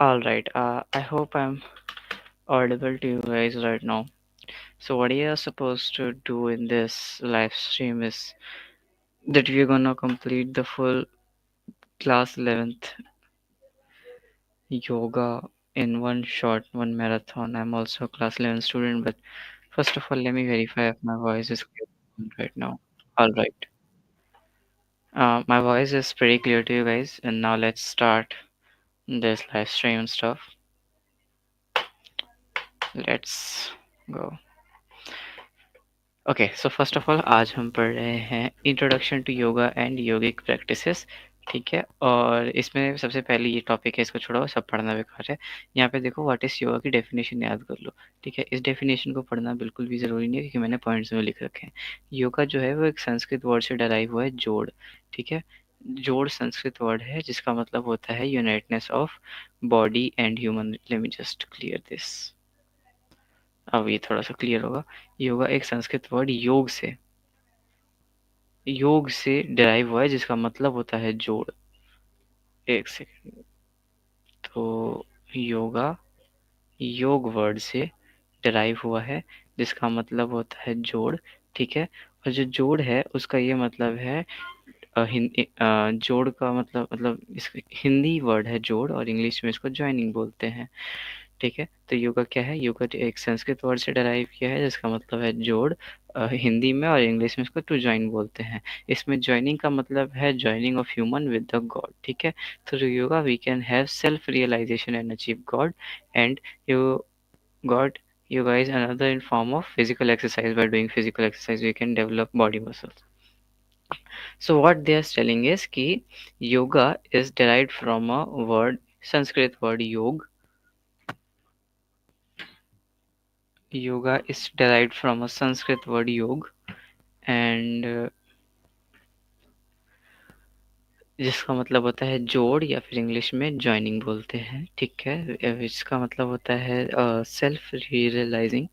All right. I hope I'm audible to you guys right now. So what you are supposed to do in this live stream is that we're gonna complete the full class 11th yoga in one shot, one marathon. I'm also a class 11 student, but first of all, let me verify if my voice is clear right now. All right. My voice is pretty clear to you guys, and now let's start this live stream and stuff. Let's go. Okay so first of all आज हम पढ़ रहे हैं introduction to yoga and yogic practices. ठीक है, और इसमें सबसे पहले ये टॉपिक है, इसको छोड़ो, सब पढ़ना बेकार है। यहाँ पे देखो व्हाट इज़ योगा की डेफिनेशन याद कर लो। ठीक है, इस डेफिनेशन को पढ़ना बिल्कुल भी ज़रूरी नहीं है क्योंकि मैंने पॉइंट्स में लिख रखे हैं। योगा जो है वो एक संस्कृत वर्ड से डराइव हुआ है, जोड़। ठीक है, जोड़ संस्कृत वर्ड है जिसका मतलब होता है unitedness of body and human. Let me just clear this. अब ये थोड़ा सा क्लियर होगा। योगा एक संस्कृत वर्ड योग से डिराइव हुआ है जिसका मतलब होता है जोड़। एक सेकंड। तो योगा योग वर्ड से डिराइव हुआ है जिसका मतलब होता है जोड़। ठीक है, और जो जोड़ है उसका ये मतलब है जोड़ का मतलब इस हिंदी वर्ड है जोड़, और इंग्लिश में इसको ज्वाइनिंग बोलते हैं। ठीक है, तो योगा क्या है? योगा एक संस्कृत वर्ड से डराइव किया है जिसका मतलब है जोड़, हिंदी में, और इंग्लिश में इसको टू ज्वाइन बोलते हैं। इसमें ज्वाइनिंग का मतलब है joining of human with the God. ठीक है, through yoga we can have self realization and achieve God, and you God yoga is another in form of physical exercise. By doing physical exercise we can develop body muscles. So what they are telling is कि yoga is derived from a word, Sanskrit word yog. Yoga is derived from a Sanskrit word yog, and जिसका मतलब होता है जोड़, या फिर English में joining बोलते हैं। ठीक है, इसका मतलब होता है सेल्फ रियलाइजिंग।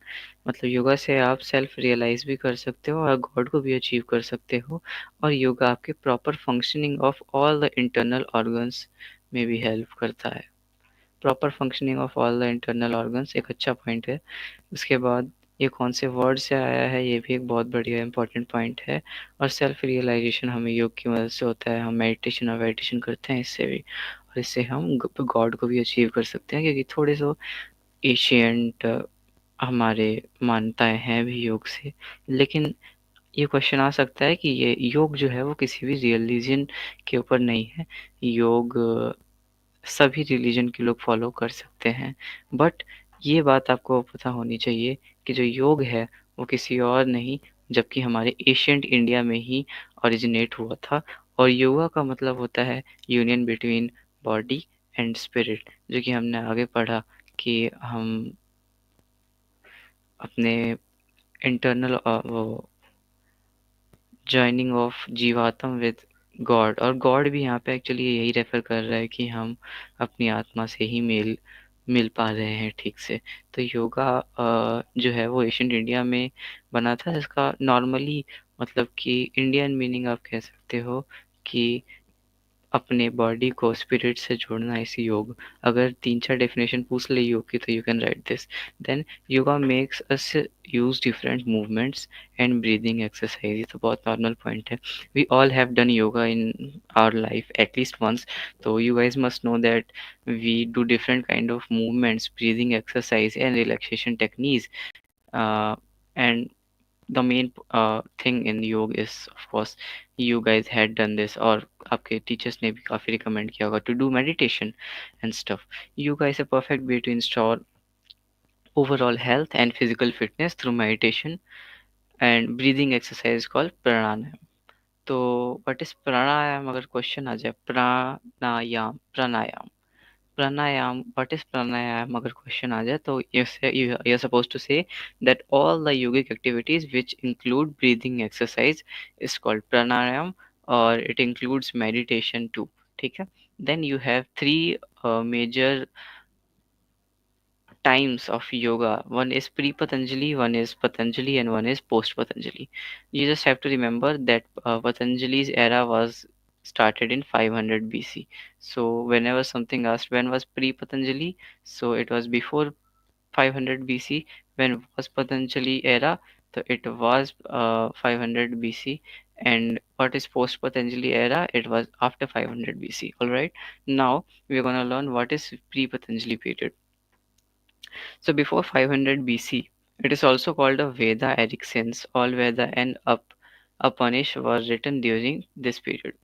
मतलब योगा से आप सेल्फ रियलाइज भी कर सकते हो और गॉड को भी अचीव कर सकते हो, और योगा आपके proper functioning of all the internal organs में भी हेल्प करता है। Proper functioning of all the internal organs एक अच्छा पॉइंट है। उसके बाद ये कौन से वर्ड से आया है, ये भी एक बहुत बढ़िया इंपॉर्टेंट पॉइंट है। और सेल्फ रियलाइजेशन हमें योग की मदद से होता है। हम मेडिटेशन और वेडिटेशन करते हैं इससे भी, और इससे हम गॉड को भी अचीव कर सकते हैं, क्योंकि थोड़े सो एशियंट हमारे मान्यताएं हैं भी योग से। लेकिन ये क्वेश्चन आ सकता है कि ये योग जो है वो किसी भी रिलीजन के ऊपर नहीं है। योग सभी रिलीजन के लोग फॉलो कर सकते हैं, बट ये बात आपको पता होनी चाहिए कि जो योग है वो किसी और नहीं, जबकि हमारे एशियंट इंडिया में ही ओरिजिनेट हुआ था। और योगा का मतलब होता है union between body and spirit, जो कि हमने आगे पढ़ा कि हम अपने इंटरनल वो जॉइनिंग ऑफ जीवात्म विद गॉड, और गॉड भी यहाँ पे एक्चुअली यही रेफर कर रहा है कि हम अपनी आत्मा से ही मेल मिल पा रहे हैं ठीक से। तो योगा जो है वो एशियंट इंडिया में बना था, जिसका नॉर्मली मतलब कि इंडियन मीनिंग आप कह सकते हो कि अपने बॉडी को स्पिरिट से जोड़ना इस योग। अगर 3-4 डेफिनेशन पूछ ले योग की तो you can write this. Then yoga makes us use different movements and breathing exercise. ये तो बहुत नॉर्मल पॉइंट है। We all have done yoga in our life at least once, तो you guys must know that we do different kind of movements, breathing exercise and relaxation techniques, and the main thing in योग is of course you guys had done this, और आपके teachers ने भी काफ़ी recommend किया होगा to do meditation and stuff. Yoga is a perfect way to ensure overall health and physical fitness through meditation and breathing exercise called pranayam. तो what is प्राणायाम? अगर question आ जाए, प्राणायाम प्राणायाम, what is pranayam अगर question आ जाए, तो you're supposed to say that all the yogic activities which include breathing exercise is called pranayam, or it includes meditation too. ठीक है, then you have three major times of yoga. One is pre-Patanjali, one is Patanjali, and one is post-Patanjali. You just have to remember that Patanjali's era was started in 500 BC. So whenever something asked when was pre-Patanjali, so it was before 500 BC. When was Patanjali era? So it was 500 BC. And what is post Patanjali era? It was after 500 BC. All right. Now we're gonna learn what is pre-Patanjali period. So before 500 BC, it is also called a Veda Ericson's. All Veda and Upanishad was written during this period.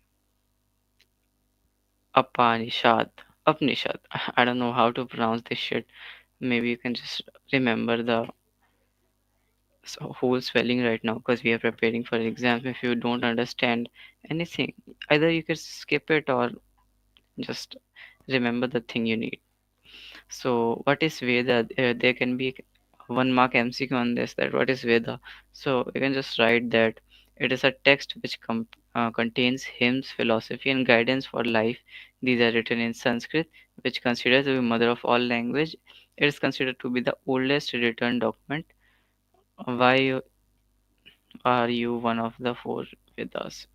Upanishad. Upanishad. I don't know how to pronounce this shit. Maybe you can just remember the whole spelling right now because we are preparing for exams. If you don't understand anything, either you can skip it or just remember the thing you need. So what is Veda? There can be 1 mark MCQ on this, that what is Veda. So you can just write that it is a text which contains hymns, philosophy and guidance for life. These are written in Sanskrit, which considered to be mother of all language. It is considered to be the oldest written document. Why are you one of the 4 Vedas?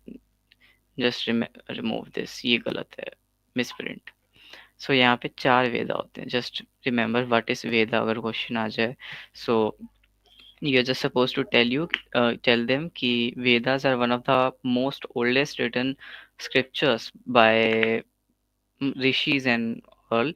Just remove this, ये गलत है, misprint. सो यहाँ पे 4 वेदा होते हैं. Just remember what is वेदा अगर question आ जाए. सो you're just supposed to tell them ki Vedas are one of the most oldest written scriptures by rishis and all,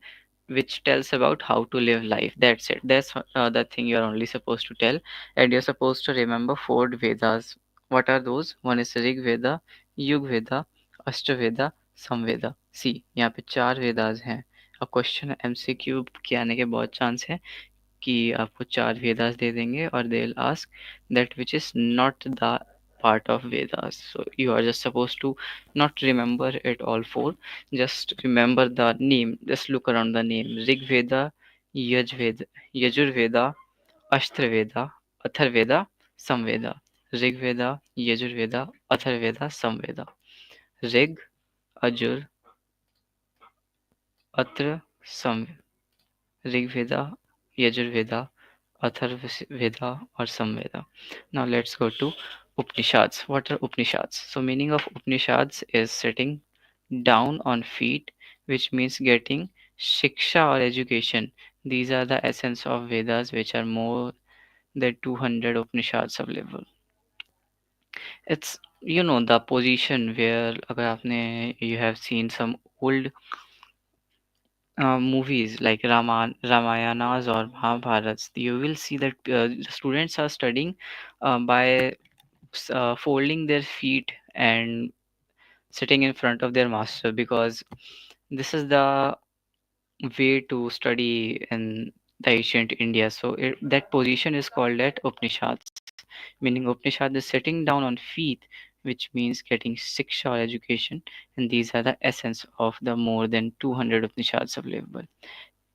which tells about how to live life. That's it. That's the thing you're only supposed to tell. And you're supposed to remember 4 Vedas. What are those? One is Rig Veda, Yug Veda, Ashtaveda, Samveda. See, यहाँ पे 4 वेदास हैं. अब question MCQ के आने के बहुत chance है कि आपको 4 वेदास दे देंगे और they will ask that which is not the part of Vedas. So you are just supposed to not remember it all 4. Just remember the name. Just look around the name. Rig Veda, Yajveda, Yajurveda, Ashtraveda, Atharveda, Samveda. Rig Veda, Yajurveda, Atharveda, Samveda. Rig, Ajur, Atra, Samveda. Rig Veda, Yajurveda, Atharveda or Samveda. Now let's go to Upanishads. What are Upanishads? So meaning of Upanishads is sitting down on feet, which means getting shiksha or education. These are the essence of Vedas, which are more than 200 Upanishads available. It's the position where अगर आपने you have seen some old movies like Ramayanas or Mahabharats, you will see that students are studying by folding their feet and sitting in front of their master, because this is the way to study in the ancient India. So that position is called at Upanishads, meaning Upanishad is sitting down on feet, which means getting Siksha or education, and these are the essence of the more than 200 Upanishads available.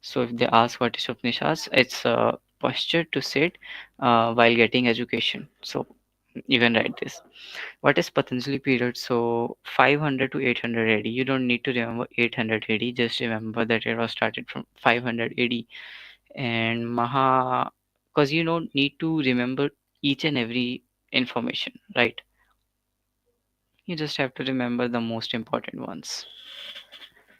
So if they ask what is Upanishads, it's a posture to sit while getting education. So you can write this. What is Patanjali period? So 500 to 800 AD. You don't need to remember 800 AD. Just remember that it was started from 500 AD. And because you don't need to remember each and every information, right? You just have to remember the most important ones.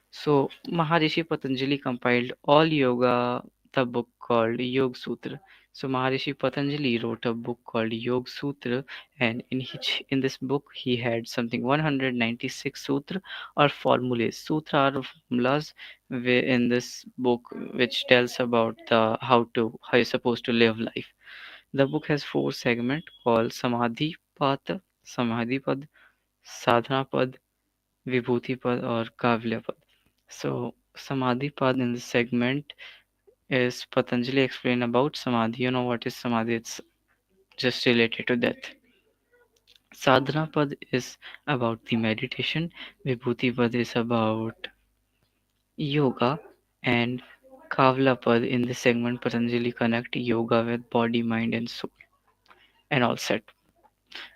So Maharishi Patanjali compiled all yoga, the book called Yoga Sutra. So Maharishi Patanjali wrote a book called Yoga Sutra, and in this book he had something 196 sutra or formulas. Sutra are formulas in this book which tells about the how you're supposed to live life. The book has 4 segments called Samadhi Pad, Sadhana Pad, Vibhuti Pad or Kavya Pad. So Samadhi Pad in this segment is Patanjali explain about Samadhi. You know what is Samadhi? It's just related to death. Sadhana Pad is about the meditation. Vibhuti Pad is about yoga. And Kavla Pad in this segment Patanjali connect yoga with body, mind and soul. And all set.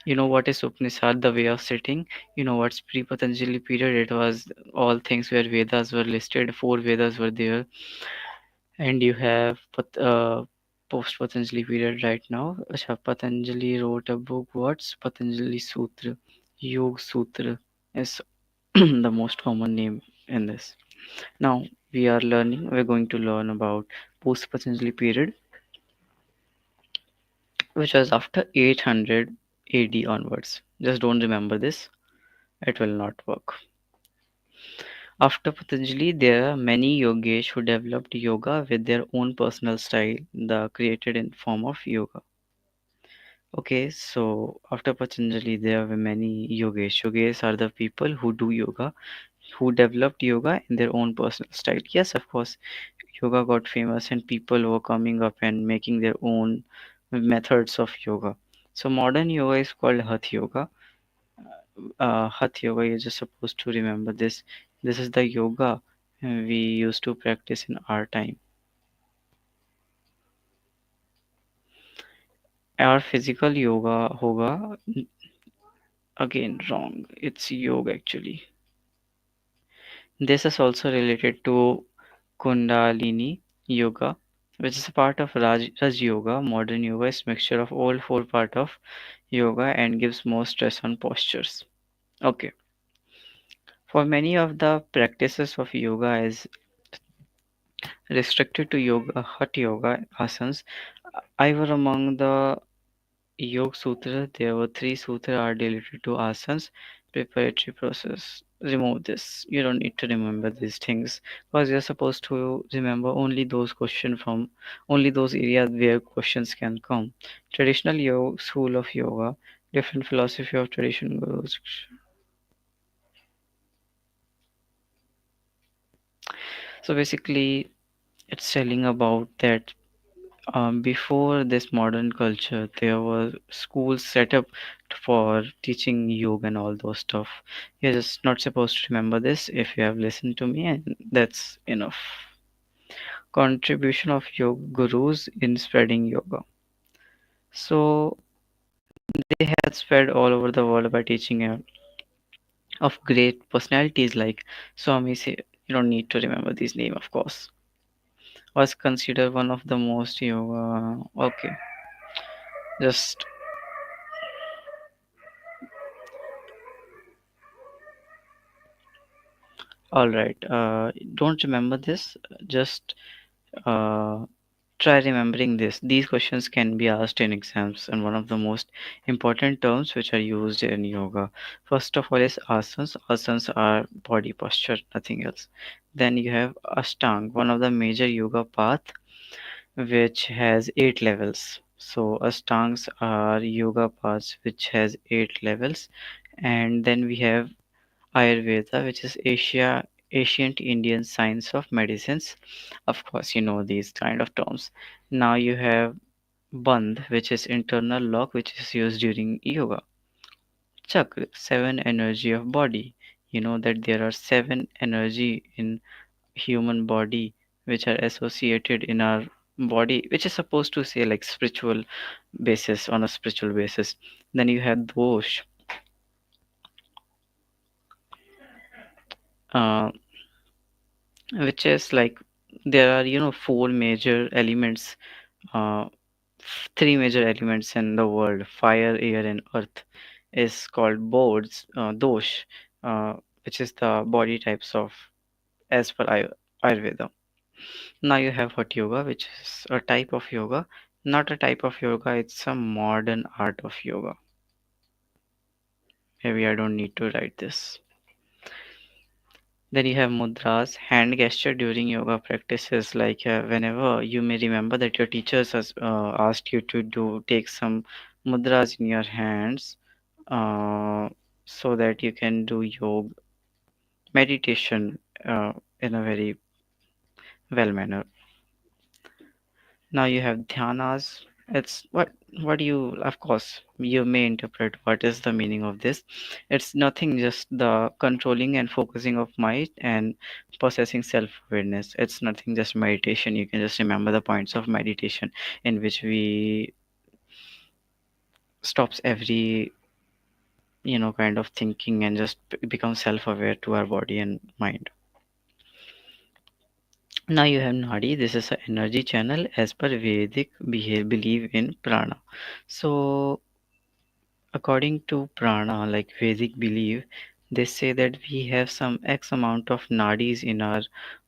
You know what is Upanishad, the way of sitting. You know what's pre-Patanjali period. It was all things where Vedas were listed. 4 Vedas were there. And you have post Patanjali period right now. Acha, Patanjali wrote a book. What's Patanjali Sutra? Yoga Sutra. Yes. the most common name in this. Now we're going to learn about post Patanjali period, which was after 800 AD onwards. Just don't remember this, it will not work. After Patanjali, there are many yogis who developed yoga with their own personal style, the created in form of yoga. Okay, so after Patanjali, there were many yogis. Yogis are the people who do yoga, who developed yoga in their own personal style. Yes, of course, yoga got famous and people were coming up and making their own methods of yoga. So modern yoga is called Hatha Yoga. Hatha Yoga, you're just supposed to remember this. This is the yoga we used to practice in our time. Our physical yoga hoga, again wrong. It's yoga actually. This is also related to Kundalini Yoga, which is a part of Raj Yoga. Modern yoga is mixture of all four part of yoga and gives more stress on postures. Okay, for many of the practices of yoga is restricted to yoga, Hatha Yoga asanas. I were among the Yoga Sutra. There were three sutras are related to asanas, preparatory process. Remove this. You don't need to remember these things because you're supposed to remember only those questions from only those areas where questions can come. Traditional yoga, school of yoga, different philosophy of tradition gurus. So basically, it's telling about that before this modern culture, there were schools set up for teaching yoga and all those stuff. You're just not supposed to remember this if you have listened to me, and that's enough. Contribution of yoga gurus in spreading yoga. So they had spread all over the world by teaching of great personalities like Swami. You don't need to remember these name, of course. Was considered one of the most yoga. Okay, just all right. Don't remember this. Just uh, try remembering this. These questions can be asked in exams, and one of the most important terms which are used in yoga. First of all, is asanas. Asanas are body posture, nothing else. Then you have Ashtang, one of the major yoga path, which has 8 levels. So Ashtangs are yoga paths which has 8 levels, and then we have Ayurveda, which is ancient Indian science of medicines. Of course, you know these kind of terms. Now you have Bandh, which is internal lock, which is used during yoga. Chakra, seven energy of body. You know that there are seven energy in human body which are associated in our body, which is supposed to say like spiritual basis on a spiritual basis. Then you have Dosh, uh, which is like there are four major elements, uh, three major elements in the world: fire, air, and earth. Is called boards dosh, which is the body types of as per Ayurveda. Now you have hot yoga, which is a type of yoga, not a type of yoga. It's a modern art of yoga. Maybe I don't need to write this. Then you have mudras, hand gesture during yoga practices. Like whenever you may remember that your teachers has asked you to do take some mudras in your hands, uh, so that you can do yoga meditation in a very well manner. Now you have dhyanas. It's what you of course you may interpret what is the meaning of this. It's nothing just the controlling and focusing of mind and possessing self-awareness. It's nothing just meditation. You can just remember the points of meditation in which we stops every kind of thinking and just become self-aware to our body and mind. Now you have Nadi. This is an energy channel as per Vedic belief in prana. So according to prana, like Vedic belief, They say that we have some X amount of nadis in our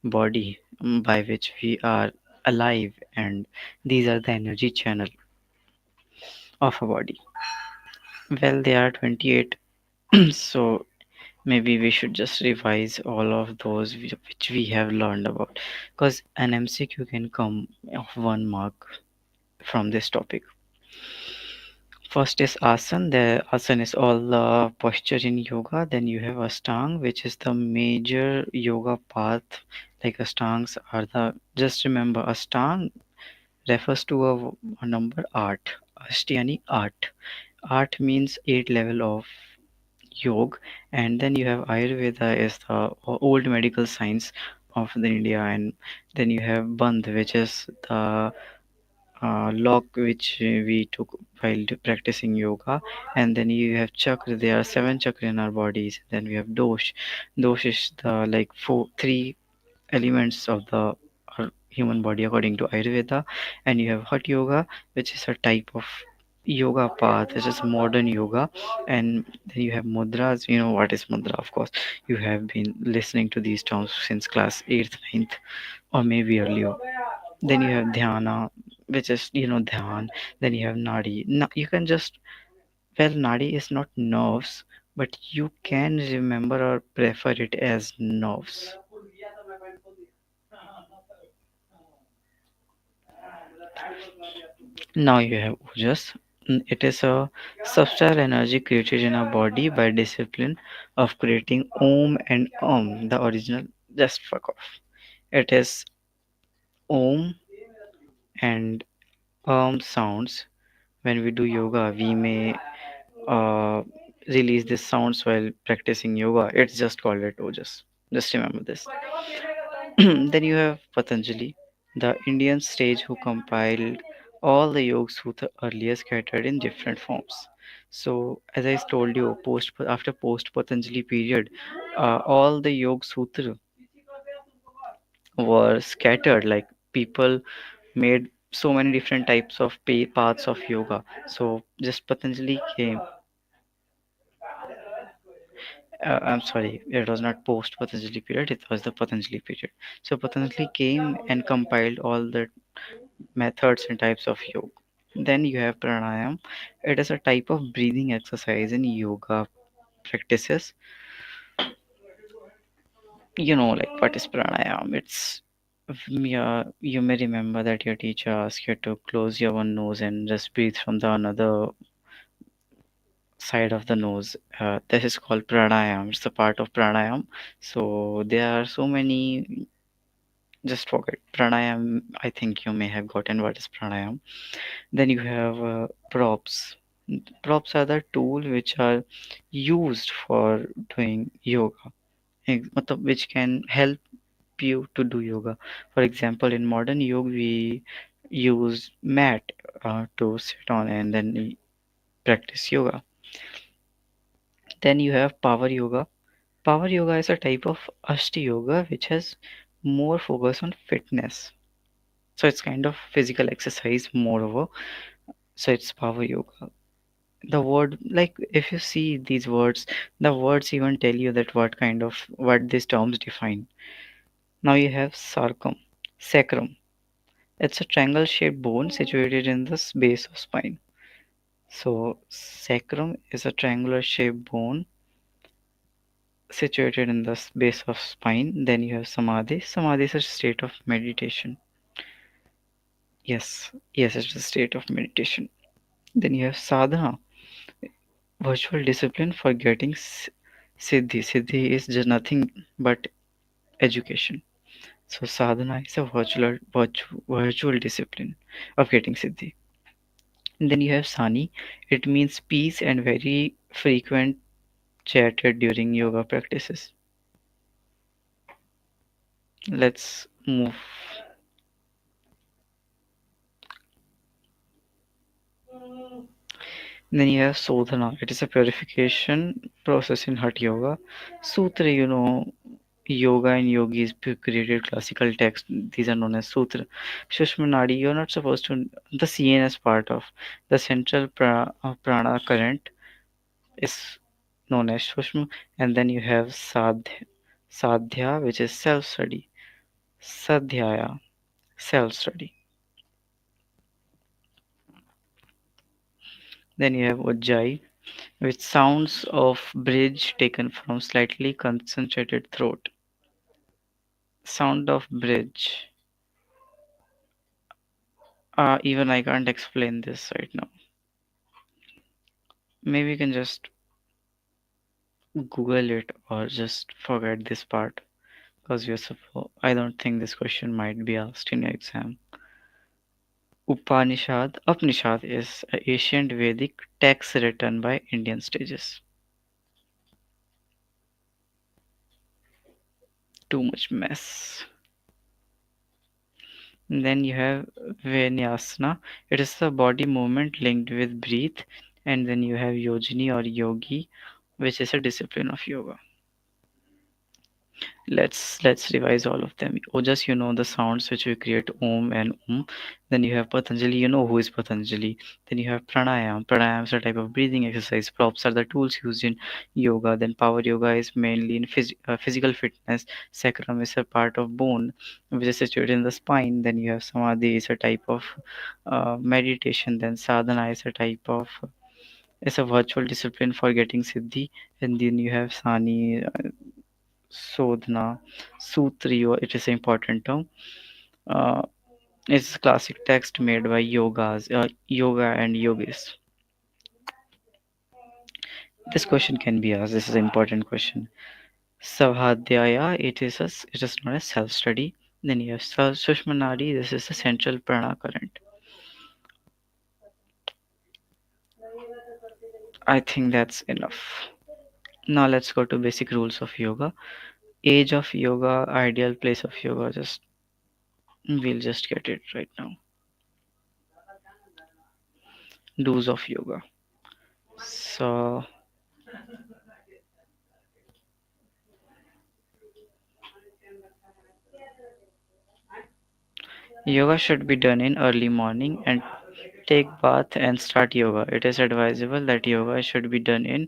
body, by which we are alive, and these are the energy channel of a body. Well, they are 28, so maybe we should just revise all of those which we have learned about, because an MCQ can come of 1 mark from this topic. First is asana. The asana is all the posture in yoga. Then you have ashtang, which is the major yoga path. Like ashtangs are the, just remember, ashtang refers to a number 8. Ashti yani 8. 8 means 8 level of yoga. And then you have Ayurveda is the old medical science of the India. And then you have Bandh, which is the lock which we took while practicing yoga. And then you have chakra. There are 7 chakra in our bodies. Then we have dosh is the like three elements of the human body according to Ayurveda. And you have hot yoga, which is a type of yoga path, which is modern yoga. And then you have mudras. You know what is mudra, of course. You have been listening to these terms since class 8th, ninth, or maybe earlier. Then you have dhyana, which is dhyan. Then you have nadi. You can just, well, nadi is not nerves, but you can remember or prefer it as nerves. Now you have ojas. It is a subtle energy created in our body by discipline of creating om and the original. Just fuck off. It is om and sounds. When we do yoga, we may uh, release these sounds while practicing yoga. It's just called it ojas. Just remember this. Then you have Patanjali, the Indian sage who compiled all the Yoga Sutra earlier scattered in different forms. So, as I told you, post Patanjali period, all the Yoga Sutra were scattered. Like people made so many different types of paths of yoga. So, just Patanjali came. I'm sorry, it was not post Patanjali period, it was the Patanjali period. So Patanjali came and compiled all the methods and types of yoga. Then you have pranayam. It is a type of breathing exercise in yoga practices. You know, like what is pranayam? It's, yeah, you may remember that your teacher asked you to close your one nose and just breathe from the another side of the nose. This is called pranayam. It's a part of pranayam. So there are so many. Just forget pranayam. I think you may have gotten what is pranayam. Then you have props. Props are the tool which are used for doing yoga, which can help you to do yoga. For example, in modern yoga, we use mat to sit on and then we practice yoga. Then you have power yoga. Power yoga is a type of Ashti yoga which has more focus on fitness. So it's kind of physical exercise, moreover. So it's power yoga. The word, like if you see these words, the words even tell you that what these terms define. Now you have sacrum. It's a triangle shaped bone situated in the base of spine. So sacrum is a triangular shaped bone situated in the base of spine. Then you have samadhi is a state of meditation. Yes, it's a state of meditation. Then you have sadhana, virtual discipline for getting siddhi is just nothing but education. So sadhana is a virtual discipline of getting siddhi. And then you have sani. It means peace and very frequent chatted during yoga practices. Let's move. Then you have sodhana. It is a purification process in Hatha yoga. Sutra, yoga and yogis created classical texts. These are known as sutra. Shushma Nadi, you're not supposed to. The CNS part of the central prana current is known as Sushma, and then you have Sadhya, which is self study. Sadhyaya, self study. Then you have Ujjayi, which sounds of bridge taken from slightly concentrated throat. Sound of bridge. Even I can't explain this right now. Maybe you can just Google it or just forget this part because I don't think this question might be asked in your exam. Upanishad is an ancient Vedic text written by Indian sages. Too much mess. And then you have Vinyasana. It is the body movement linked with breath. And then you have Yojini or Yogi, which is a discipline of yoga. Let's revise all of them. Ojas, you know the sounds which we create Om and Then you have Patanjali, you know who is Patanjali. Then you have Pranayam. Pranayam is a type of breathing exercise. Props are the tools used in yoga. Then Power Yoga is mainly in physical fitness. Sacrum is a part of bone which is situated in the spine. Then you have Samadhi is a type of meditation. Then Sadhana is a type of it's a virtual discipline for getting siddhi. And then you have Sani, Sodhana, Sutri, it is an important term. Uh, it's a classic text made by yoga and yogis. This question can be asked. This is an important question. Savhadhyaya, it is known as self-study. Then you have Sushmanadi, this is the central prana current. I think that's enough. Now let's go to basic rules of yoga. Age of yoga, ideal place of yoga. We'll just get it right now. Do's of yoga. So yoga should be done in early morning and take bath and start yoga. It is advisable that yoga should be done in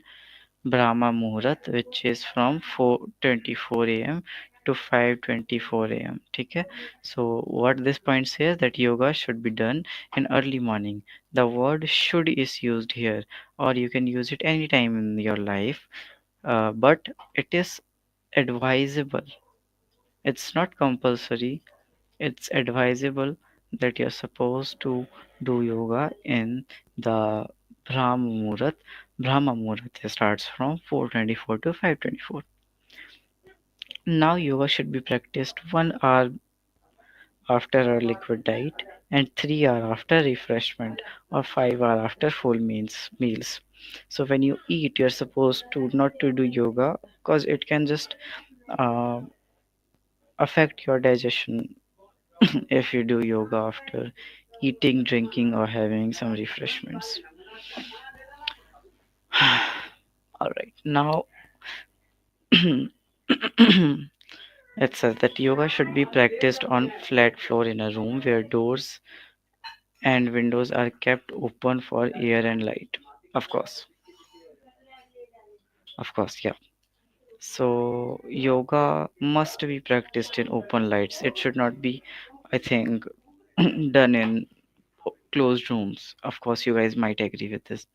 Brahma Muhurat, which is from 4:24 a.m. to 5:24 a.m. Okay? So what this point says that yoga should be done in early morning. The word should is used here, or you can use it anytime in your life, but it is advisable. It's not compulsory. It's advisable that you're supposed to do yoga in the Brahma Muhurat. Brahma Muhurat starts from 4:24 to 5:24. Now yoga should be practiced 1 hour after a liquid diet and 3 hour after refreshment or 5 hour after full meals. So when you eat, you're supposed to not to do yoga because it can just uh, affect your digestion if you do yoga after eating, drinking, or having some refreshments. All right, now it says that yoga should be practiced on flat floor in a room where doors and windows are kept open for air and light. Of course, yeah. So yoga must be practiced in open lights. It should not be, I think, done in closed rooms. Of course, you guys might agree with this.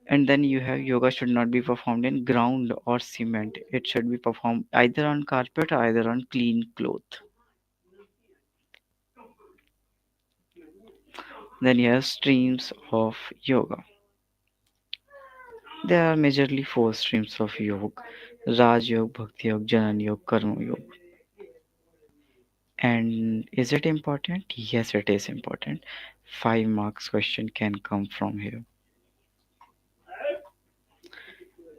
And then you have yoga should not be performed in ground or cement. It should be performed either on carpet or either on clean cloth. Then you have streams of yoga. There are majorly four streams of yoga: Raj Yoga, Bhakti Yoga, Jnana Yoga, Karma Yoga. And is it important? Yes, it is important. 5 marks question can come from here.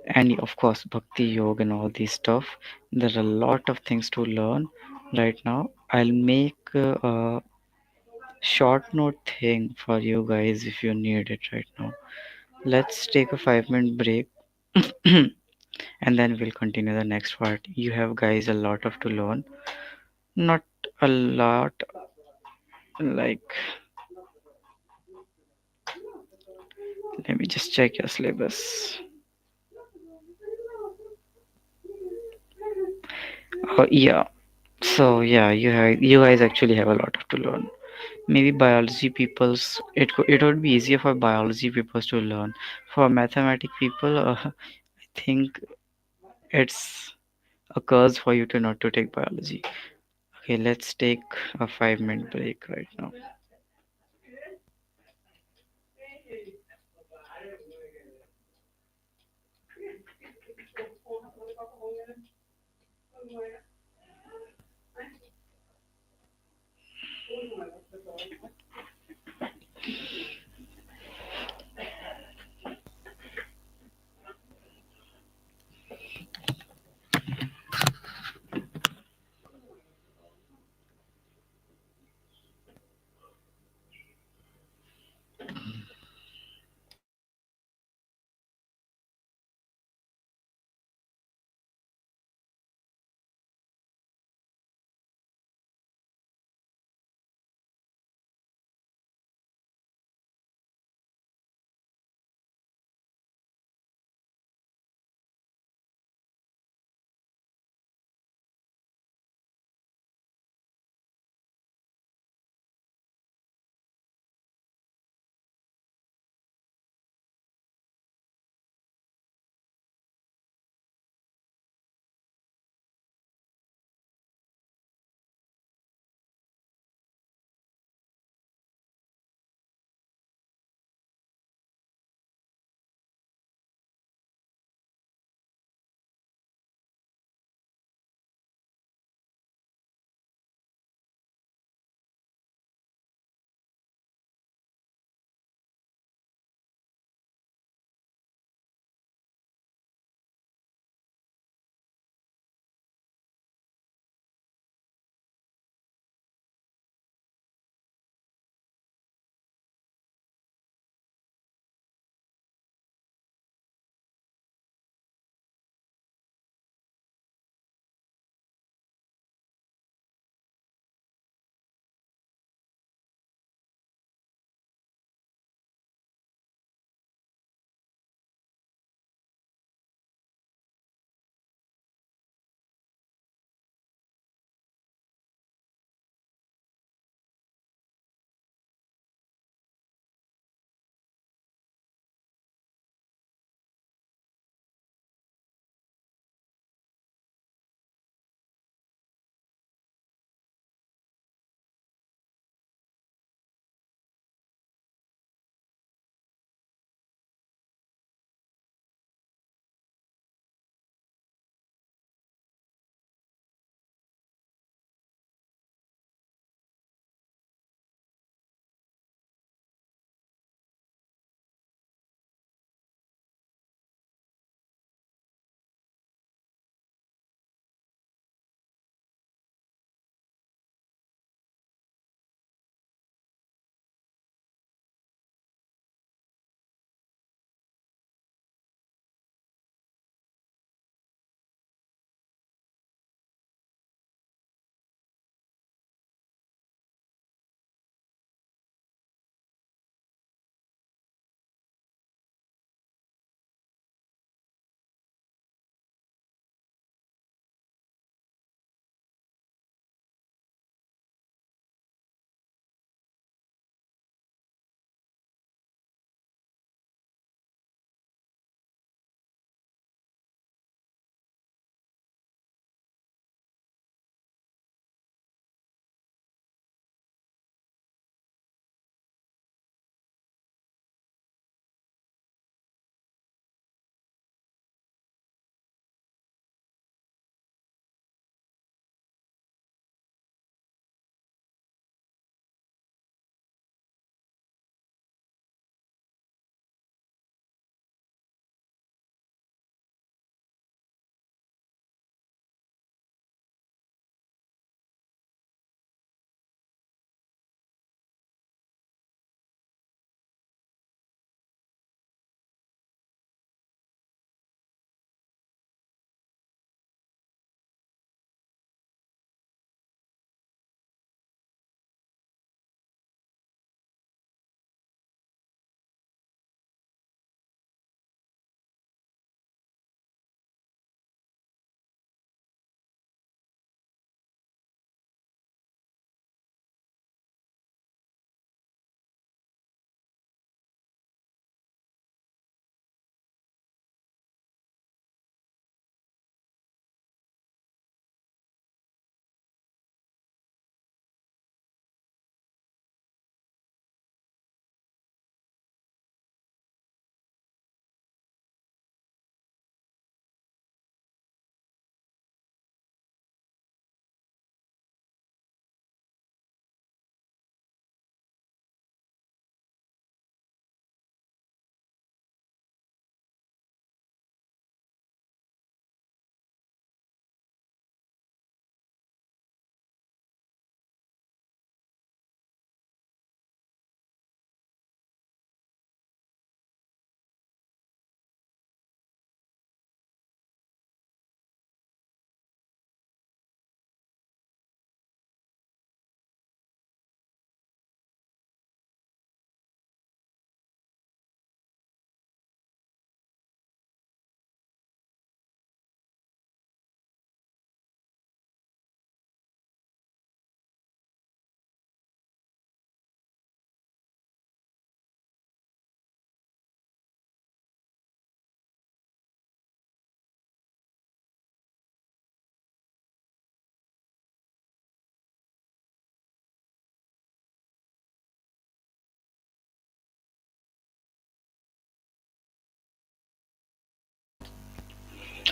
And of course, Bhakti Yoga and all this stuff. There are a lot of things to learn right now. I'll make a short note thing for you guys if you need it right now. Let's take a 5 minute break and then we'll continue the next part. You have guys a lot of to learn. Not a lot, like, let me just check your syllabus. Yeah. So yeah, you guys actually have a lot of to learn. Maybe biology people's it would be easier for biology people to learn. For mathematic people, I think it's a curse for you to not to take biology. Okay, let's take a 5 minute break right now.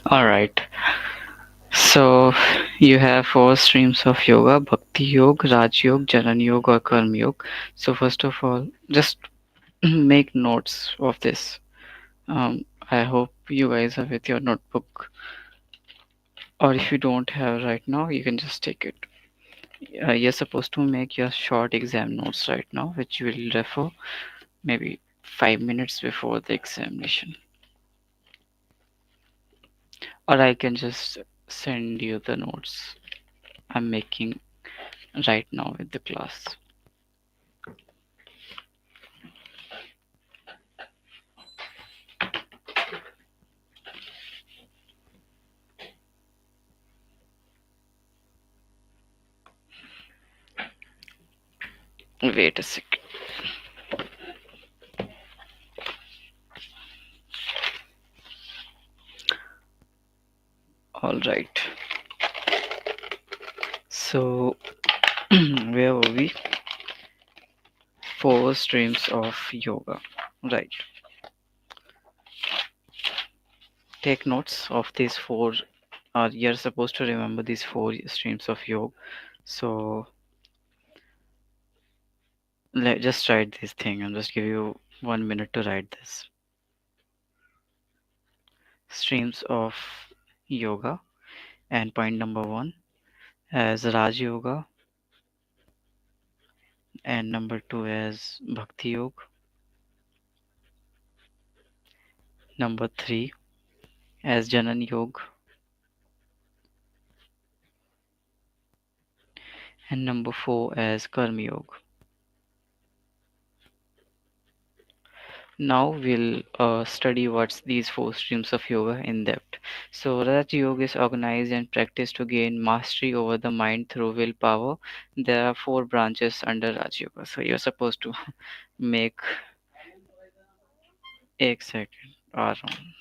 All right. So you have four streams of yoga: Bhakti Yoga, Raj Yoga, Janan Yoga, or Karma Yoga. So first of all, just make notes of this. I hope you guys are with your notebook, or if you don't have right now, you can just take it. You're supposed to make your short exam notes right now, which you will refer maybe 5 minutes before the examination, or I can just send you the notes I'm making right now with the class. Wait a sec. All right. So where were we? Four streams of yoga. Right. Take notes of these four. You're supposed to remember these four streams of yoga. So just write this thing. I'll just give you 1 minute to write this. Streams of yoga. And point number one as Raj Yoga. And number two as Bhakti Yoga. Number three as Janan Yoga. And number four as Karma Yoga. Now we'll study what's these four streams of yoga in depth. So Raj Yoga is organized and practiced to gain mastery over the mind through willpower. There are four branches under Raj Yoga. So you're supposed to make एक second. आ रहा हूँ.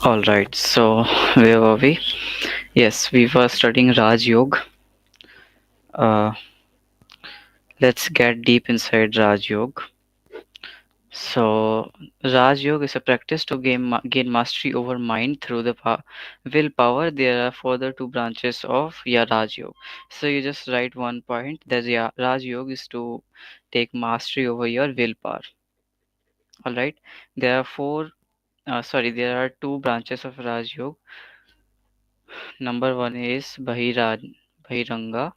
All right, so where were we? Yes, we were studying Raj Yoga. Uh, let's get deep inside Raj Yoga. So, Raj Yoga is a practice to gain mastery over mind through the willpower. There are further two branches of Raj Yoga. So, you just write one point that Raj Yoga is to take mastery over your willpower. All right. There are there are two branches of Raj Yoga. Number one is Bahiranga,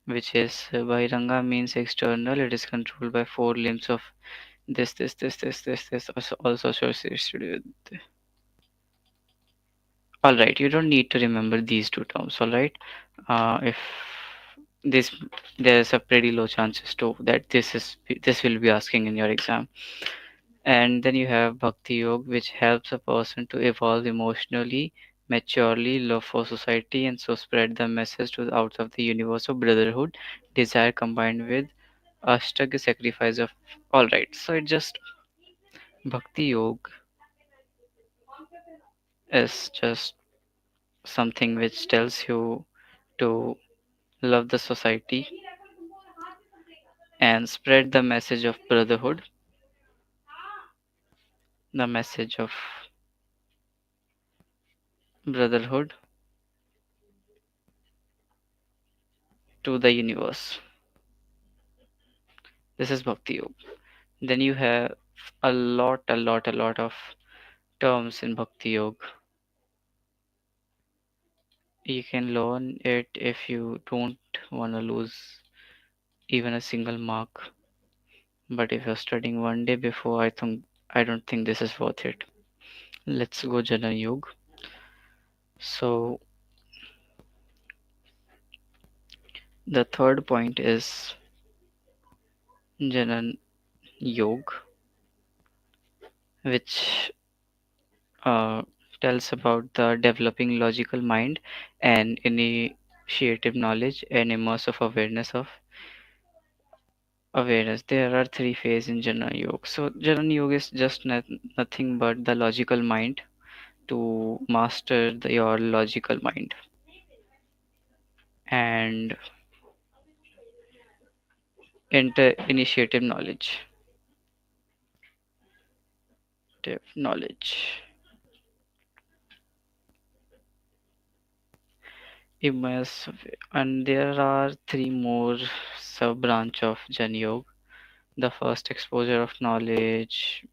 which is Bahiranga means external. It is controlled by four limbs of this also associated with. All right, you don't need to remember these two terms. All right, if this there's a pretty low chances to that this will be asking in your exam. And then you have Bhakti Yoga, which helps a person to evolve emotionally, maturely, love for society, and so spread the message to the out of the universe of brotherhood, desire combined with Ashtanga sacrifice of. All right, so it just Bhakti Yoga is just something which tells you to love the society and spread the message of brotherhood, the message of brotherhood to the universe. This is Bhakti Yoga. Then you have a lot of terms in Bhakti Yoga. You can learn it if you don't want to lose even a single mark. But if you're studying one day before, I don't think this is worth it. Let's go Jana Yoga. So the third point is Jana Yoga, which uh, tells about the developing logical mind and initiative knowledge and immersive awareness. There are three phases in Jnana Yoga. So Jnana Yoga is just nothing but the logical mind to master your logical mind and enter initiative knowledge. Immersive. And there are three more sub branch of Jnana Yoga. The first exposure of knowledge,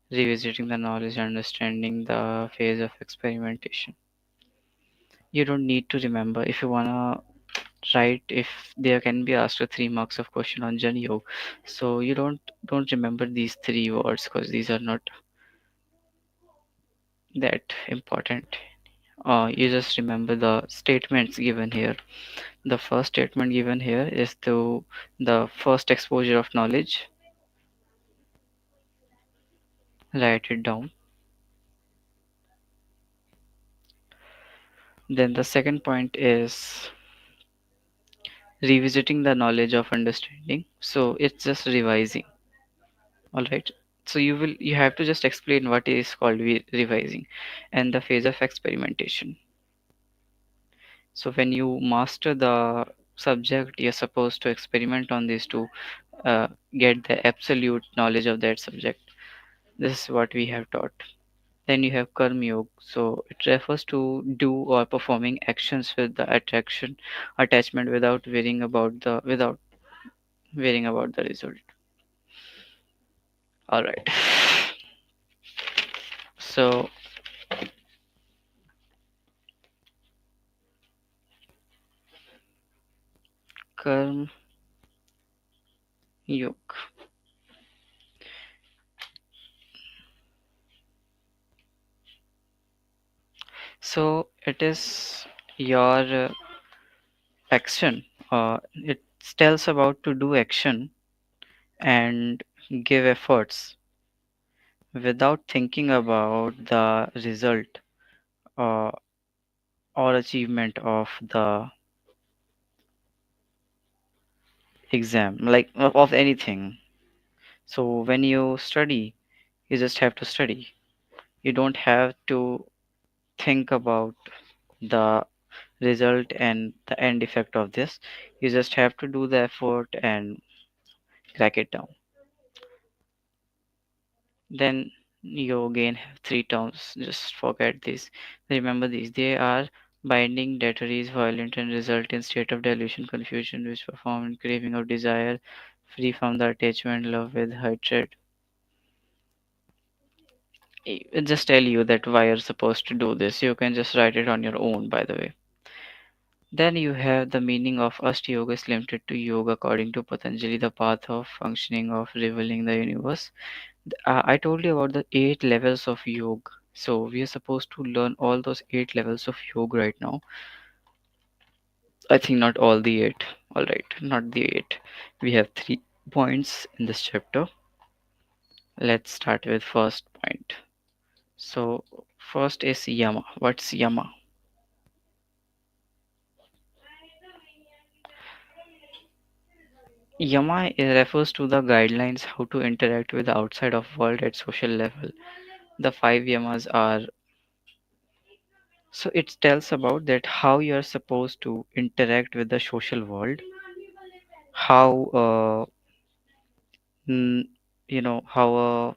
revisiting the knowledge, understanding the phase of experimentation. You don't need to remember if you wanna write if there can be asked a 3 marks of question on Jani Yoga. So you don't remember these three words because these are not that important. You just remember the statements given here. The first statement given here is to the first exposure of knowledge. Write it down. Then the second point is revisiting the knowledge of understanding, so it's just revising. All right, so you have to just explain what is called revising. And the phase of experimentation, so when you master the subject you're supposed to experiment on this to uh, get the absolute knowledge of that subject. This is what we have taught. Then you have karma yoga, so it refers to do or performing actions with the attachment without worrying about the result. All right. So karma yoga. So it is your action. It tells about to do action and give efforts without thinking about the result uh, or achievement of the exam, like of anything. So when you study, you just have to study. You don't have to think about the result and the end effect of this. You just have to do the effort and crack it down. Then you again have three terms. Just forget these. Remember these. They are binding, debtor is violent and result in state of delusion, confusion, which perform in craving of desire, free from the attachment, love with hatred. It just tell you that why you're supposed to do this. You can just write it on your own, by the way. Then you have the meaning of Ashta Yoga is limited to yoga according to Patanjali, the path of functioning of revealing the universe. I told you about the 8 levels of yoga. So we are supposed to learn all those 8 levels of yoga right now. I think not all the eight. All right, not the eight. We have 3 points in this chapter. Let's start with first point. So first is yama. What's yama? Yama refers to the guidelines how to interact with the outside of world at social level. The 5 yamas are So it tells about that how you are supposed to interact with the social world, how mm, how a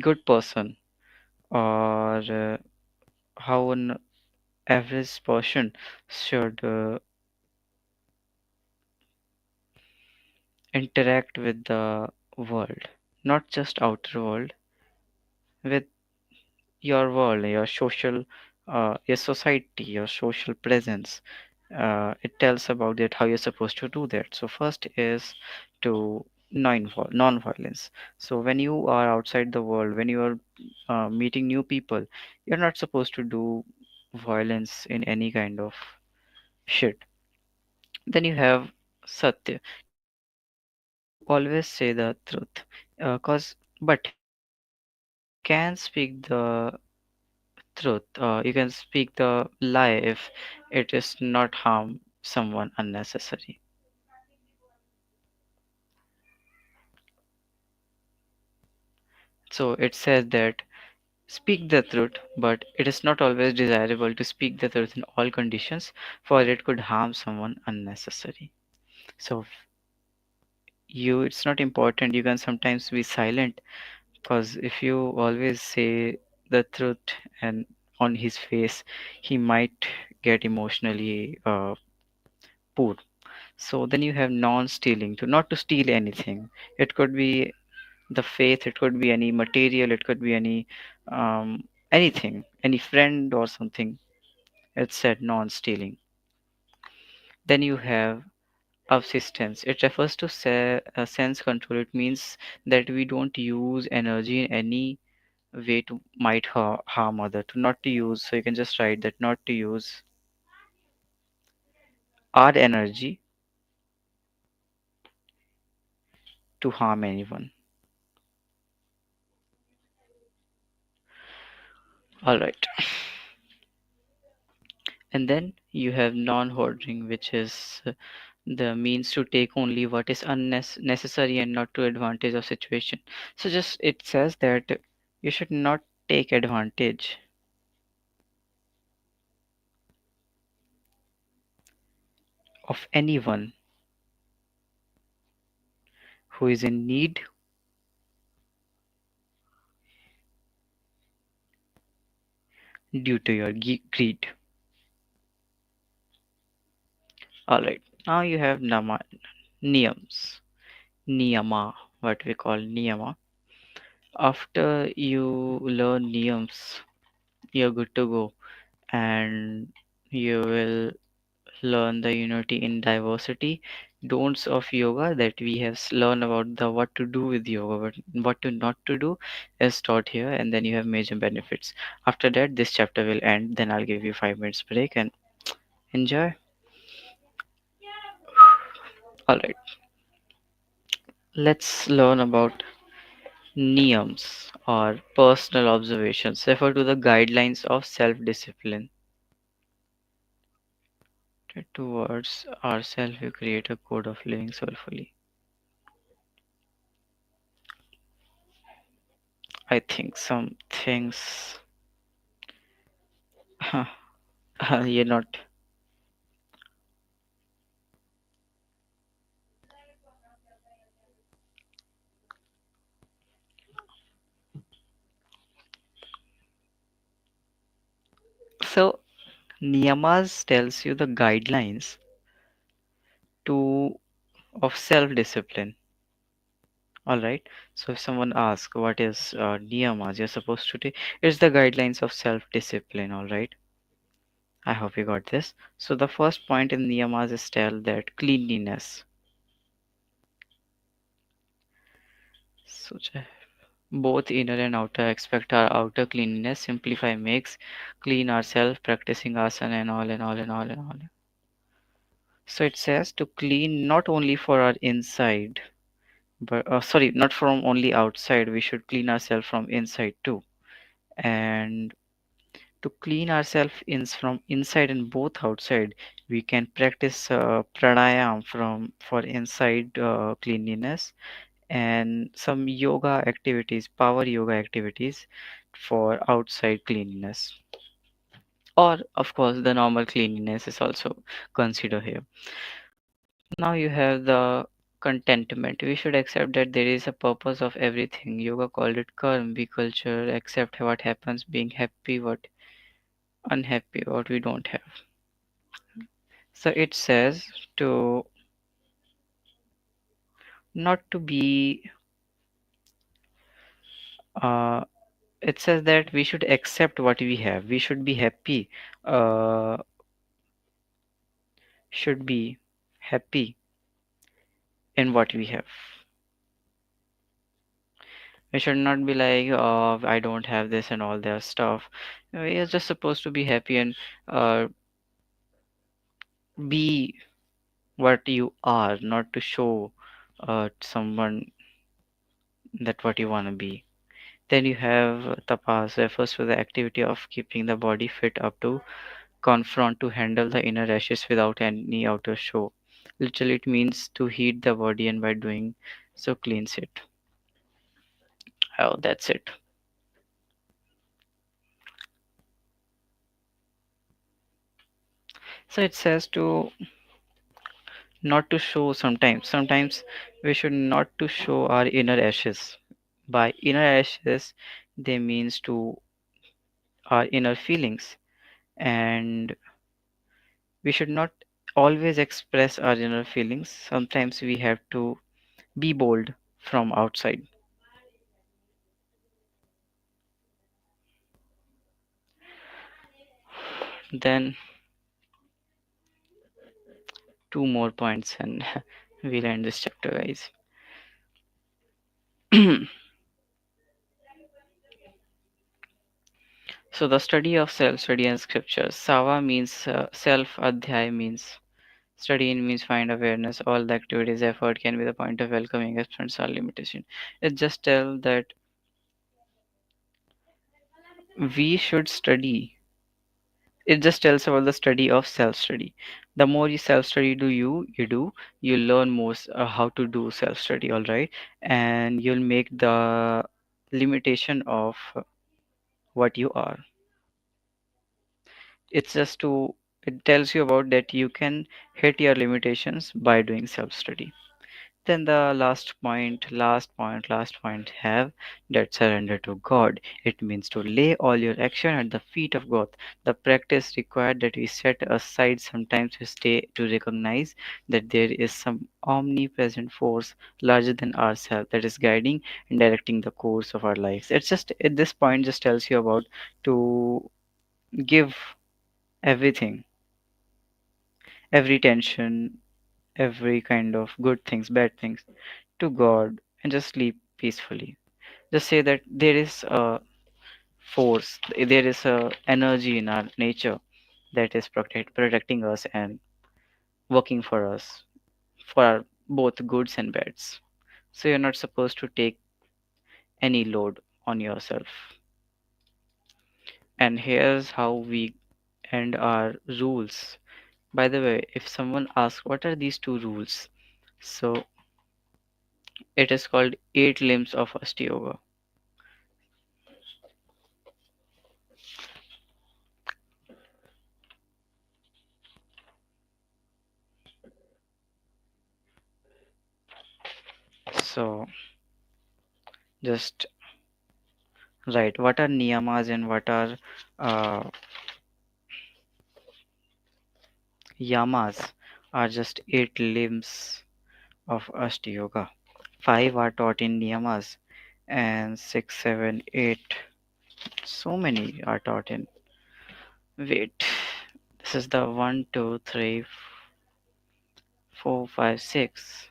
good person or how an average person should interact with the world, not just outer world, with your world, your social, your society, your social presence. It tells about that how you're supposed to do that. So first is to non-violence. So when you are outside the world, when you are meeting new people, you're not supposed to do violence in any kind of shit. Then you have satya, to always say the truth, cause but you can speak the truth. You can speak the lie if it is not harm someone unnecessary. So it says that speak the truth, but it is not always desirable to speak the truth in all conditions, for it could harm someone unnecessary. So it's not important. You can sometimes be silent, because if you always say the truth and on his face, he might get emotionally poor. So then you have non-stealing, to not to steal anything. It could be the faith, it could be any material, it could be anything, any friend or something. It's said non-stealing. Then you have subsistence. It refers to sense control. It means that we don't use energy in any way to might harm other, to not to use. So you can just write that, not to use our energy to harm anyone. All right. And then you have non-hoarding, which is the means to take only what is unnecessary and not to advantage of situation. So just it says that you should not take advantage of anyone who is in need due to your greed. All right. Now you have niyams, niyama, what we call niyama. After you learn niyams, you're good to go, and you will learn the unity in diversity, don'ts of yoga that we have learned about the what to do with yoga, but what to not to do is taught here, and then you have major benefits. After that, this chapter will end. Then I'll give you 5 minutes break and enjoy. All right, let's learn about niyams or personal observations. Refer to the guidelines of self-discipline. Towards ourselves, we create a code of living soulfully. I think some things you're not. So niyamas tells you the guidelines to of self-discipline. All right. So if someone asks what is niyamas, you're supposed to take. It's the guidelines of self-discipline. All right. I hope you got this. So the first point in niyamas is tell that cleanliness. So both inner and outer expect our outer cleanliness. Simplify makes clean ourselves, practicing asana and all and all and all and all. So it says to clean not only for our inside, but sorry, not from only outside. We should clean ourselves from inside too. And to clean ourselves from inside and both outside, we can practice pranayam from for inside cleanliness, and some yoga activities, power yoga activities for outside cleanliness. or of course the normal cleanliness is also considered here. Now you have the contentment. We should accept that there is a purpose of everything. Yoga called it karma. We culture accept what happens, being happy, what unhappy, what we don't have. So it says to not to be uh, it says that we should accept what we have. We should be happy. Uh, should be happy in what we have. We should not be like, oh, I don't have this and all that stuff. We are just supposed to be happy and uh, be what you are, not to show someone that what you want to be. Then you have tapas, refers to the activity of keeping the body fit up to confront to handle the inner ashes without any outer show. Literally, it means to heat the body and by doing so cleans it. Oh, that's it. So it says to not to show sometimes. Sometimes we should not to show our inner ashes. By inner ashes, they means to our inner feelings, and we should not always express our inner feelings. Sometimes we have to be bold from outside. Then two more points and we'll end this chapter, guys. So the study of self, study and scriptures. Sava means self, adhyay means study in, means find awareness. All the activities, effort can be the point of welcoming expense or limitation. It just tell that we should study. It just tells about the study of self study. The more you self study you learn more how to do self study, all right, and you'll make the limitation of what you are. It's just to it tells you about that you can hit your limitations by doing self study. Then the last point have that surrender to God. It means to lay all your action at the feet of God. The practice required that we set aside sometimes to stay to recognize that there is some omnipresent force larger than ourselves that is guiding and directing the course of our lives. It's just at this point just tells you about to give everything, every tension, every kind of good things, bad things to God and just sleep peacefully. Just say that there is a force, there is a energy in our nature that is protecting us and working for us for our both goods and bads. So you're not supposed to take any load on yourself. And here's how we end our rules. By the way, if someone asks what are these two rules, so it is called eight limbs of Asti Yoga. So just right, what are niyamas and what are uh, yamas are just eight limbs of Ashta Yoga. Five are taught in niyamas and six, seven, eight. So many are taught in. Wait, this is the one, two, three, four, five, six,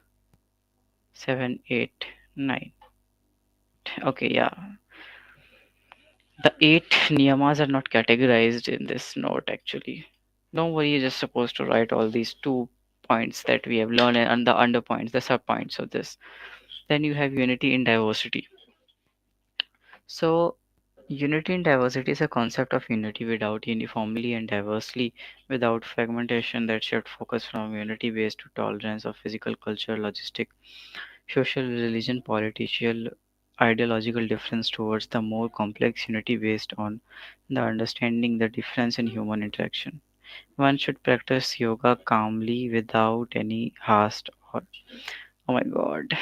seven, eight, nine. Okay, yeah. The eight niyamas are not categorized in this note actually. Don't worry, you're just supposed to write all these two points that we have learned and the under points, the sub points of this. Then you have unity in diversity. So, unity in diversity is a concept of unity without uniformly and diversely, without fragmentation that should focus from unity based to tolerance of physical culture, logistic, social, religion, political ideological difference towards the more complex unity based on the understanding the difference in human interaction. One should practice yoga calmly without any haste or oh my god,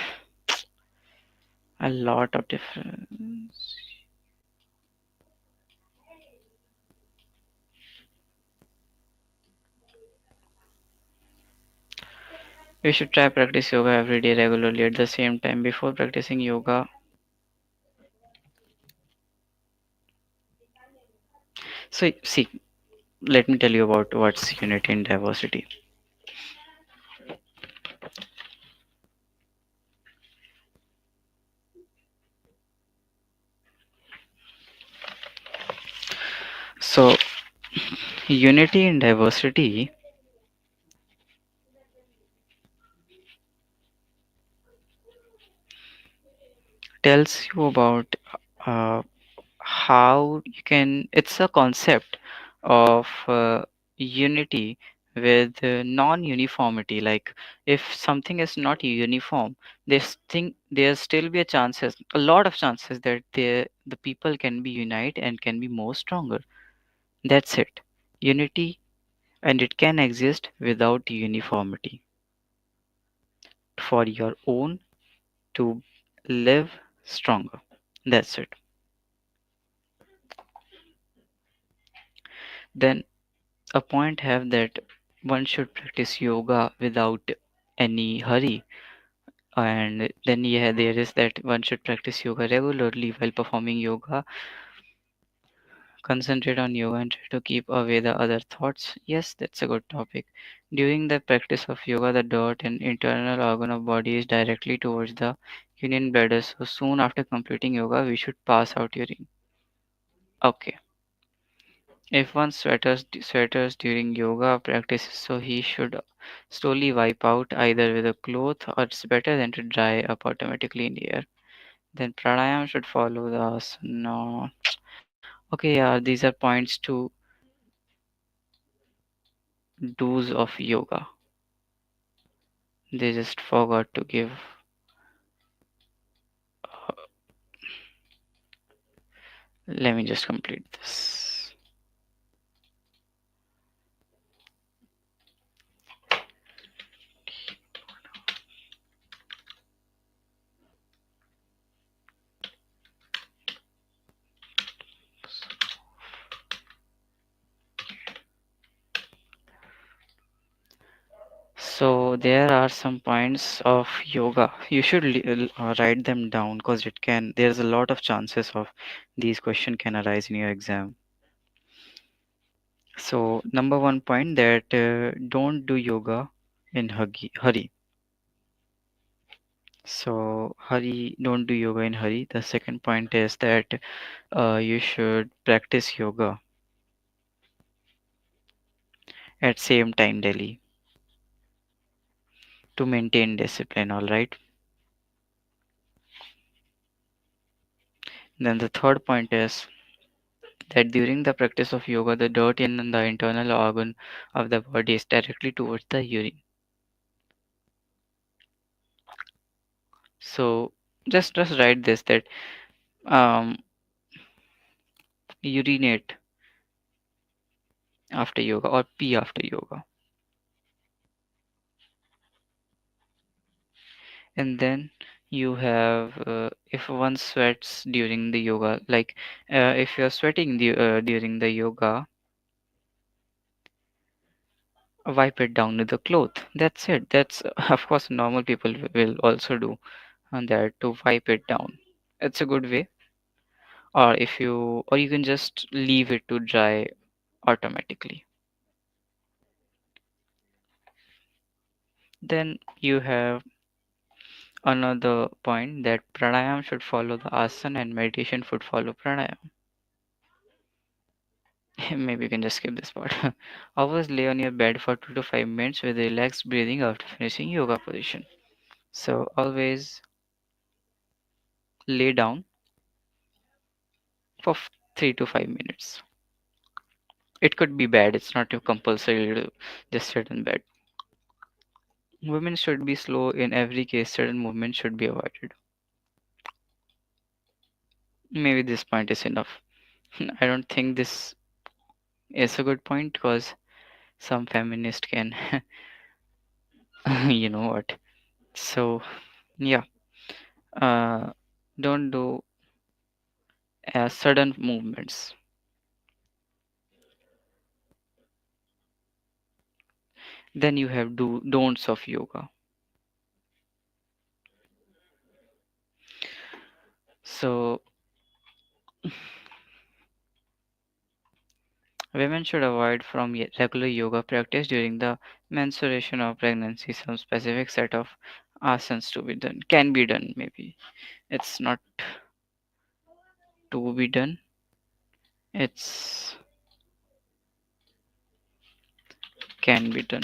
a lot of difference. You should try practice yoga every day regularly at the same time before practicing yoga. So see, let me tell you about what's unity and diversity. So unity and diversity tells you about uh, how you can. It's a concept of unity with non-uniformity. Like if something is not uniform, there's still be a lot of chances that the people can be unite and can be more stronger. That's it. Unity, and it can exist without uniformity for your own to live stronger. That's it. Then a point have that one should practice yoga without any hurry. And then yeah, there is that one should practice yoga regularly while performing yoga. Concentrate on yoga and try to keep away the other thoughts. Yes, that's a good topic. During the practice of yoga, the dirt and internal organ of body is directly towards the union bladder. So soon after completing yoga, we should pass out urine. Okay. If one sweaters during yoga practice, so he should slowly wipe out either with a cloth or it's better than to dry up automatically in the air. Then pranayam should follow the asana. Okay, yeah, these are points to do's of yoga. They just forgot to give. Let me just complete this. So there are some points of yoga. You should write them down because it can. There's a lot of chances of these questions can arise in your exam. So number one point that don't do yoga in hurry. So hurry, don't do yoga in hurry. The second point is that you should practice yoga at same time daily to maintain discipline. All right. Then the third point is that during the practice of yoga, the dirt in the internal organ of the body is directly towards the urine. So just write this that um, urinate after yoga or pee after yoga. And then you have if one sweats during the yoga, like if you're sweating during the yoga, wipe it down with the cloth. That's it. That's of course normal people will also do that to wipe it down. It's a good way. Or if you or you can just leave it to dry automatically. Then you have another point that pranayam should follow the asana and meditation should follow pranayam. Maybe you can just skip this part. Always lay on your bed for 2 to 5 minutes with relaxed breathing after finishing yoga position. So always lay down for 3 to 5 minutes. It could be bad, it's not compulsory to just sit in bed. Women should be slow in every case, certain movements should be avoided. Maybe this point is enough. I don't think this is a good point because some feminist can, you know what. So, yeah, uh, don't do sudden movements. Then you have do don'ts of yoga. So, women should avoid from regular yoga practice during the menstruation or pregnancy. Some specific set of asanas to be done can be done. Maybe it's not to be done. It's can be done.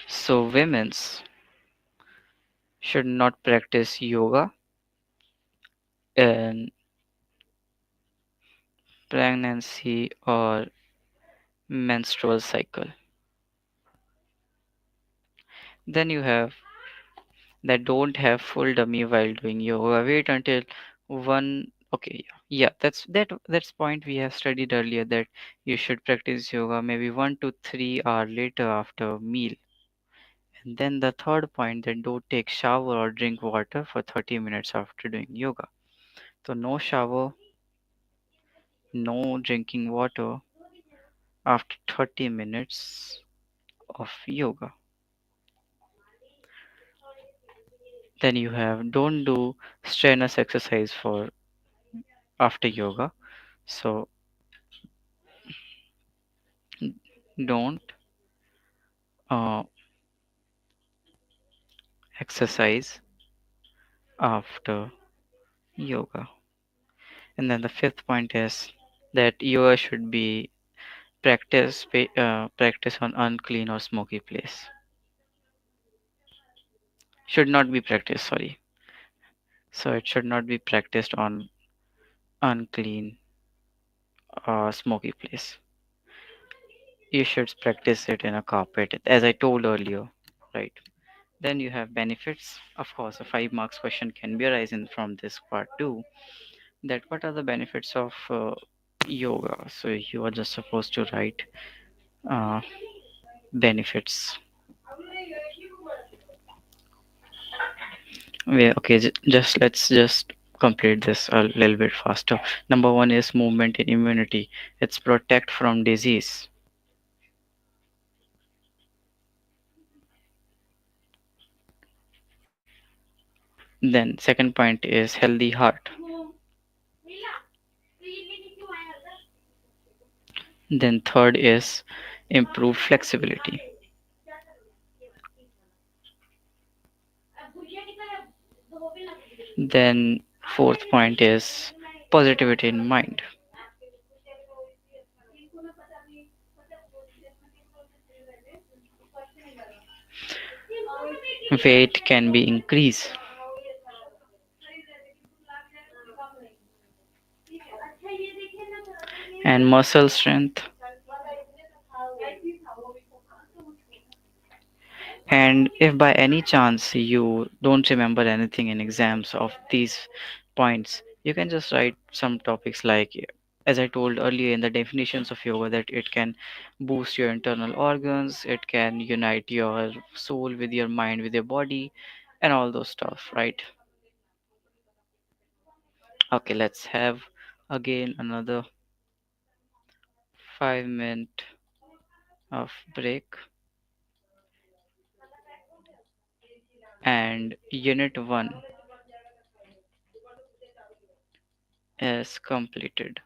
So women's should not practice yoga in pregnancy or menstrual cycle. Then you have that don't have full dummy while doing yoga. Wait until one. Okay, yeah, that's point we have studied earlier that you should practice yoga maybe 1 to 3 hours later after meal. And then the third point that don't take shower or drink water for 30 minutes after doing yoga. So no shower, no drinking water after 30 minutes of yoga. Then you have don't do strenuous exercise for after yoga. So don't uh, exercise after yoga. And then the fifth point is that yoga should be practice on unclean or smoky place. Should not be practiced. Sorry. So it should not be practiced on unclean or smoky place. You should practice it in a carpet, as I told earlier, right? Then you have benefits. Of course, a 5 marks question can be arising from this part too. That what are the benefits of yoga? So you are just supposed to write uh, benefits. Okay, just let's just complete this a little bit faster. Number one is movement and immunity. It's protect from disease. Then second point is healthy heart. Then third is improve flexibility. Then fourth point is positivity in mind. Weight can be increased. And muscle strength. And if by any chance you don't remember anything in exams of these points, you can just write some topics like, as I told earlier in the definitions of yoga, that it can boost your internal organs, it can unite your soul with your mind, with your body, and all those stuff, right? Okay, let's have again another 5 minute of break, and unit 1 is completed.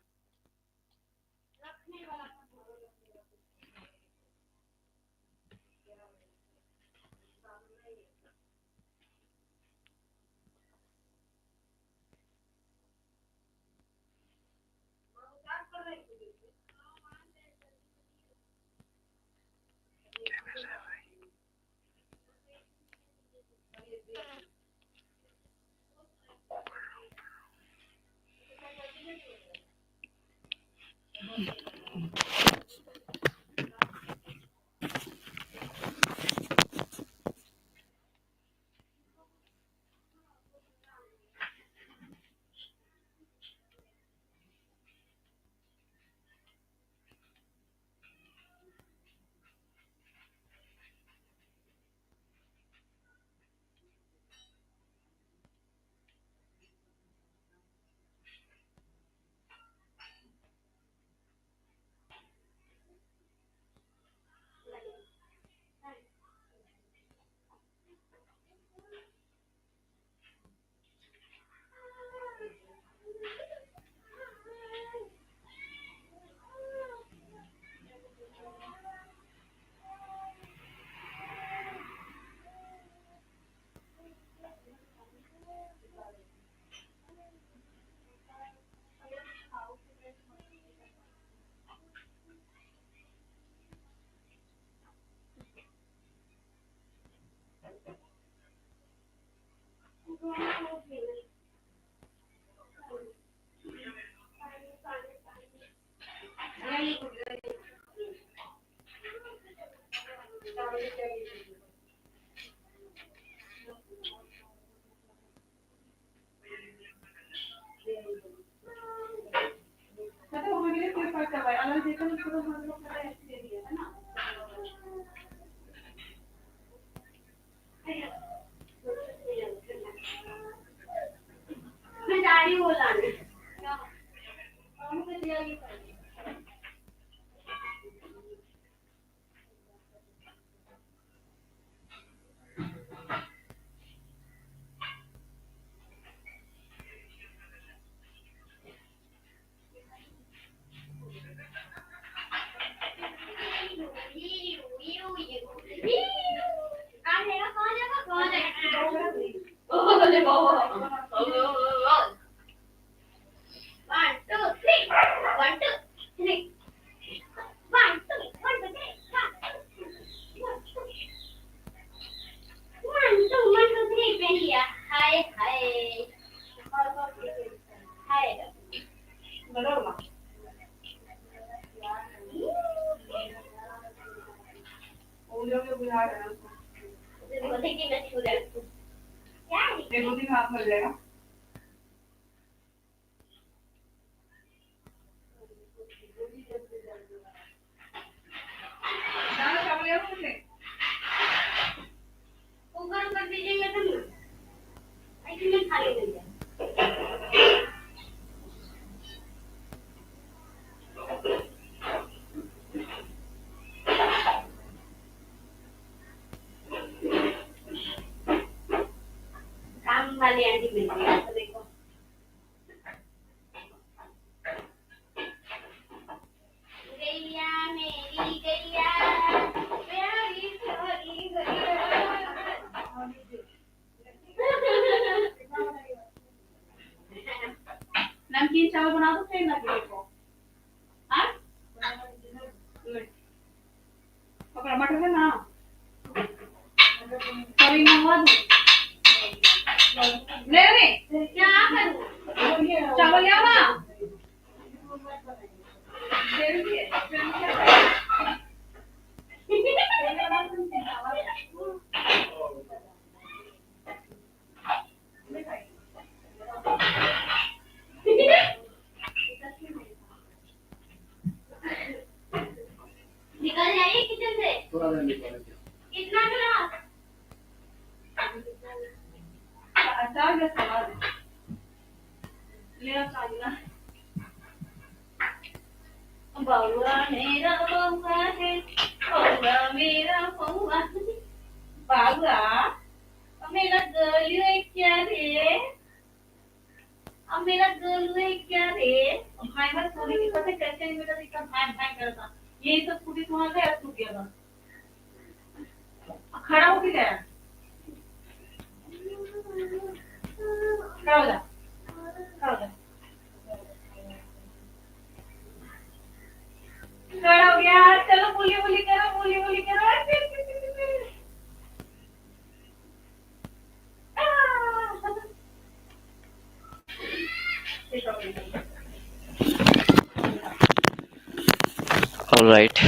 All right.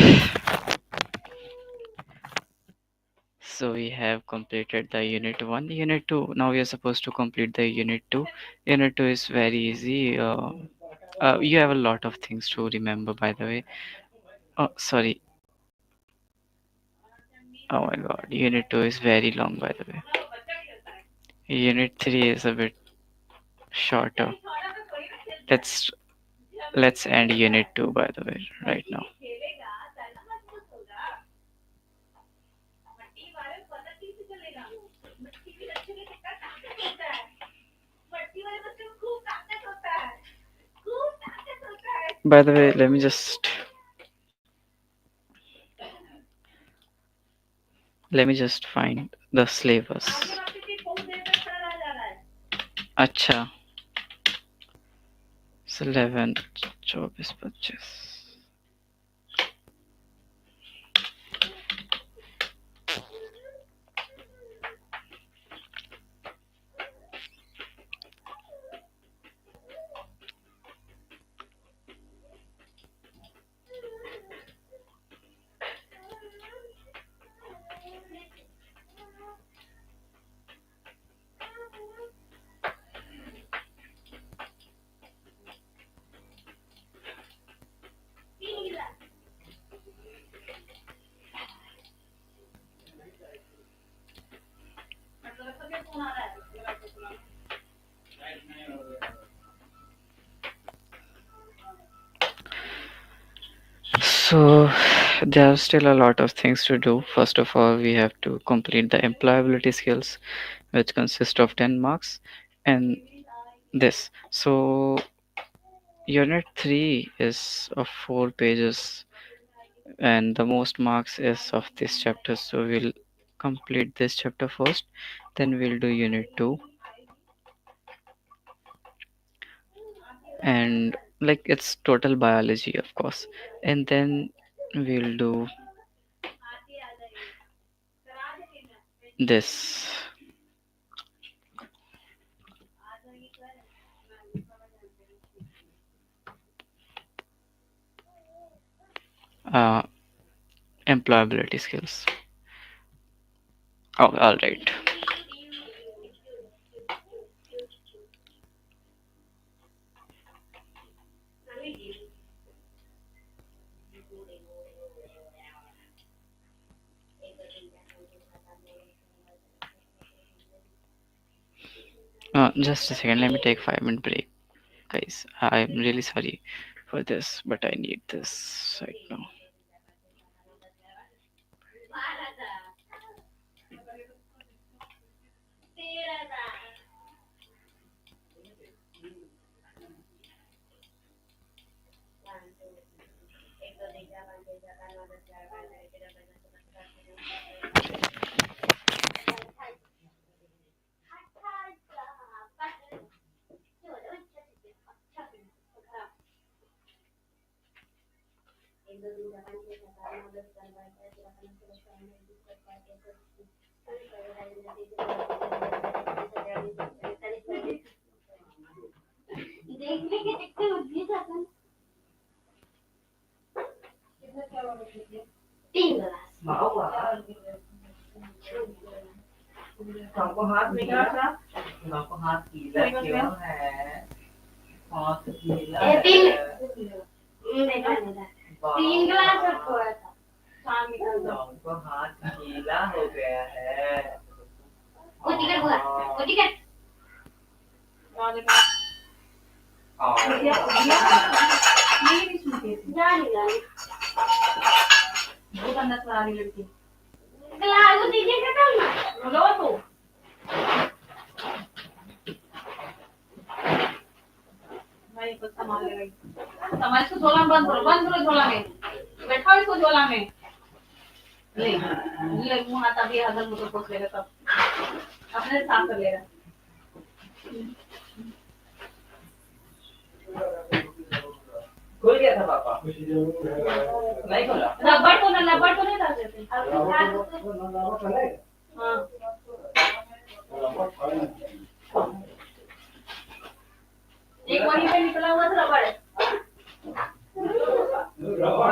So we have completed the unit 1, unit 2. Now we are supposed to complete the unit 2. Unit 2 is very easy. You have a lot of things to remember, by the way. Oh, sorry. Oh my god. Unit 2 is very long, by the way. Unit 3 is a bit shorter. Let's let's end unit 2, by the way, right now. By the way, let me just find the syllabus. अच्छा, 11, 24, 25. So there are still a lot of things to do. First of all, we have to complete the employability skills, which consist of 10 marks, and this. So unit 3 is of 4 pages, and the most marks is of this chapter. So we'll complete this chapter first, then we'll do unit 2, and like it's total biology, of course, and then we'll do this. Uh, Employability skills. Oh, all right. Just a second. Let me take 5 minute break, guys. I'm really sorry for this, but I need this right now. हमको हाथ में क्या था हमको हाथ गीला क्यों है हाथ गीला है तीन गिलास रखो था शाम निकल दो हमको हाथ गीला हो गया है वो टिकट हुआ वो टिकट नहीं भी सुनते जा नहीं बहुत अंदर से आ रही लड़की गिलास वो दीजिए खत्म ना लो तो भाई कुछ सामान ले गई सामान इसको झोला में बंद करो झोला में बैठाओ इसको झोला में ले मुंह हाथ अभी हजर मुझे पोछ लेगा तब अपने साफ कर लेगा खुल गया था पापा नहीं खोला रबड़ को नहीं डाल देते हाँ एक वहीं पे निकला हुआ था रबड़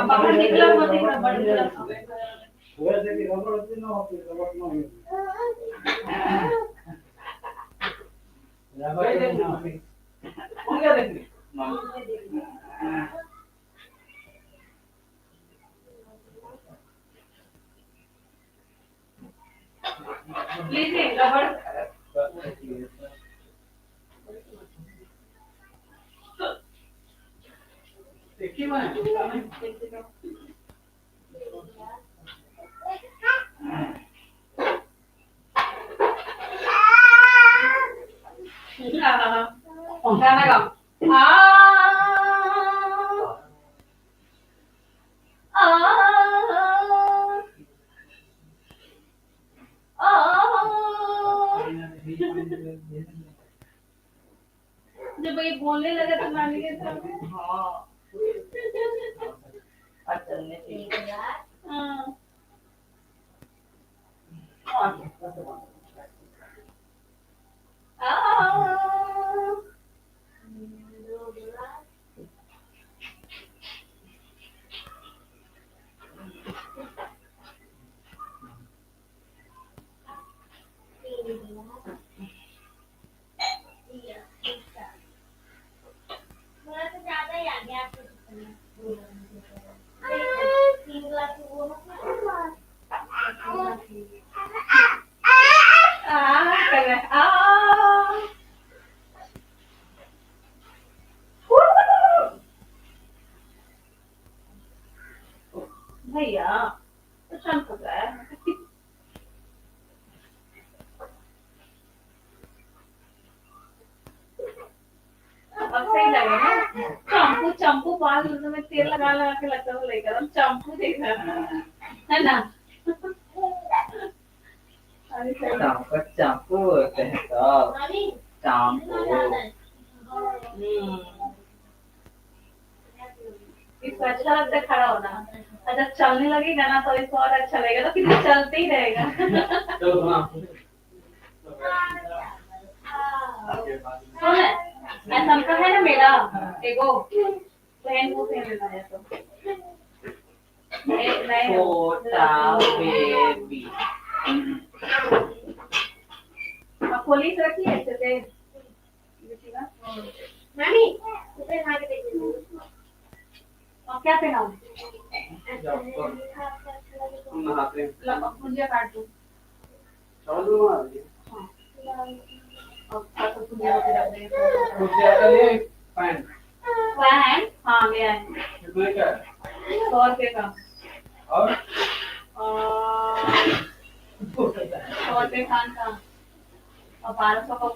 पापा निकला हुआ था रबड़ निकला वैसे कि रबड़ होती ना होती रबड़ ना होती रबड़ ना होती कौन क्या देख लीजिए रबड़ देखिए मैं गाना गाओ जब ये बोलने लगा तो मान गए तो हाँ चलने की हाँ भैया तो शांत हो जाए। अब सही लगेगा। चंपू चंपू बाल में तेल लगा लगा के लगता है लेकर हम चंपू देख रहे है ना। अरे चांपू चांपू होते हैं सब। चांपू। इसको अच्छा लगता है खड़ा होना। अच्छा चलने लगेगा ना तो इसको और अच्छा लगेगा तो फिर चलते ही रहेगा। सुन ऐसा का है ना मेरा एगो बहन को पहन लेना है तो छोटा बेबी। अब पुलिस रखी है ऐसे से मम्मी उसे खा के देखिए और क्या पहनाऊं भुजिया काट दूं पैंट हाँ ले आए 100 रुपए का और 100 रुपए खान का और 1200 का वो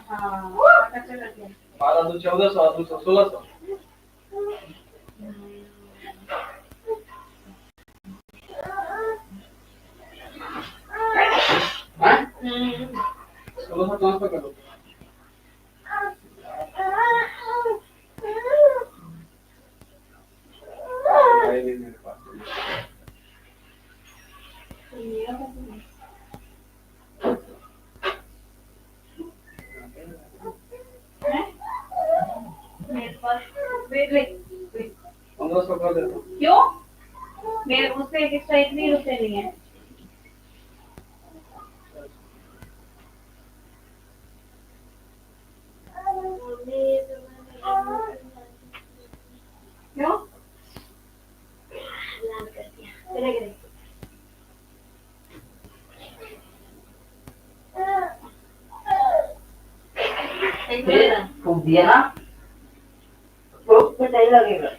हाँ 1200 1400 1600 1600 ट्रांसफर कर दो। मेरे पास मेरे पास वेट 1500 कर देता हूँ। क्यों मेरे उससे एक्स्ट्रा इतनी रुपए नहीं है क्यों फूक दिया ना तो नहीं लगेगा।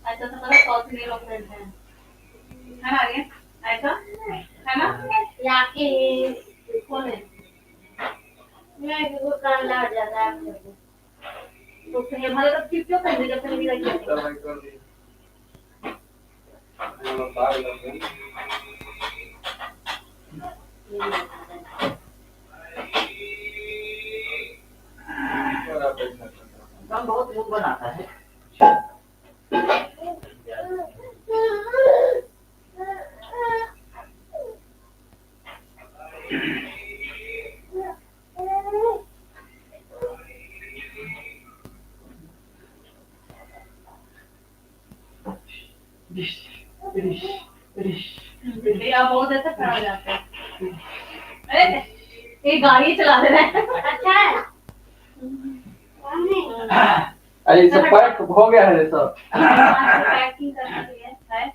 ऐसा तो मतलब 100 से लोग बैठते हैं है ना आगे ऐसा है ना लाके कौन है मैं वो कान ला जाता है तो फिर हमारे तो क्यों क्यों करने जब तक नहीं लगी दवाई कर दी। बाहर लग गई। हम बहुत मुंह बनाता है। भैया बहुत ऐसा खड़ा हो जाता है अरे ये गाड़ी चला दे रहा है अच्छा है अरे सब पैक हो गया है सब। पैकिंग करना है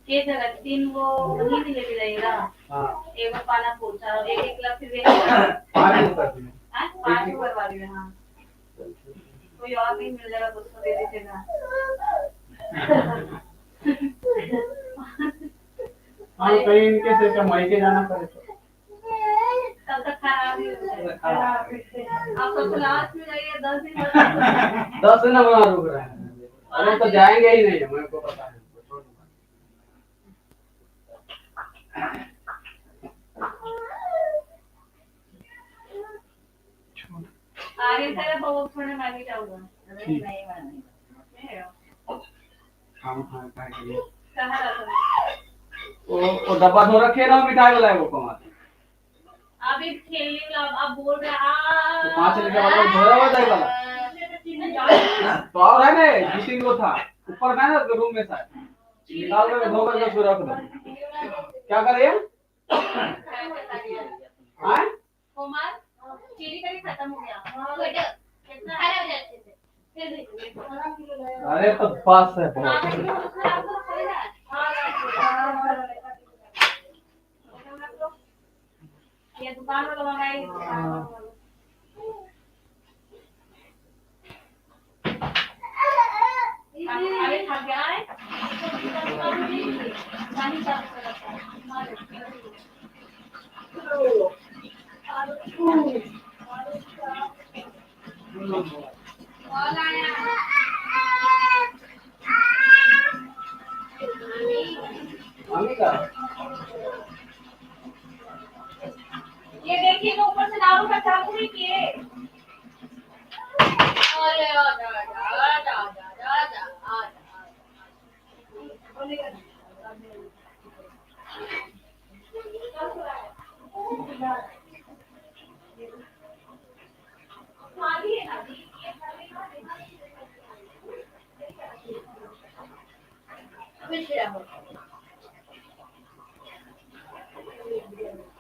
ये जगह 3 वो वही भी लेके जाइएगा हाँ एक पाना पोछा एक एक लाख फिर 5 दिन कर दिए। 5 करवा दिए हाँ कोई और नहीं मिल जाएगा तो उसको दे दीजिएगा हाँ कहीं इनके से कमाई के जाना पड़े तो तब तक खराब ही हो जाएगा आप सबसे लास्ट में जाइए 10 दिन 10 दिन हमारा रुक रहा है। अरे तो जाएंगे ही नहीं मेरे को पता है। आगे से वो थोड़े मैं भी जाऊंगा नहीं हाँ हाँ कहाँ कहाँ रहता है वो डब्बा धो रखे ना मिठाई वाला है वो कमाल। अभी खेलने वाला आप बोल रहे तो 5 लेके वाला धोया हुआ जाए वाला तो और है ना 2-3 को था ऊपर में ना रूम में था निकाल के धो करके उसको रख दो। क्या करे कुमार चीनी का भी खत्म हो गया कितना खराब हो जाते थे अरे तो पास है बहुत। ये दुकान में लगाई अरे खा गया है पानी चालू मम्मी का ये देखिए तो ऊपर से दारू का चाकू नहीं किए अरे आजा आजा आजा आजा आजा आजा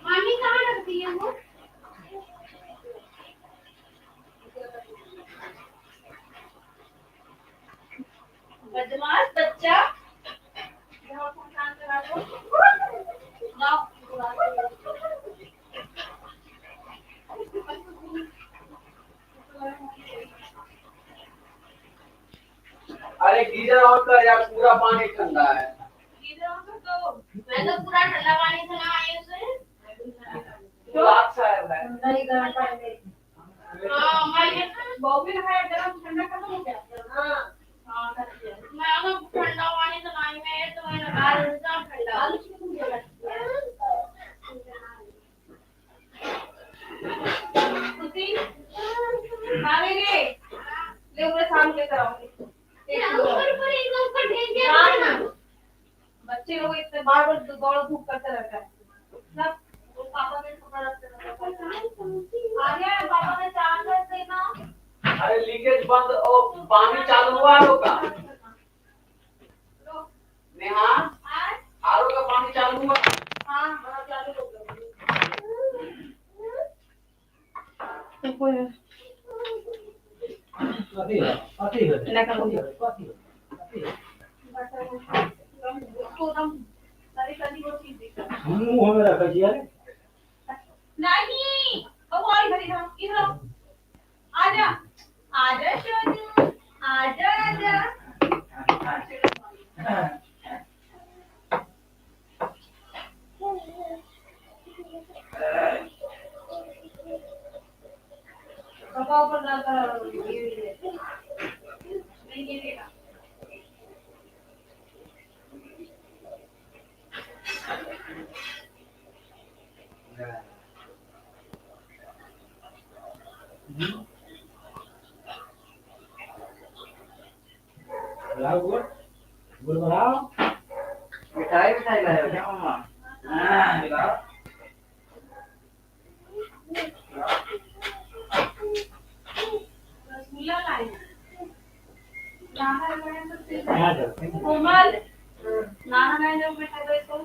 मामी कहाँ रखती है वो बदमाश बच्चा अरे गीजर ऑन कर यार, पूरा पानी ठंडा है। मैं तो पूरा ठंडा पानी से नहाई उसे तो अच्छा है नहीं गर्म पानी हाँ मैं बहुत भी नहाया गर्म ठंडा खत्म हो गया हाँ हाँ कर दिया मैं तो ठंडा पानी से नहाई में तो मैं नहा रही था ठंडा उसी खाने ले ले पूरे शाम लेकर आऊंगी बच्चे लोग इतने बार बार दौड़ धूप करते रहते हैं सब पापा ने कपड़ा रखते आ गया पापा ने चार कर देना अरे लीकेज बंद ओ पानी चालू हुआ आरो का नेहा आरो का पानी चालू हुआ हाँ बड़ा चालू हो गया कथी है मुंह में रख दिया नहीं अब और भरी था इधर आजा आजा शोनू आजा आजा पापा ऊपर डालकर ये देखा गुड़ बनाओ मिठाई मिठाई लाए क्या मम्मा मिलाओ रसगुल्ला लाई कोमल नाना ने जो मिठाई दो इसको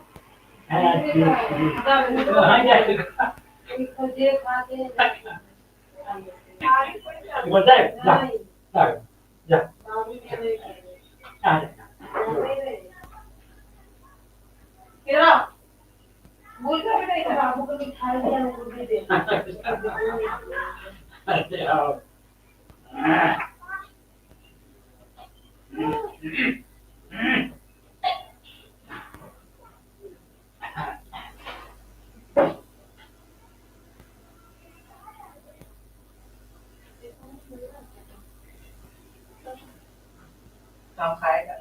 इसको जे खा के भूल कर बेटा इधर बाबू को मिठाई दिया वो दे दे सब खाएगा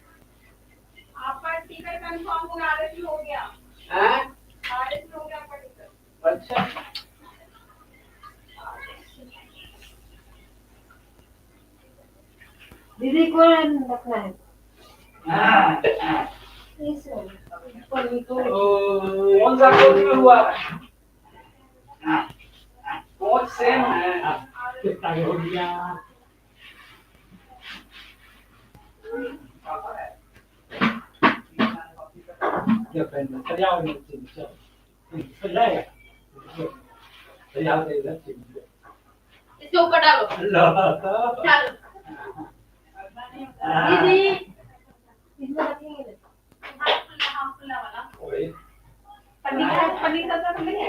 आपका टिकट कंफर्म हो गया आरएसी हो गया हैं आरएसी हो गया आपका टिकट अच्छा दीदी को रखना है कौन सा कोच में हुआ कोच सेम है कितना हो गया क्या फ्रेंड सरिया हो सरिया सरिया इसके ऊपर डालो डालो दीदी इसमें रखेंगे हाँ खुला वाला पनीर का तो नहीं है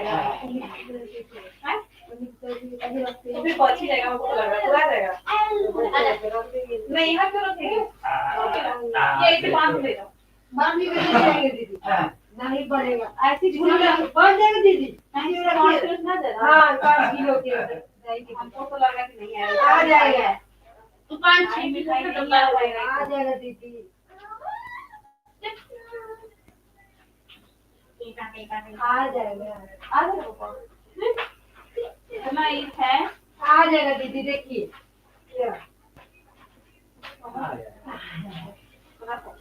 हैं तो फिर बहुत ही जाएगा मुझको लग रहा है पूरा जाएगा नहीं यहाँ क्यों रखेंगे ये इसे बांध दे दो बांध भी जाएंगे दीदी नहीं बढ़ेगा ऐसे बढ़ जाएगा दीदी नहीं रखिए हाँ 5 किलो के हमको तो लगा कि नहीं आएगा आ जाएगा तो 5-6 मिठाई का डब्बा आ जाएगा दीदी आ जाएगा इतना एक है आ जाएगा दीदी देखिए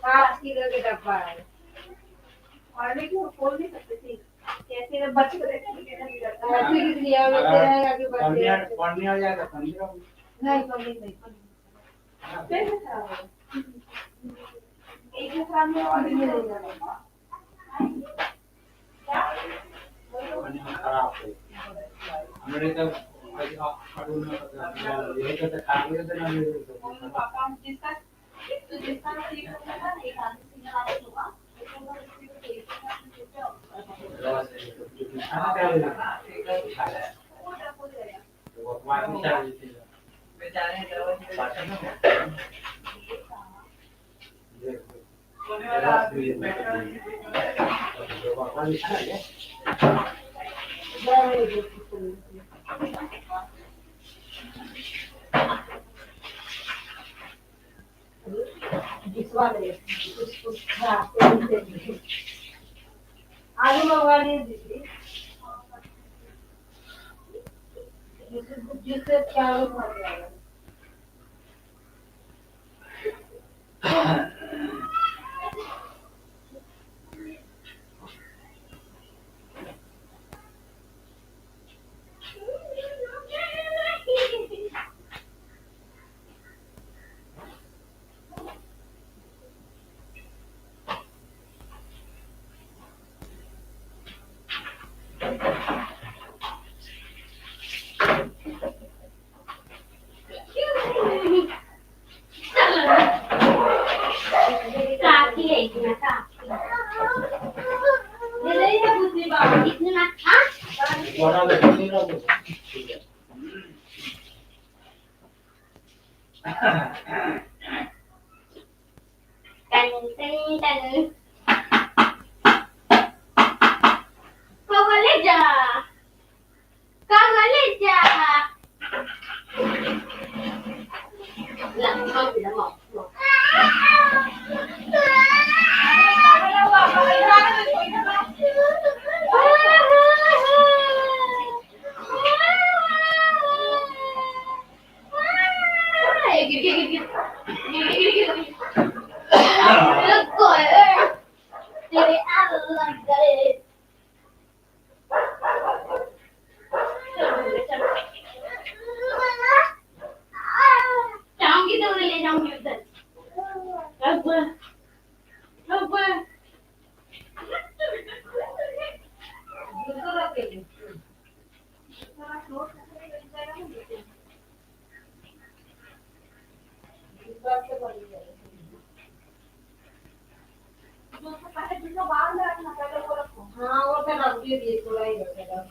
5 किलो के डब्बा है और लेकिन वो खोल नहीं सकते थे कैसे बच्चे को ऐसे इसलिए आगे बढ़ते पढ़ने आ जाएगा समझो नहीं पनीर नहीं पनीर एक खराब में और मिलेगा खराब है हमने तो ये तो खाने के ना पापा जिसका ठीक होगा ना एक आदमी सिंगल आदमी होगा आलू मंगवा लीजिए जिससे चावल खा जाएगा हाँ वो तो रख दीजिए थोड़ा ही रखेगा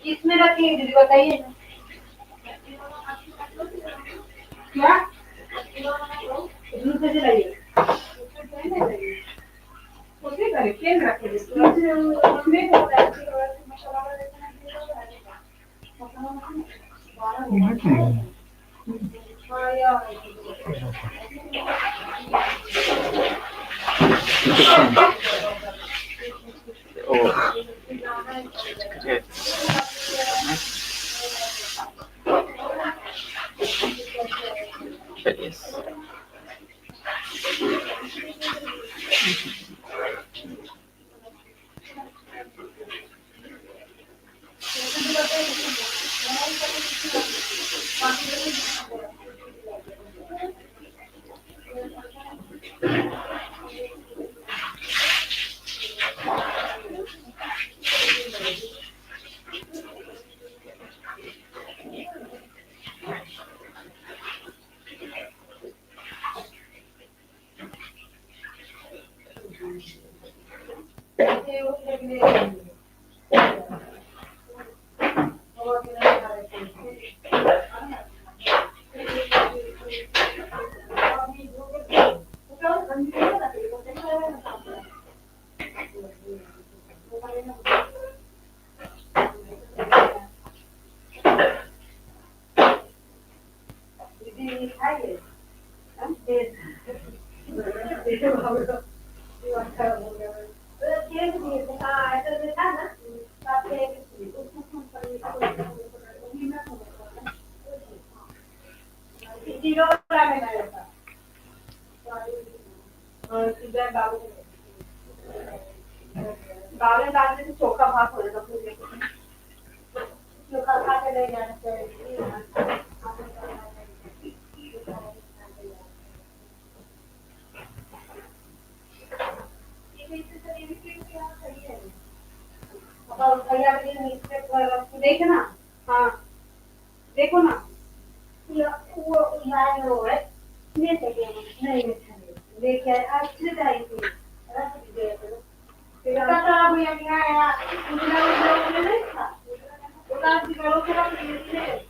किसमें रखी है दीदी बताइए ना। क्या दूध कैसे लाइए उसी तरीके से रखे उसमें ओ ग्रेट। चलिए। चोखा भात हो जाता चोखा खा के नहीं जाना चाहिए और भैया के लिए मिस्टेक देखे ना। हाँ देखो ना। वो लाइन वो है। ले सके नहीं लेके अच्छी तरह से रख दिए थे। फिर कटोरा भैया के आया उधर उधर नहीं था। उधर की करो तो रख दिए।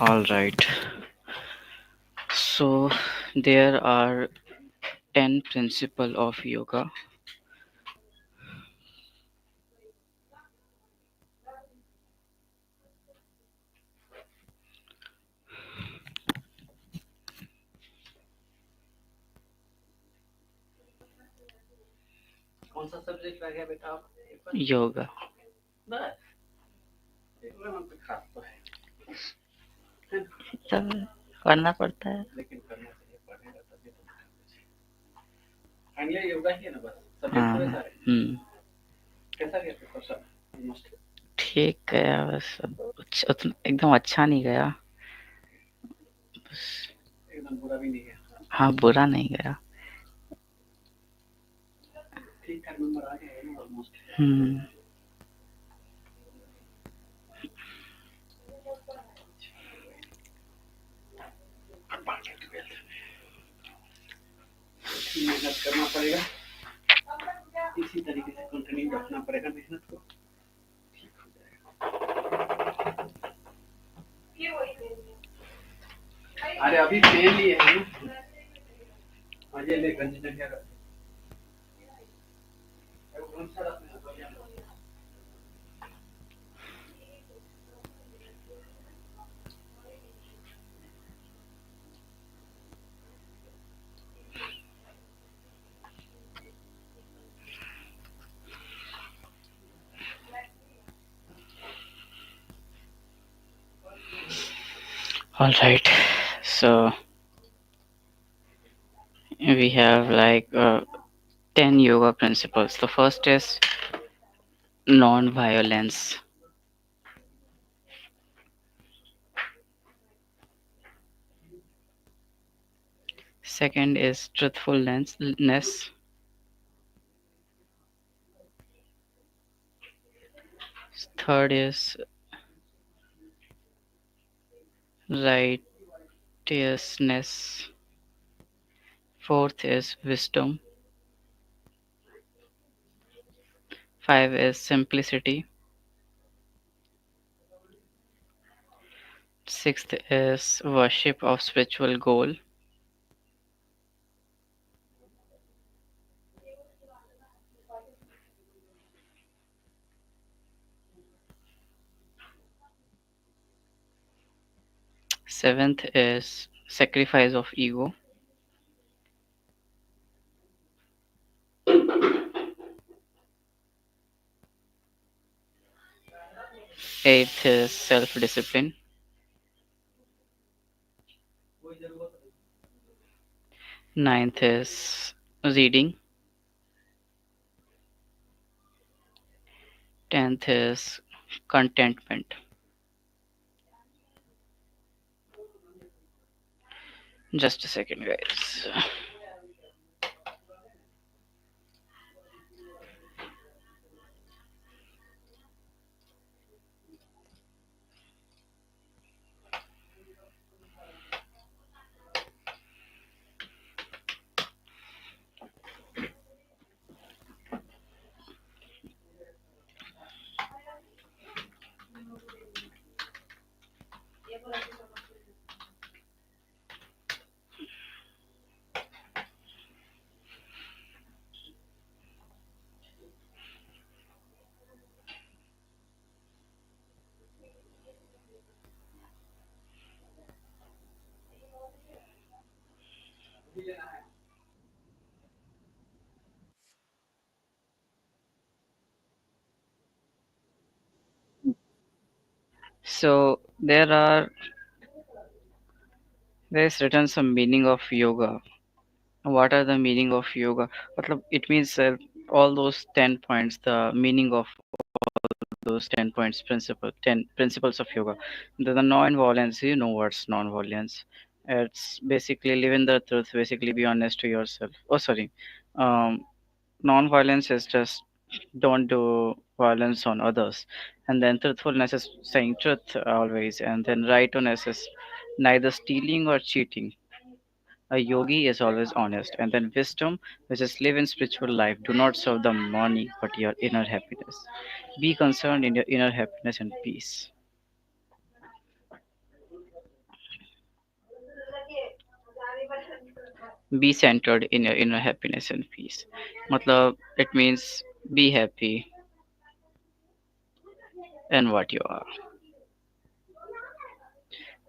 All right. So there are 10 principles of yoga. कौन सा सब्जेक्ट रह गया बेटा आप? Yoga. बस इतना हम पे खास तो है सब करना पड़ता है। लेकिन करना चाहिए पढ़ेगा तभी तो फाइनली योगा ही है ना बस सब्जेक्ट हाँ। पूरे सारे कैसा गया पेपर सर ऑलमोस्ट ठीक गया बस एकदम अच्छा नहीं गया बस। एकदम बुरा भी नहीं है हाँ बुरा नहीं गया। ठीक ठाक नंबर आ गया है ना ऑलमोस्ट मेहनत करना पड़ेगा इसी तरीके से कंटिन्यू रखना पड़ेगा मेहनत को ठीक हो जाएगा। अरे अभी पेन लिए हैं ये ले गंजी जगह रख कौन सा रखना है All right. So we have like 10 yoga principles. The first is non-violence. Second is truthfulness. Third is righteousness. Fourth is wisdom. Five is simplicity. Sixth is worship of spiritual goal. Seventh is sacrifice of ego. Eighth is self-discipline. Ninth is reading. 10th is contentment. Just a second, guys. So there's written some meaning of yoga. What are the meaning of yoga? Matlab, it means all those 10 points, the meaning of those 10 points, 10 principles of yoga. The non-violence, you know what's non-violence. It's basically live in the truth, basically be honest to yourself. Oh, sorry. Um, Non-violence is just don't do violence on others. And then truthfulness is saying truth always. And then rightness is neither stealing or cheating. A yogi is always honest. And then wisdom, which is live in spiritual life. Do not serve the money, but your inner happiness. Be concerned in your inner happiness and peace. Be centered in your inner happiness and peace. Matlab, it means be happy in what you are.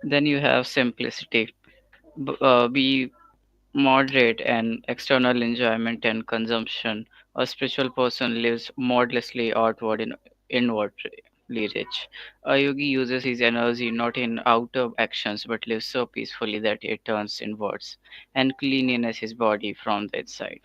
Then you have simplicity. Be moderate and external enjoyment and consumption. A spiritual person lives modestly outward and inwardly rich. A yogi uses his energy not in outer actions but lives so peacefully that it turns inwards and cleanliness his body from the inside.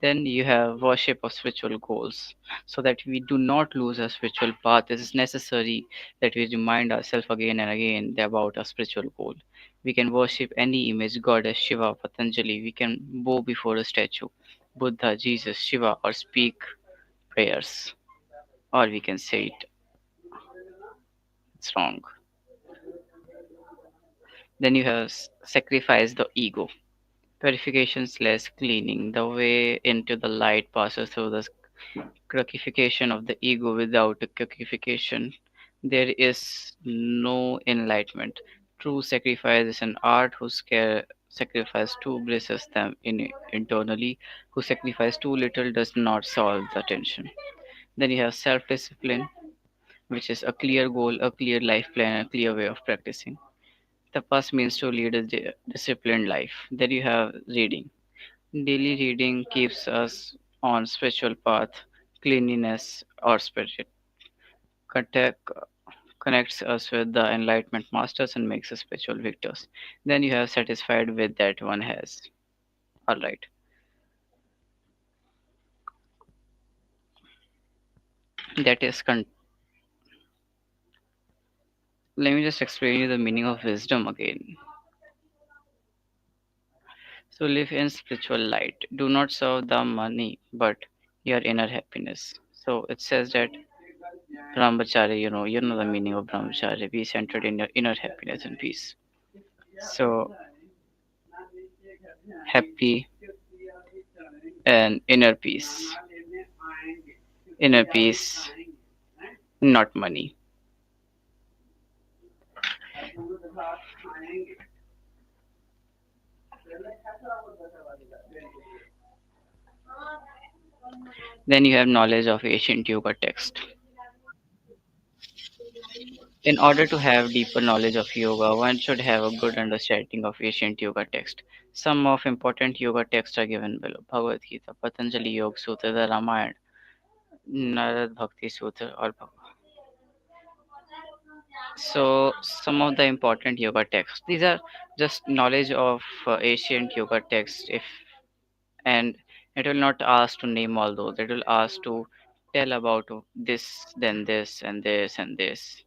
Then you have worship of spiritual goals. So that we do not lose our spiritual path, it is necessary that we remind ourselves again and again about our spiritual goal. We can worship any image, goddess, Shiva, Patanjali. We can bow before a statue, Buddha, Jesus, Shiva, or speak prayers. Or we can say it's wrong. Then you have sacrifice the ego. Purification slash cleaning. The way into the light passes through the crucifixion of the ego. Without a crucifixion, there is no enlightenment. True sacrifice is an art whose care sacrifice too blesses them internally, who sacrifice too little does not solve the tension. Then you have self discipline, which is a clear goal, a clear life plan, a clear way of practicing. Tapas means to lead a disciplined life. Then you have reading. Daily reading keeps us on spiritual path, cleanliness or spirit. Contact connects us with the enlightenment masters and makes us spiritual victors. Then you have satisfied with that one has. Alright. That is let me just explain you the meaning of wisdom again. So live in spiritual light. Do not serve the money, but your inner happiness. So it says that brahmachari, you know the meaning of brahmachari. Be centered in your inner happiness and peace. So happy and inner peace. Inner peace, not money. Then you have knowledge of ancient yoga text. In order to have deeper knowledge of yoga, one should have a good understanding of ancient yoga text. Some of important yoga texts are given below: Bhagavad Gita, Patanjali Yoga Sutra, the Ramayana, Narad Bhakti Sutra, or so some of the important yoga texts. These are just knowledge of ancient yoga texts. If and it will not ask to name all those. It will ask to tell about this, then this, and this, and this.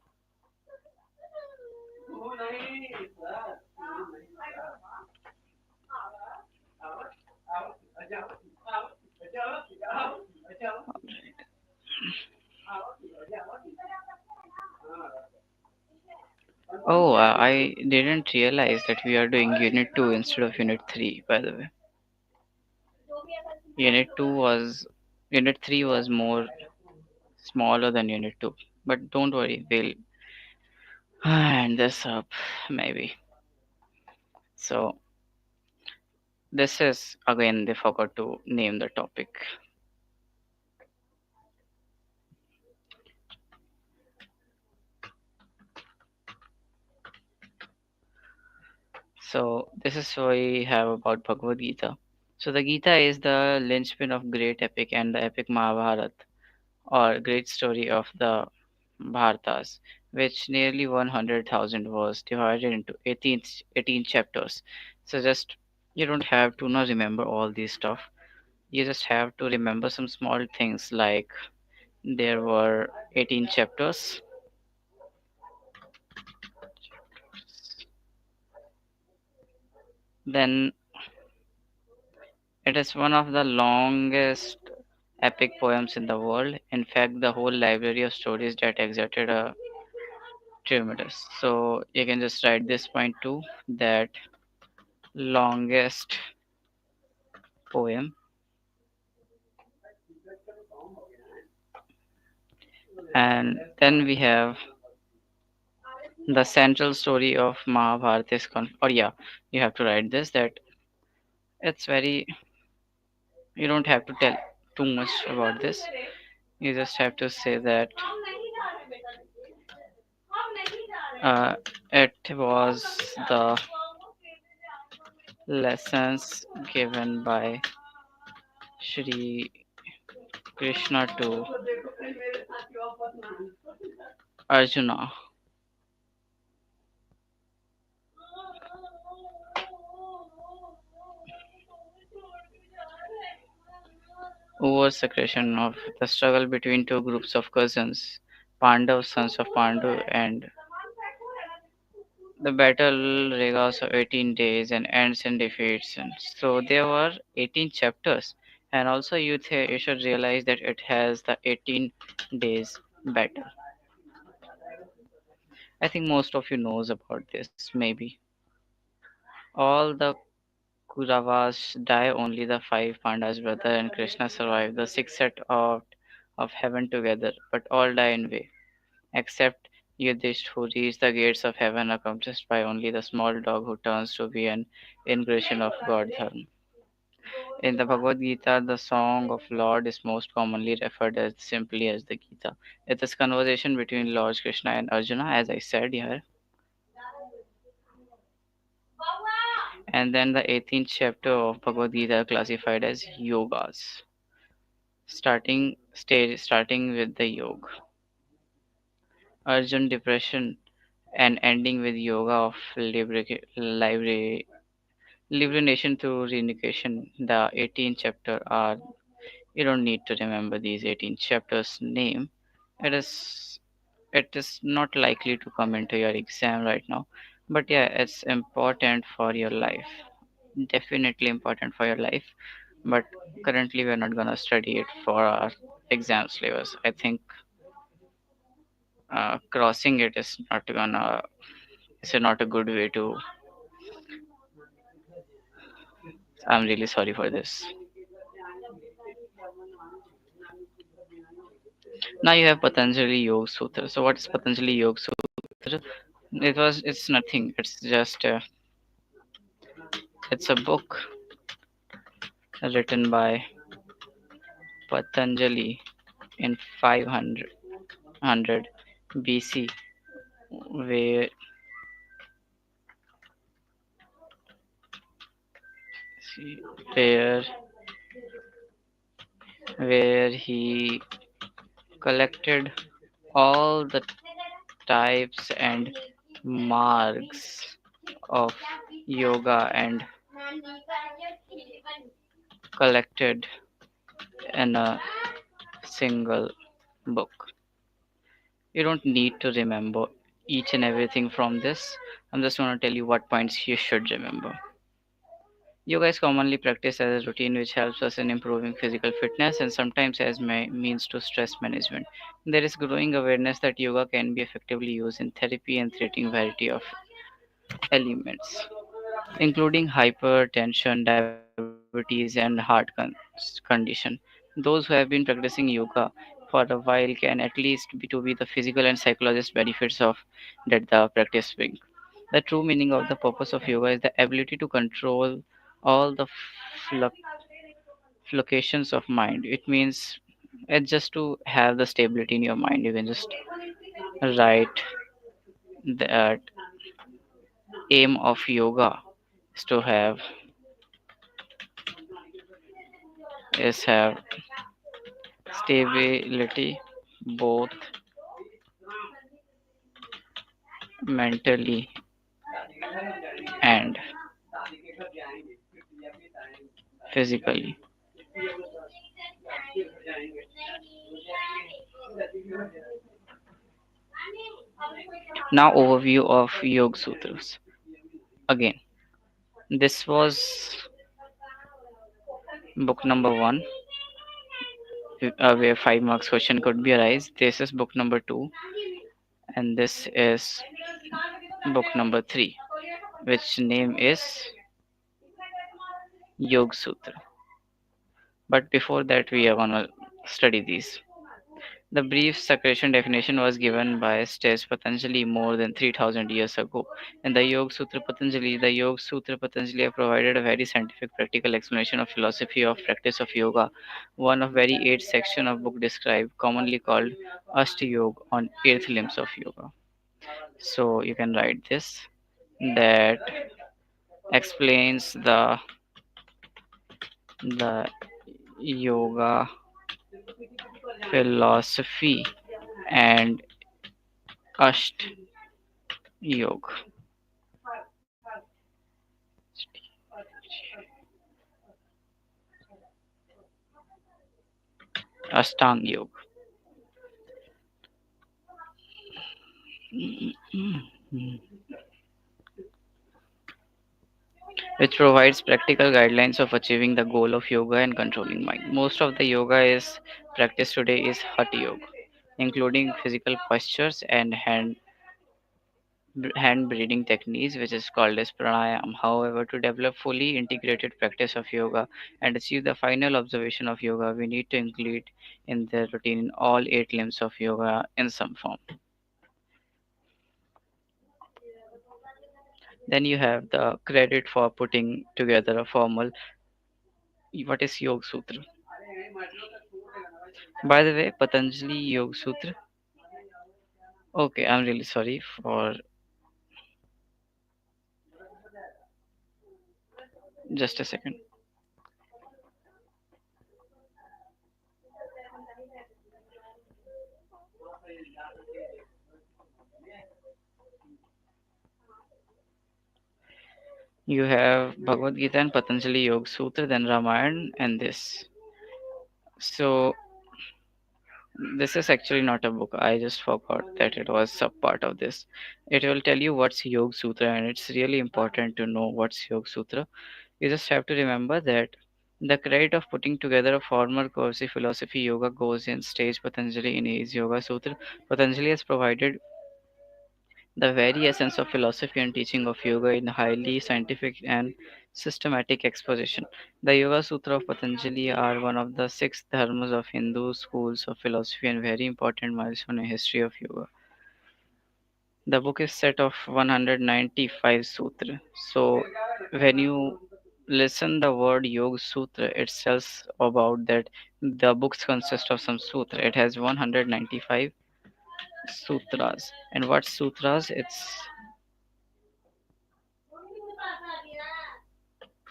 Oh, I didn't realize that we are doing Unit 2 instead of Unit 3, by the way. Unit 2 was, Unit 3 was more smaller than Unit 2. But don't worry, we'll end this up, maybe. So, this is, again, they forgot to name the topic. So, this is what we have about Bhagavad Gita. So, the Gita is the linchpin of great epic and the epic Mahabharata, or great story of the Bharatas, which nearly 100,000 was divided into 18 chapters. So just you don't have to not remember all this stuff. You just have to remember some small things like there were 18 chapters. Then it is one of the longest epic poems in the world. In fact, the whole library of stories that exerted a tremendous. So you can just write this point too, that longest poem. And then we have the central story of Mahabharata is or yeah, you have to write this that it's very, you don't have to tell too much about this. You just have to say that uh, it was the lessons given by Shri Krishna to Arjuna over secretion of the struggle between two groups of cousins, Pandavas, sons of Pandu, and the battle regains of 18 days and ends in defeats. And so there were 18 chapters, and also you should realize that it has the 18 days battle. I think most of you knows about this. Maybe all the Kauravas die, only the five Pandavas brother and Krishna survive. The six set out of heaven together, but all die in way, except Yudhishthir, who reached the gates of heaven accompanied by only the small dog who turns to be an ingression of God Dharma. In the Bhagavad Gita, the song of Lord is most commonly referred as simply as the Gita. It is conversation between Lord Krishna and Arjuna, as I said here. And then the 18th chapter of Bhagavad Gita classified as yogas, starting with the yoga, Arjun depression, and ending with yoga of liberation through renunciation. The 18th chapter are, you don't need to remember these 18 chapters name. It is it is not likely to come into your exam right now, but yeah, it's important for your life, definitely important for your life. But currently we're not gonna study it for our exam syllabus. I think crossing it is not gonna, it's not a good way to, I'm really sorry for this. Now you have Patanjali Yoga Sutra. So what is Patanjali Yoga Sutra? It's nothing. It's just it's a book written by Patanjali in 500 BC, where where where he collected all the types and marks of yoga and collected in a single book. You don't need to remember each and everything from this. I'm just going to tell you what points you should remember. Yoga is commonly practiced as a routine which helps us in improving physical fitness and sometimes as means to stress management. There is growing awareness that yoga can be effectively used in therapy and treating variety of ailments, including hypertension, diabetes, and condition. Those who have been practicing yoga for a while can at least be the physical and psychologist benefits of that the practice brings. The true meaning of the purpose of yoga is the ability to control all the fluc- fluctuations of mind. It means it's just to have the stability in your mind. You can just write that aim of yoga is to have stability both mentally, and physically. Now, overview of Yoga Sutras. Again, this was book number one, where 5 marks question could be arise. This is book number two, and this is book number three, which name is Yoga Sutra. But before that, we are gonna study these. The brief secretion definition was given by Stes Patanjali more than 3000 years ago. In the Yoga Sutra Patanjali have provided a very scientific practical explanation of philosophy of practice of yoga. One of very eight section of book described, commonly called Ashta Yoga on eighth limbs of yoga. So you can write this that explains the yoga philosophy and Asht Yoga. Ashtang Yoga, which provides practical guidelines of achieving the goal of yoga and controlling mind. Most of the yoga is practiced today is Hatha Yoga, including physical postures and hand breathing techniques, which is called as pranayam. However, to develop fully integrated practice of yoga and achieve the final observation of yoga, we need to include in the routine all eight limbs of yoga in some form. Then you have the credit for putting together a formal what is Yoga Sutra. By the way, Patanjali Yoga Sutra. Okay, I'm really sorry for just a second. You have Bhagavad Gita and Patanjali Yoga Sutra, then Ramayana, and this. So this is actually not a book. I just forgot that it was sub part of this. It will tell you what's Yoga Sutra, and it's really important to know what's Yoga Sutra. You just have to remember that the credit of putting together a formal course of philosophy yoga goes in stage Patanjali in his Yoga Sutra. Patanjali has provided the very essence of philosophy and teaching of yoga in highly scientific and systematic exposition. The Yoga Sutra of Patanjali are one of the six dharmas of Hindu schools of philosophy and very important milestone in history of yoga. The book is set of 195 sutra. So when you listen the word Yoga Sutra, it tells about that the books consist of some sutra. It has 195 sutras. And what sutras? It's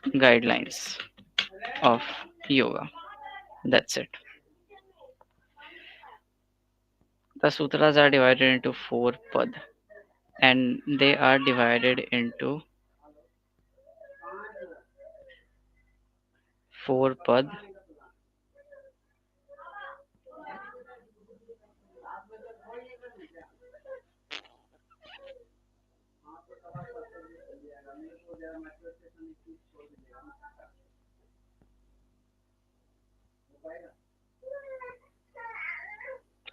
guidelines of yoga. That's it. The sutras are divided into four pad, and they are divided into four pad,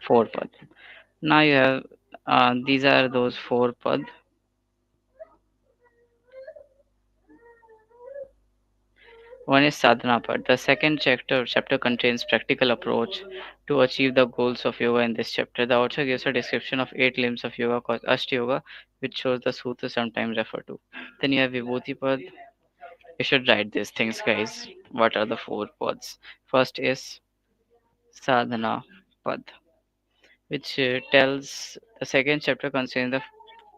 four pad. Now you have these are those four pad. One is sadhana pad. The second chapter contains practical approach to achieve the goals of yoga. In this chapter, the author gives a description of eight limbs of yoga called Ashta Yoga, which shows the sutra sometimes referred to. Then you have Vibhuti pad. You should write these things, guys. What are the four pads? First is sadhana pad, which tells the second chapter concerning the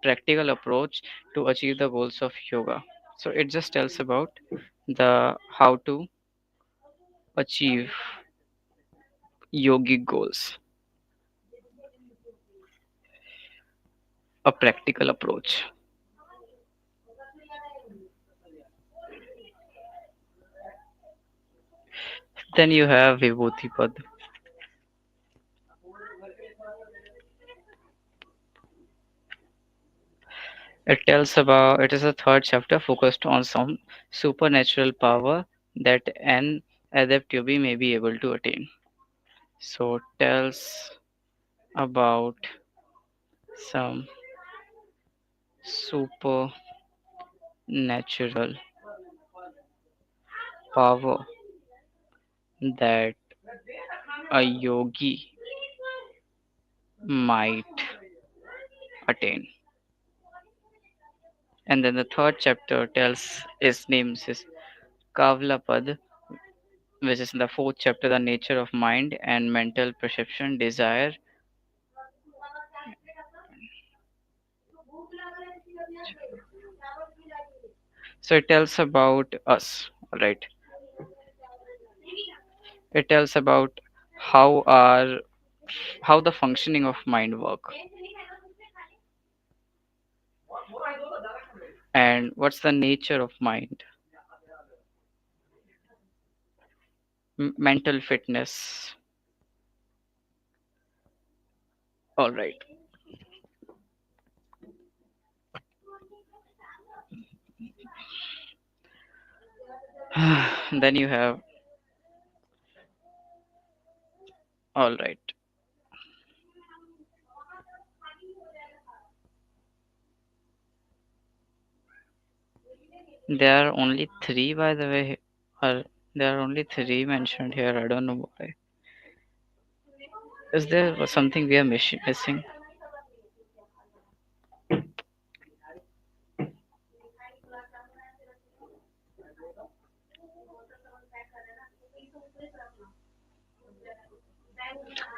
practical approach to achieve the goals of yoga. So it just tells about the how to achieve yogic goals. a practical approach. Then you have Vibhuti. It is a third chapter focused on some supernatural power that an adept yogi may be able to attain. So tells about some supernatural power that a yogi might attain. And then the third chapter tells its name is Kavlapad, which is in the fourth chapter, the nature of mind and mental perception, desire. So it tells about us, right? It tells about how our how the functioning of mind work and what's the nature of mind, mental fitness. All right. Then you have all right. There are only three, by the way. Are there are only three mentioned here? I don't know why. Is there something we are missing?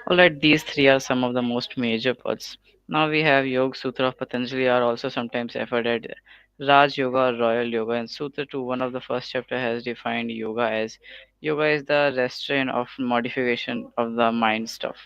Alright, these three are some of the most major parts. Now we have Yoga Sutra of Patanjali are also sometimes referred as Raj Yoga or Royal Yoga. In Sutra 2, one of the first chapter has defined yoga as yoga is the restraint of modification of the mind stuff.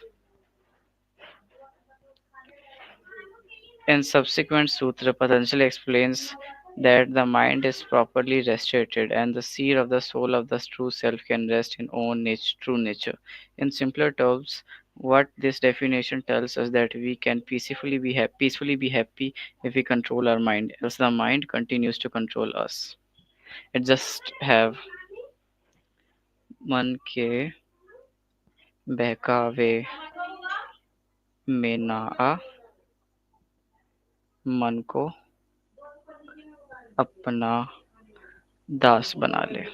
In subsequent sutra, Patanjali explains that the mind is properly restrained and the seed of the soul of the true self can rest in own true nature. In simpler terms, what this definition tells us that we can peacefully be happy if we control our mind, else the mind continues to control us. It just have मन के बहकावे में ना आ मन को अपना दास बना ले.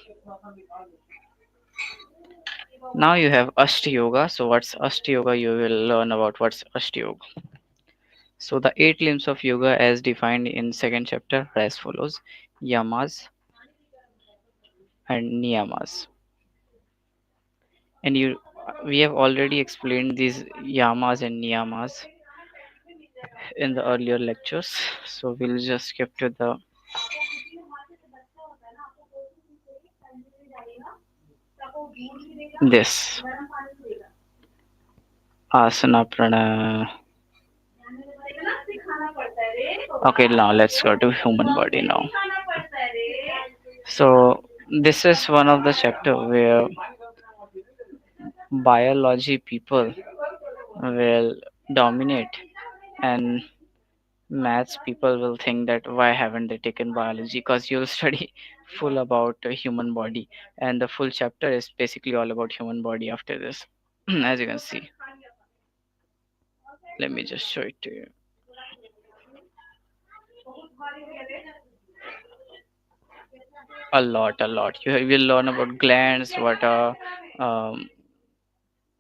Now you have Ashta Yoga. So what's Ashta Yoga? You will learn about what's Ashta Yoga. So the eight limbs of yoga as defined in second chapter are as follows: yamas and niyamas. And we have already explained these yamas and niyamas in the earlier lectures. So we'll just skip to the this asana prana. Okay, now let's go to human body now. So this is one of the chapter where biology people will dominate and maths people will think that why haven't they taken biology, because you'll study full about human body and the full chapter is basically all about human body after this. As you can see, let me just show it to you. A lot you will learn about glands, what are um,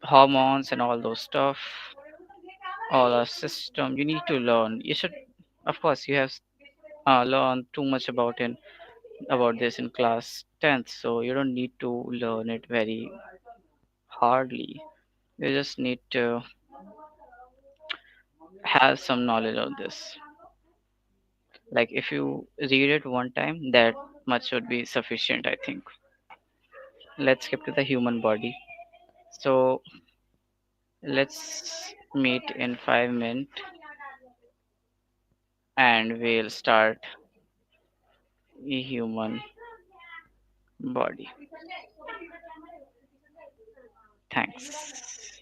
hormones and all those stuff, all our system you need to learn. You should, of course, you have learned too much about this in class 10th, so you don't need to learn it very hardly. You just need to have some knowledge of this. Like if you read it one time, that much would be sufficient, I think. Let's skip to the human body. So let's meet in 5 minutes and we'll start human body. Thanks.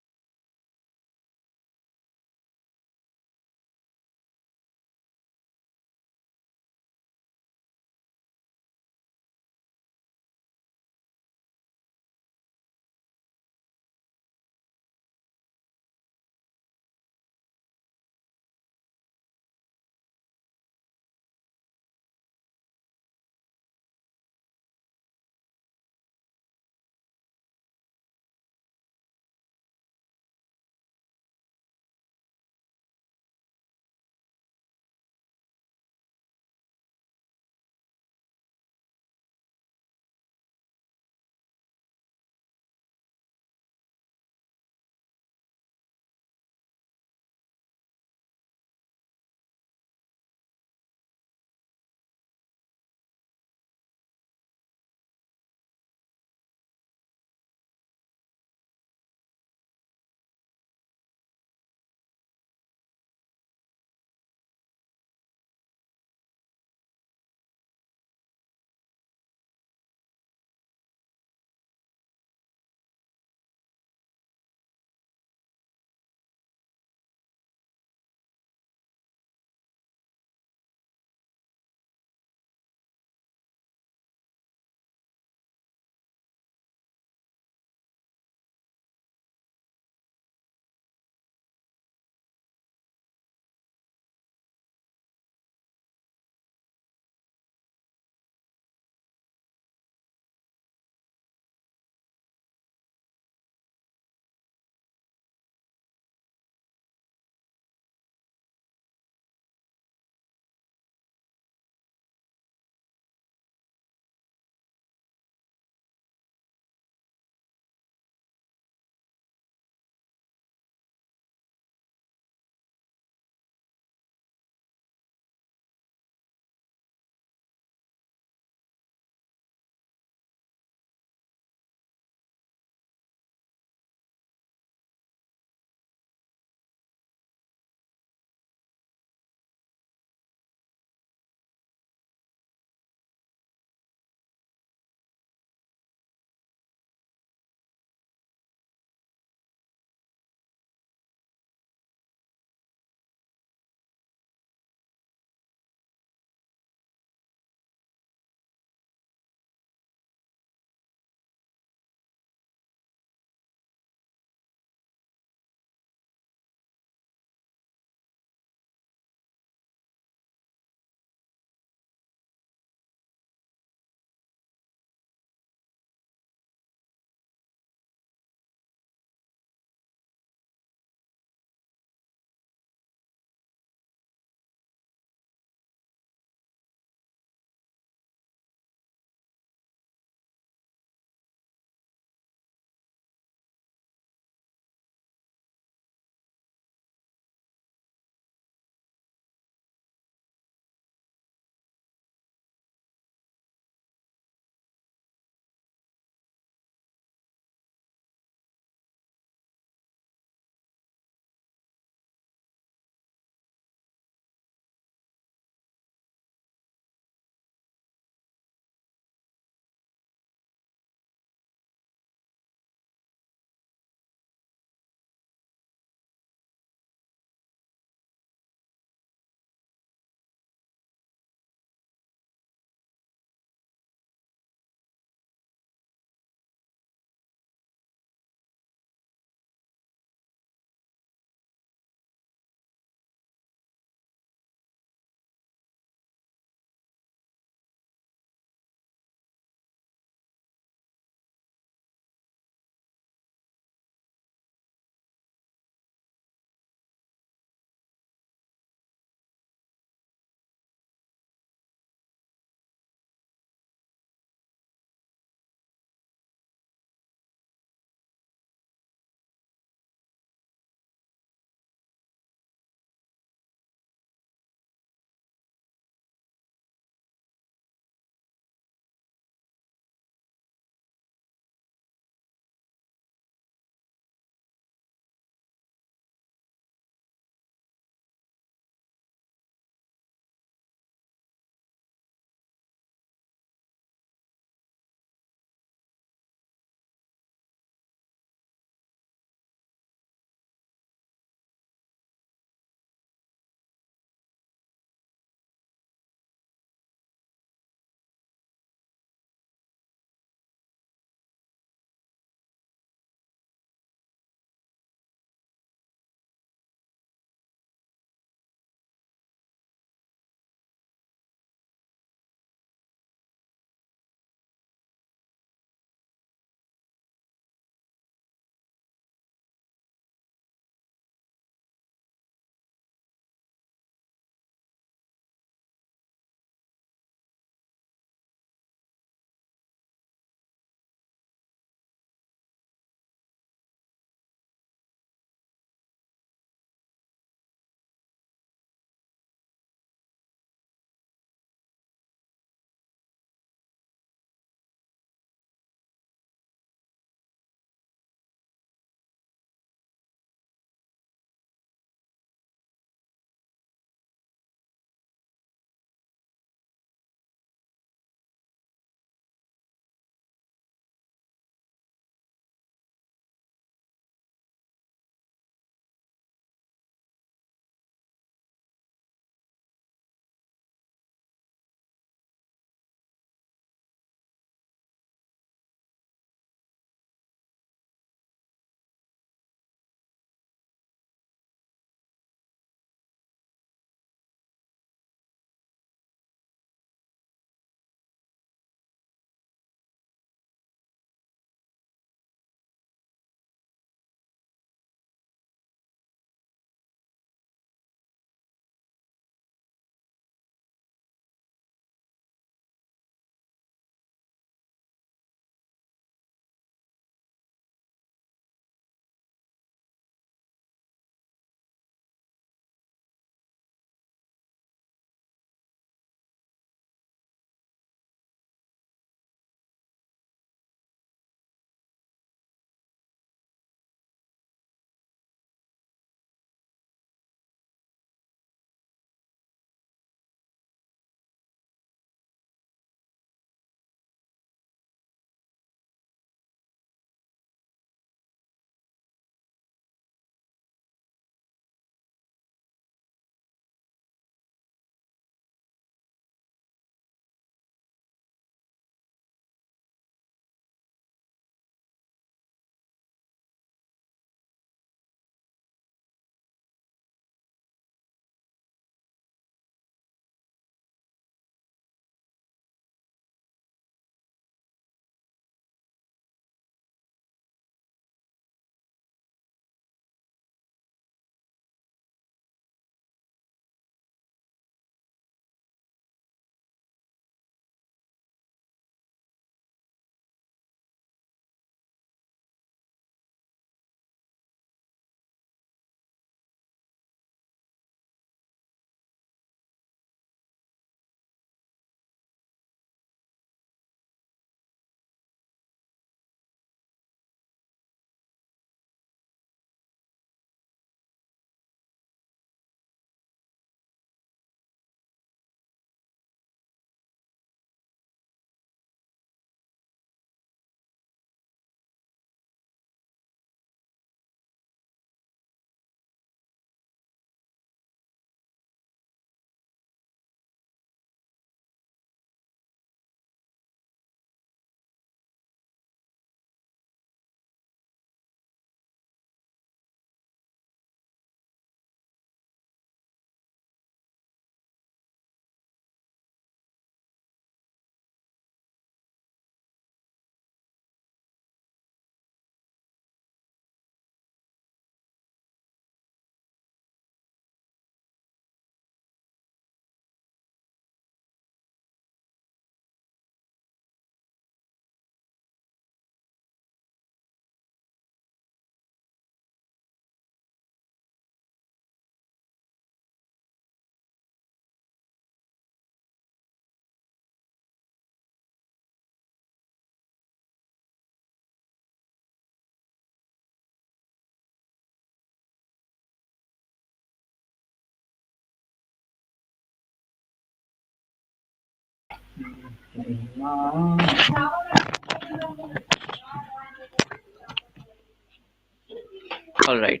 All right.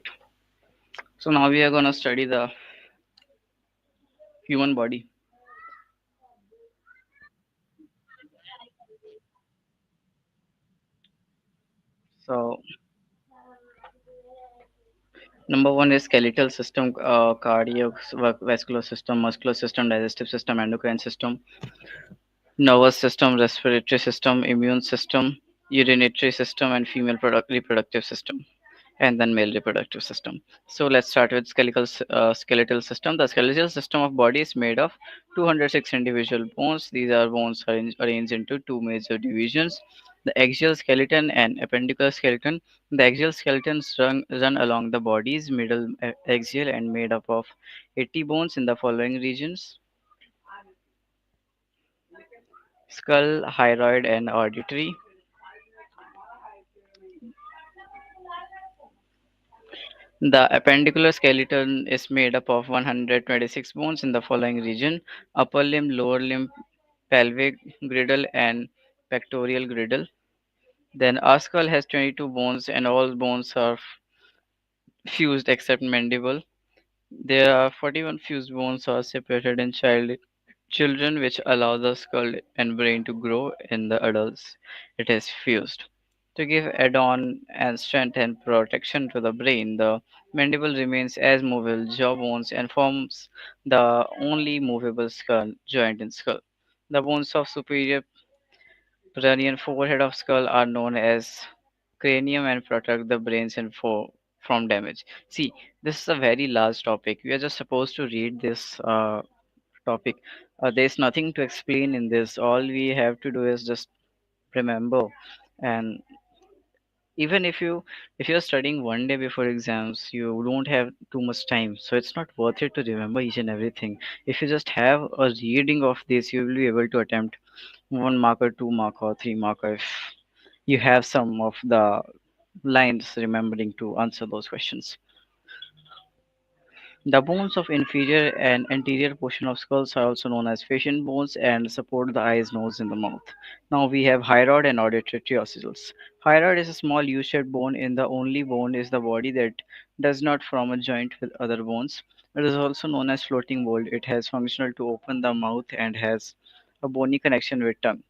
So now we are gonna study the human body. So number one is skeletal system, cardiovascular system, muscular system, digestive system, endocrine system, nervous system, respiratory system, immune system, urinary system, and female reproductive system, and then male reproductive system. So let's start with skeletal system. The skeletal system of body is made of 206 individual bones. These are bones arranged into two major divisions: the axial skeleton and appendicular skeleton. The axial skeletons run along the body's middle axial and made up of 80 bones in the following regions: skull, hyoid, and auditory. The appendicular skeleton is made up of 126 bones in the following region: upper limb, lower limb, pelvic girdle, and pectoral girdle. Then our skull has 22 bones, and all bones are fused except mandible. There are 41 fused bones are separated in children, which allow the skull and brain to grow. In the adults, it is fused. To give add-on and strength and protection to the brain, the mandible remains as movable jaw bones and forms the only movable skull joint in skull. The bones of superior perennial forehead of skull are known as cranium and protect the brains and from damage. See, this is a very large topic. We are just supposed to read this topic. There's nothing to explain in this. All we have to do is just remember. And even if you're studying one day before exams, you don't have too much time. So it's not worth it to remember each and everything. If you just have a reading of this, you will be able to attempt 1 marker, 2 marker, 3 marker if you have some of the lines remembering to answer those questions. The bones of inferior and anterior portion of skulls are also known as facial bones and support the eyes, nose, and the mouth. Now we have hyoid and auditory ossicles. Hyoid is a small U-shaped bone in the only bone is the body that does not form a joint with other bones. It is also known as floating bone. It has functional to open the mouth and has a bony connection with tongue.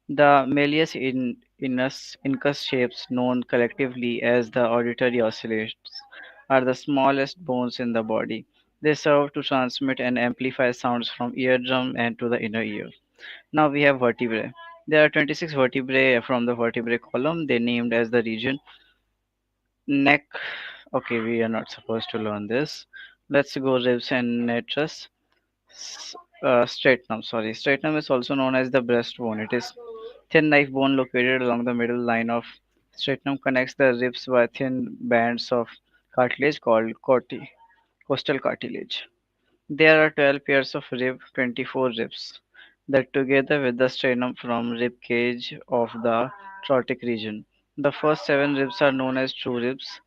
The malleus incus shapes, known collectively as the auditory oscillates, are the smallest bones in the body. They serve to transmit and amplify sounds from eardrum and to the inner ear. Now we have vertebrae. There are 26 vertebrae from the vertebrae column. They named as the region neck. Okay, we are not supposed to learn this. Let's go ribs and natras. Sternum. Sorry, sternum is also known as the breastbone. It is thin knife bone located along the middle line of sternum connects the ribs by thin bands of cartilage called costal cartilage. There are 12 pairs of rib, 24 ribs, that together with the sternum from rib cage of the thoracic region. The first 7 ribs are known as true ribs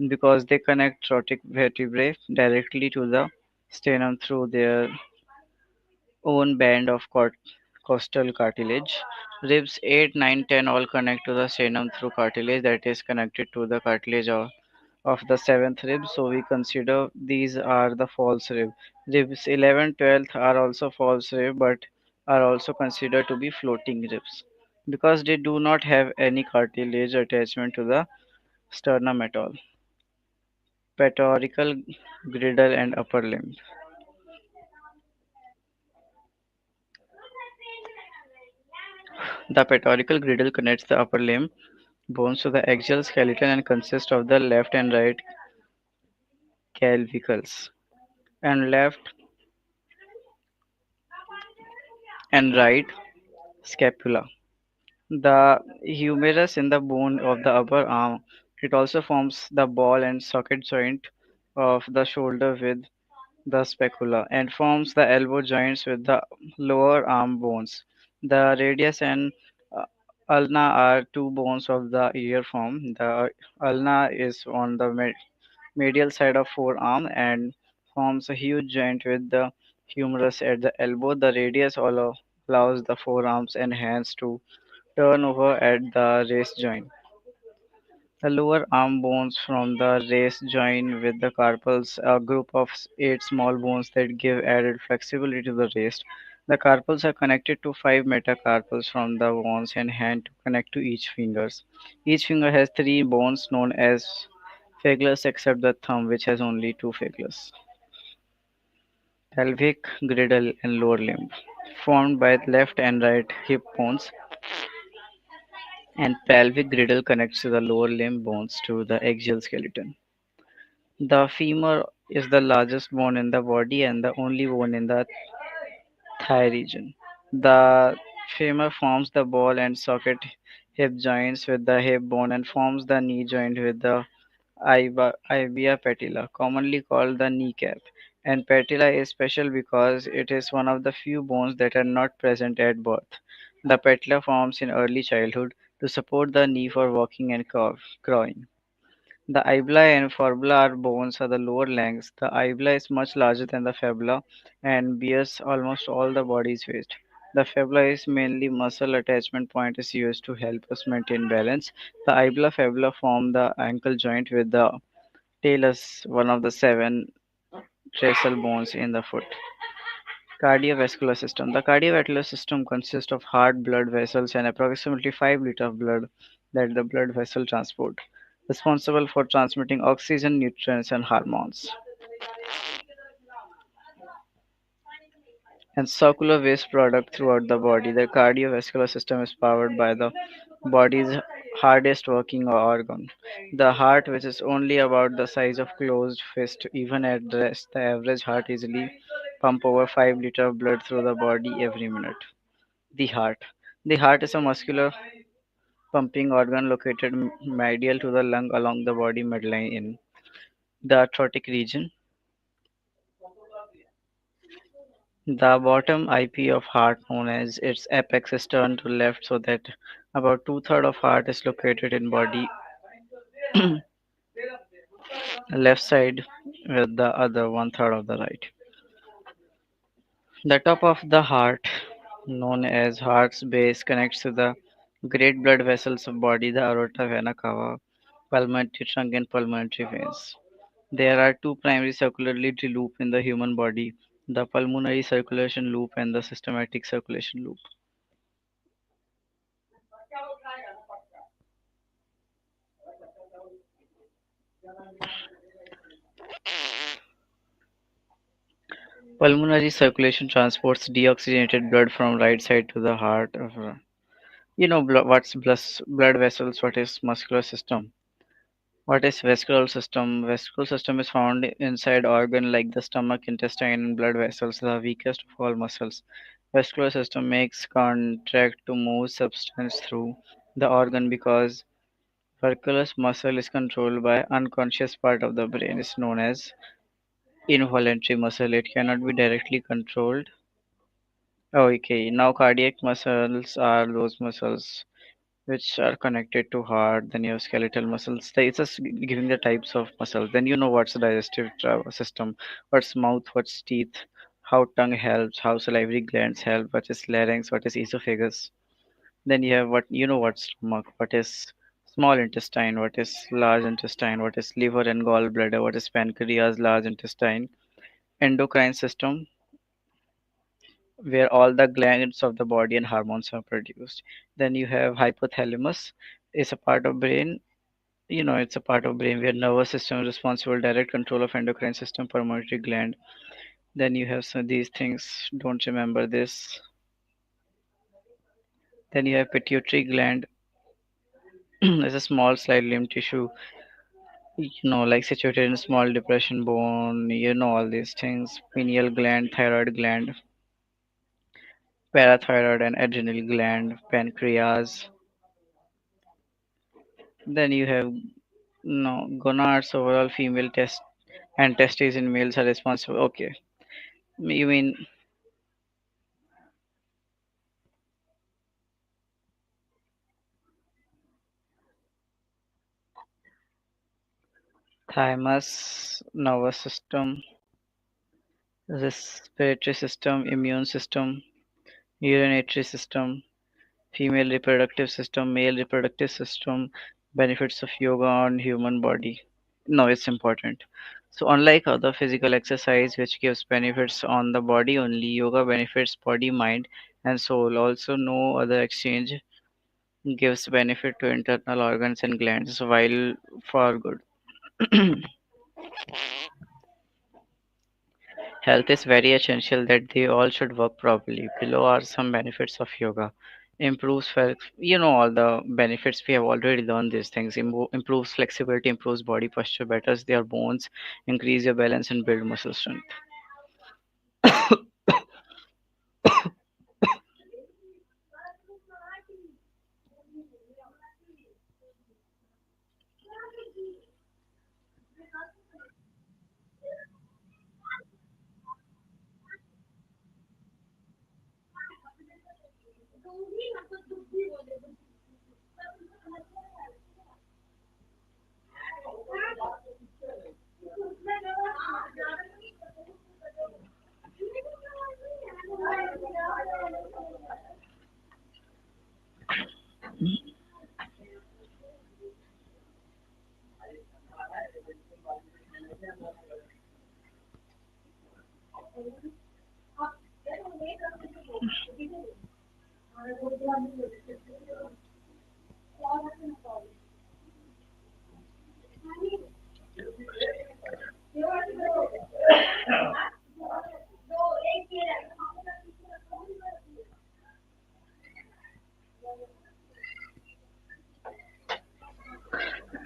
because they connect thoracic vertebrae directly to the sternum through their own band of costal cartilage. Ribs 8, 9, 10 all connect to the sternum through cartilage that is connected to the cartilage of the seventh rib. So we consider these are the false rib. Ribs 11, 12 are also false rib but are also considered to be floating ribs because they do not have any cartilage attachment to the sternum at all. Pectoral girdle and upper limb. The pectoral girdle connects the upper limb bones to the axial skeleton and consists of the left and right clavicles and left and right scapula. The humerus in the bone of the upper arm. It also forms the ball and socket joint of the shoulder with the scapula and forms the elbow joints with the lower arm bones. The radius and uh, ulna are two bones of the ear form. The ulna is on the medial side of forearm and forms a huge joint with the humerus at the elbow. The radius allows the forearms and hands to turn over at the wrist joint. The lower arm bones from the wrist join with the carpals, a group of eight small bones that give added flexibility to the wrist. The carpals are connected to five metacarpals from the bones and hand to connect to each fingers. Each finger has three bones known as Phalanges except the thumb, which has only two phalanges. Pelvic girdle and lower limb. Formed by left and right hip bones, and pelvic girdle connects to the lower limb bones to the axial skeleton. The femur is the largest bone in the body and the only bone in the thigh region. The femur forms the ball and socket hip joints with the hip bone and forms the knee joint with the Ibia patella, commonly called the kneecap. And patella is special because it is one of the few bones that are not present at birth. The patella forms in early childhood to support the knee for walking and crawling. The ibla and fibula bones are the lower legs. The ibla is much larger than the fibula and bears almost all the body's weight. The fibula is mainly muscle attachment point is used to help us maintain balance. The ibla fibula form the ankle joint with the talus, one of the seven tarsal bones in the foot. Cardiovascular system. The cardiovascular system consists of heart, blood vessels, and approximately 5 liters of blood that the blood vessel transport, responsible for transmitting oxygen, nutrients, and hormones, and circular waste product throughout the body. The cardiovascular system is powered by the body's hardest working organ, the heart, which is only about the size of closed fist. Even at rest, the average heart easily pump over 5 liters of blood through the body every minute. The heart. The heart is a muscular pumping organ located medial to the lung along the body midline in the aortic region. The bottom IP of heart, known as its apex, is turned to left so that about two-thirds of heart is located in body left side with the other one-third of the right. The top of the heart, known as heart's base, connects to the great blood vessels of body, the aorta, vena cava, pulmonary trunk, and pulmonary veins. There are two primary circulatory loops in the human body, the pulmonary circulation loop and the systematic circulation loop. Pulmonary circulation transports deoxygenated blood from right side to the heart. What's blood vessels? What is muscular system? What is vascular system? Vascular system is found inside organ like the stomach, intestine, and blood vessels, the weakest of all muscles. Vascular system makes contract to move substance through the organ because Verculus muscle is controlled by unconscious part of the brain is known as involuntary muscle. It cannot be directly controlled. Okay, now cardiac muscles are those muscles which are connected to heart. Then you have skeletal muscles. It's just giving the types of muscles. Then you know what's the digestive system, what's mouth, what's teeth, how tongue helps, how salivary glands help, what is larynx, what is esophagus. Then you have what's stomach, what is small intestine, what is large intestine, what is liver and gallbladder, what is pancreas, large intestine, endocrine system, where all the glands of the body and hormones are produced. Then you have hypothalamus, is a part of brain. It's a part of brain where nervous system is responsible direct control of endocrine system, pulmonary gland. Then you have some these things. Don't remember this. Then you have pituitary gland. It's a small slight limb tissue, like situated in small depression bone, all these things. Pineal gland, thyroid gland, parathyroid and adrenal gland, pancreas. Then you have no gonads, overall female test and testes in males are responsible. Okay, you mean thymus, nervous system, respiratory system, immune system, urinary system, female reproductive system, male reproductive system, benefits of yoga on human body. No, it's important. So unlike other physical exercise which gives benefits on the body only, yoga benefits body, mind and soul. Also no other exchange gives benefit to internal organs and glands while for good. Health is very essential that they all should work properly. Below are some benefits of yoga. All the benefits we have already learned these things. Improves flexibility, improves body posture, betters their bones, increase your balance and build muscle strength.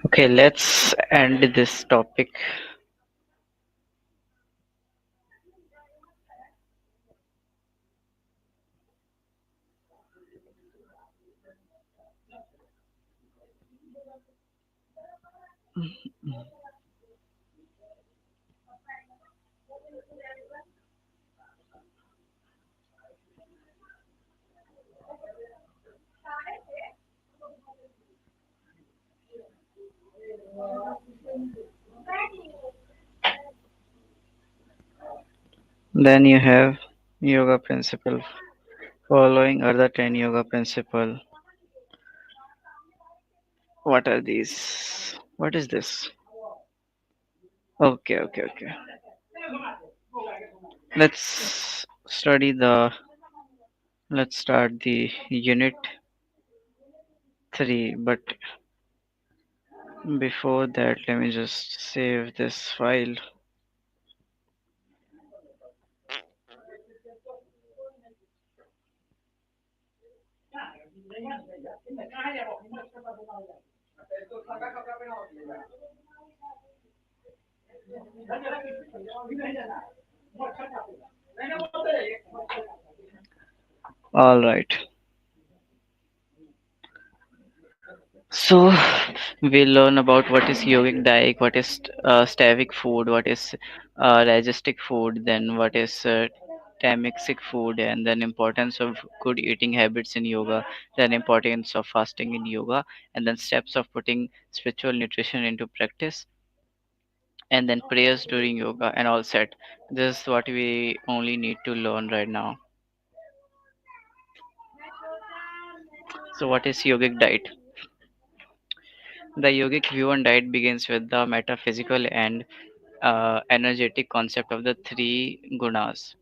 Okay, let's end this topic. Then you have yoga principle. Following are the 10 yoga principle. What are these? What is this? Okay, okay, okay. Let's study the let's start the unit 3, but before that let me just save this file. All right. So we'll learn about what is yogic diet, what is stavic food, what is digestic food, then what is tamixic food, and then importance of good eating habits in yoga, then importance of fasting in yoga, and then steps of putting spiritual nutrition into practice, and then prayers during yoga, and all set. This is what we only need to learn right now. So what is yogic diet? The yogic view on diet begins with the metaphysical and energetic concept of the three gunas.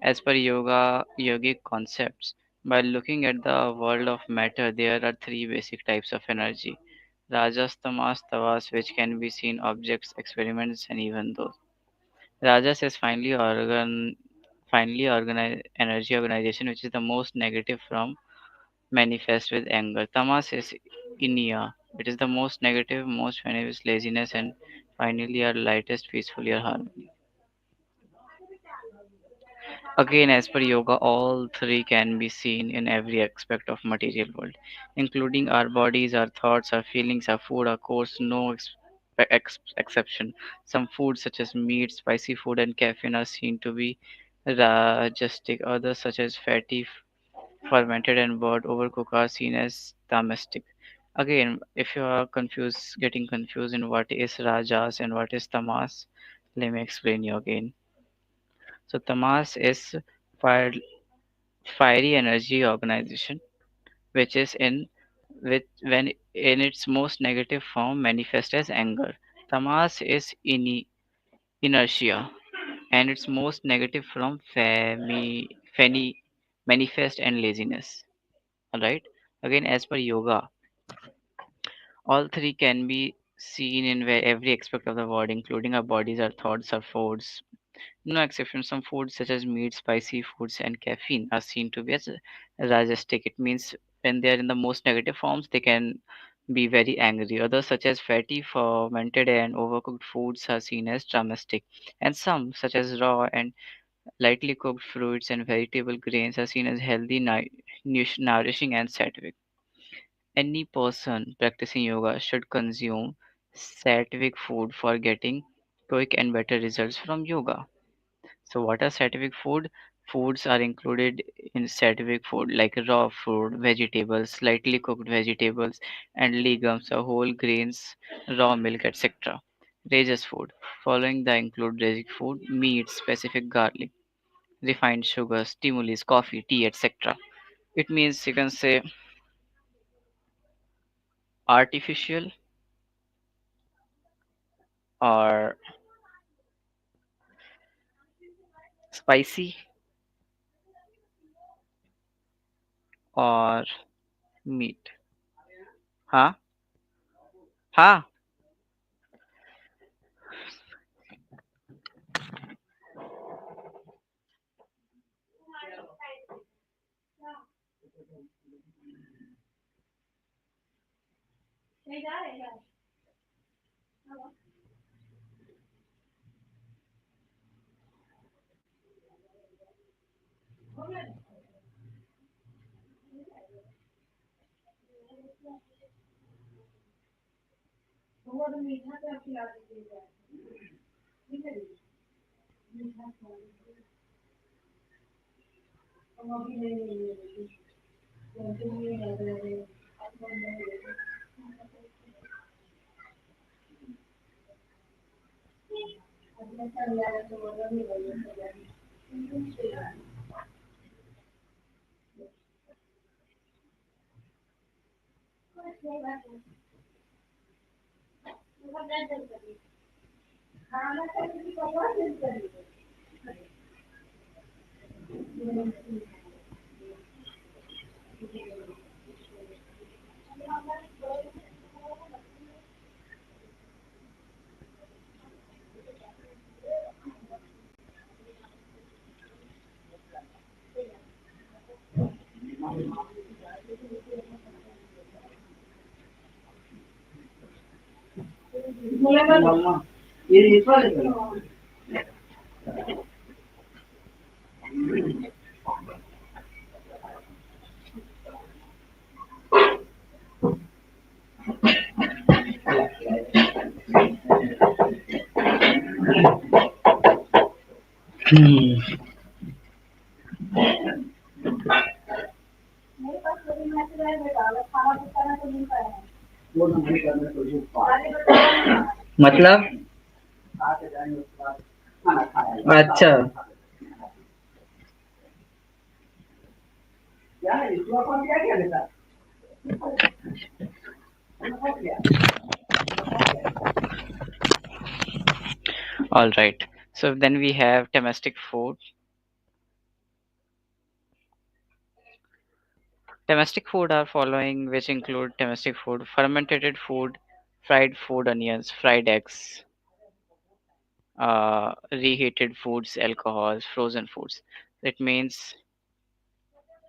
As per yogic concepts, by looking at the world of matter, there are three basic types of energy: rajas, tamas, tavas, which can be seen objects, experiments, and even those. Rajas is finally organized energy organization, which is the most negative from manifest with anger. Tamas is inia. It is the most negative, most manifest laziness, and finally our lightest, peaceful, or harmony. Again, as per yoga, all three can be seen in every aspect of material world, including our bodies, our thoughts, our feelings, our food, our course, no exception. Some foods such as meat, spicy food, and caffeine are seen to be rajasic. Others such as fatty, fermented, and burnt overcooked are seen as tamasic. Again, if you are getting confused in what is rajas and what is tamas, let me explain you again. So tamas is fire fiery energy organization, which is in which when in its most negative form manifest as anger. Tamas is inertia, and its most negative form manifest and laziness. Alright. Again, as per yoga, all three can be seen in every aspect of the world, including our bodies, our thoughts, our foods. No exception. Some foods, such as meat, spicy foods, and caffeine, are seen to be as rajasic. It means when they are in the most negative forms, they can be very angry. Others, such as fatty, fermented, and overcooked foods, are seen as dramatic. And some, such as raw and lightly cooked fruits and vegetable grains, are seen as healthy, nourishing, and sattvic. Any person practicing yoga should consume sattvic food for getting quick and better results from yoga. So, what are sattvic food? Foods are included in sattvic food like raw food, vegetables, lightly cooked vegetables, and legumes or whole grains, raw milk, etc. Rajas food. Following the include basic food, meat, specific garlic, refined sugar, stimulants, coffee, tea, etc. It means you can say artificial or spicy or meat. Huh? Huh? मम्मा ये इस वाले का वो नहीं करने को जो मतलब आके जाएंगे उसके बाद खाना खाएंगे अच्छा क्या है इसको अपन क्या क्या देता All right. So then we have domestic food. Domestic food are following, which include domestic food, fermented food, fried food, onions, fried eggs, reheated foods, alcohols, frozen foods. It means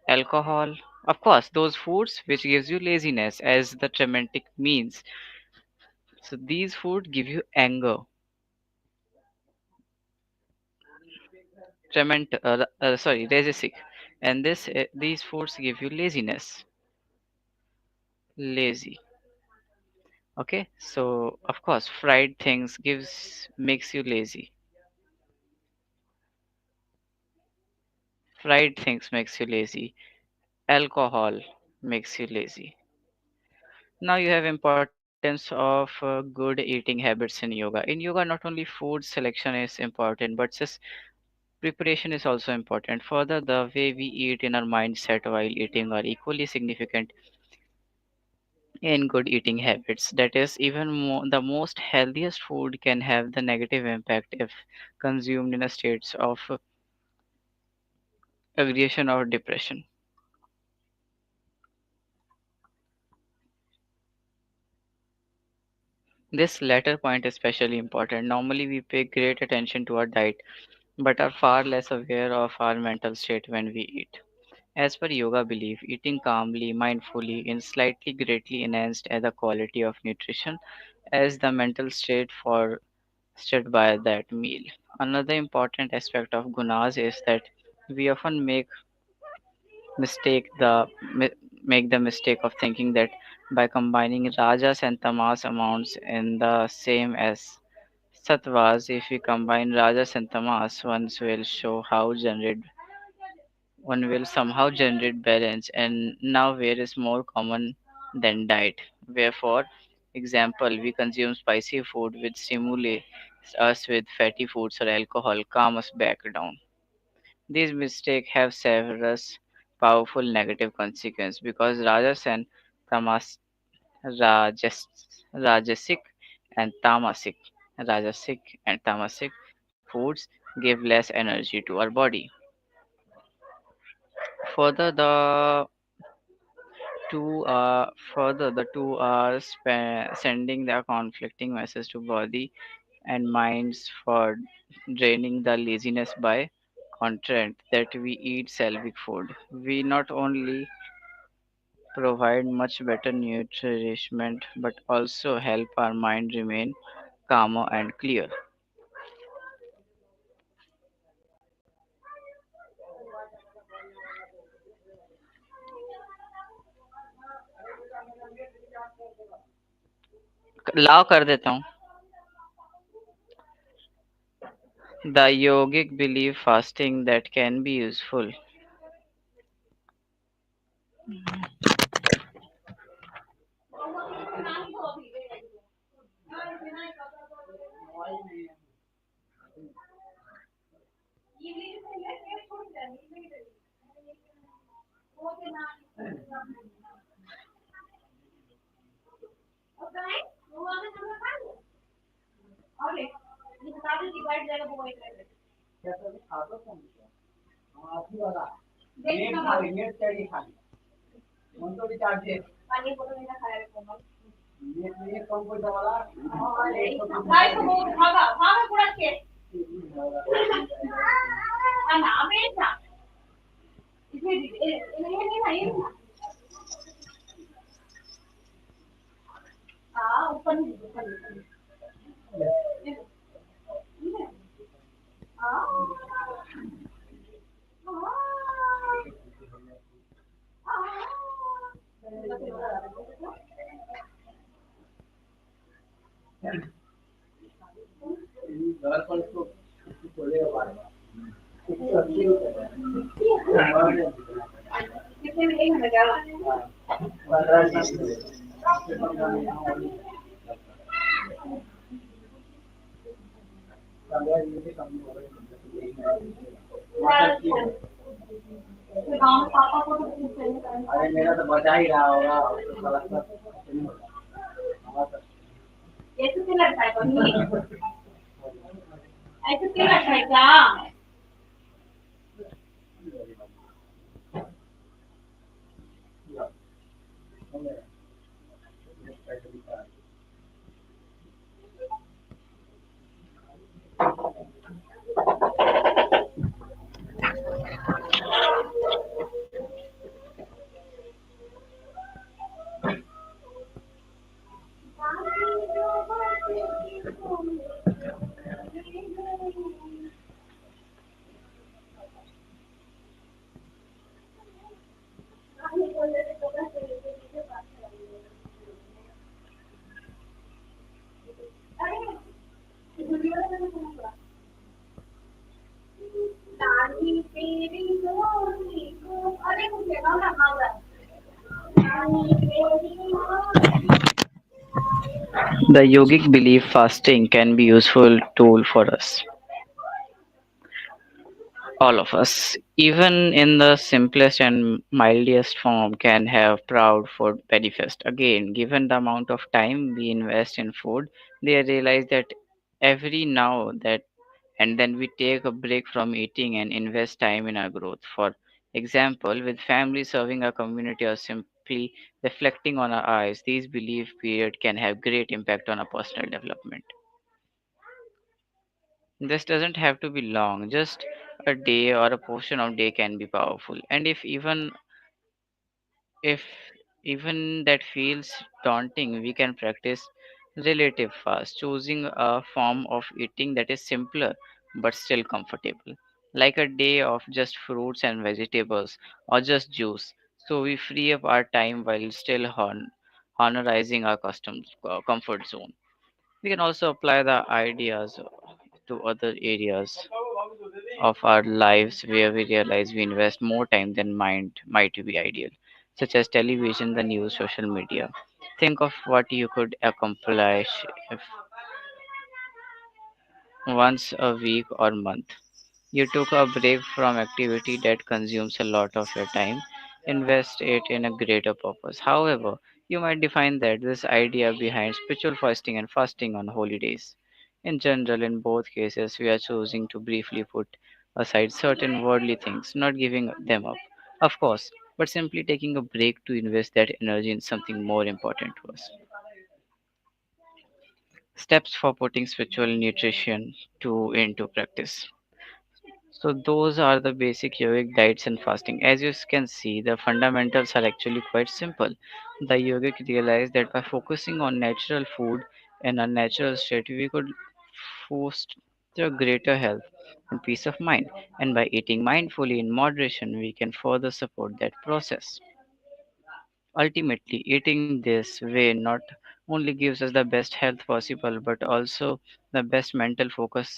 alcohol, of course, those foods which gives you laziness, as the traumatic means. So these food give you anger, rajasic, and these foods give you laziness, lazy. Okay, so of course, fried things gives makes you lazy. Fried things makes you lazy. Alcohol makes you lazy. Now you have importance of good eating habits in yoga. In yoga, not only food selection is important, but just Preparation is also important. Further, the way we eat in our mindset while eating are equally significant in good eating habits. That is, even the most healthiest food can have the negative impact if consumed in a state of aggression or depression. This latter point is especially important. Normally, we pay great attention to our diet, but are far less aware of our mental state when we eat. As per yoga belief, eating calmly, mindfully, is slightly greatly enhanced as the quality of nutrition as the mental state fostered by that meal. Another important aspect of gunas is that we often mistake the mi- make the mistake of thinking that by combining rajas and tamas amounts in the same as sattvas, if we combine rajas and tamas, one will somehow generate balance, and now where is more common than diet. Wherefore, example, we consume spicy food which stimulates us with fatty foods or alcohol, calm us back down. These mistakes have several powerful negative consequences because Rajas and Tamas Rajas, Rajasic and Tamasic Rajasic and Tamasic foods give less energy to our body. Further, the two are sending the conflicting message to body and minds for draining the laziness by contrast that we eat Selvic food. We not only provide much better nourishment but also help our mind remain calmer and clear. लाव कर देता हूँ. The yogic believe fasting that can be useful. Net खाली net चाहिए खाली मन तो recharge है पानी बोतल में खाया रखो नेट में कम पैसा वाला भाई तो वो भागा भागा पूरा के ना बेटा इसमें नहीं नहीं हाँ ऊपर ऊपर घर पर इसको छोड़ेगा बार बार कितने में 1 घंटा 15 पापा को तो अरे मेरा तो बचा ही रहा होगा उसको साला ऐसे क्यों लगता है कभी ऐसे क्यों लगता है क्या The yogic belief fasting can be useful tool for us. All of us, even in the simplest and mildest form, can have proud food manifest. Again, given the amount of time we invest in food, they realize that every now that and then we take a break from eating and invest time in our growth. For example, with family serving our community or simply reflecting on our eyes, these belief period can have great impact on our personal development. This doesn't have to be long, just a day or a portion of day can be powerful. And if even that feels daunting, we can practice relative fast, choosing a form of eating that is simpler but still comfortable, like a day of just fruits and vegetables or just juice. So we free up our time while still honorizing our customs comfort zone. We can also apply the ideas to other areas of our lives where we realize we invest more time than mind might be ideal, such as television, the news, social media. Think of what you could accomplish if once a week or month you took a break from activity that consumes a lot of your time, invest it in a greater purpose. However, you might define that this idea behind spiritual fasting and fasting on holy days. In general, in both cases, we are choosing to briefly put aside certain worldly things, not giving them up, of course, but simply taking a break to invest that energy in something more important to us. Steps for putting spiritual nutrition into practice. So those are the basic yogic diets and fasting. As you can see, the fundamentals are actually quite simple. The yogic realized that by focusing on natural food and a natural state, we could foster greater health and peace of mind. And by eating mindfully in moderation, we can further support that process. Ultimately, eating this way not only gives us the best health possible, but also the best mental focus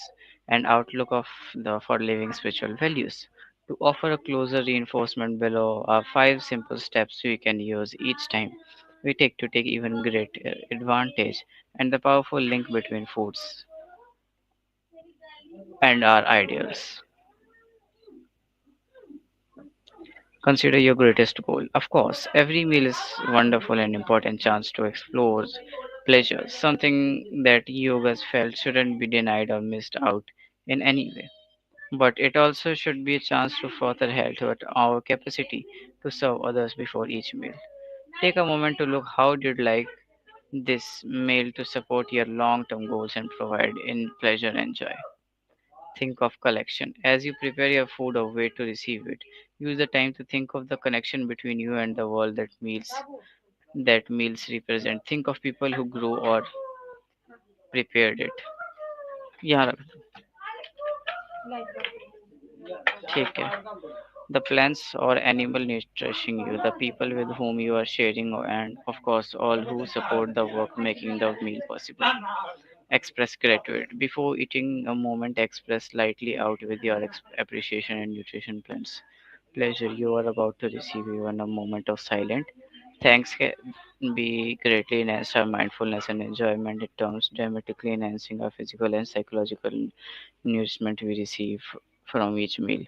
and outlook of the for living spiritual values. To offer a closer reinforcement below are five simple steps we can use each time we take even great advantage and the powerful link between foods and our ideals. Consider your greatest goal. Of course, every meal is wonderful and important chance to explore pleasure, something that yogas felt shouldn't be denied or missed out in any way. But it also should be a chance to further help toward our capacity to serve others before each meal. Take a moment to look how you'd like this meal to support your long-term goals and provide in pleasure and joy. Think of collection. As you prepare your food or wait to receive it, use the time to think of the connection between you and the world that meals represent. Think of people who grew or prepared it. यहाँ रख दो, ठीक है. The plants or animal nourishing you, the people with whom you are sharing, and of course, all who support the work making the meal possible. Express gratitude. Before eating a moment, express lightly out with your appreciation and nutrition plans. Pleasure you are about to receive even a moment of silent. Thanks can be greatly enhanced our mindfulness and enjoyment in terms dramatically enhancing our physical and psychological nourishment we receive from each meal.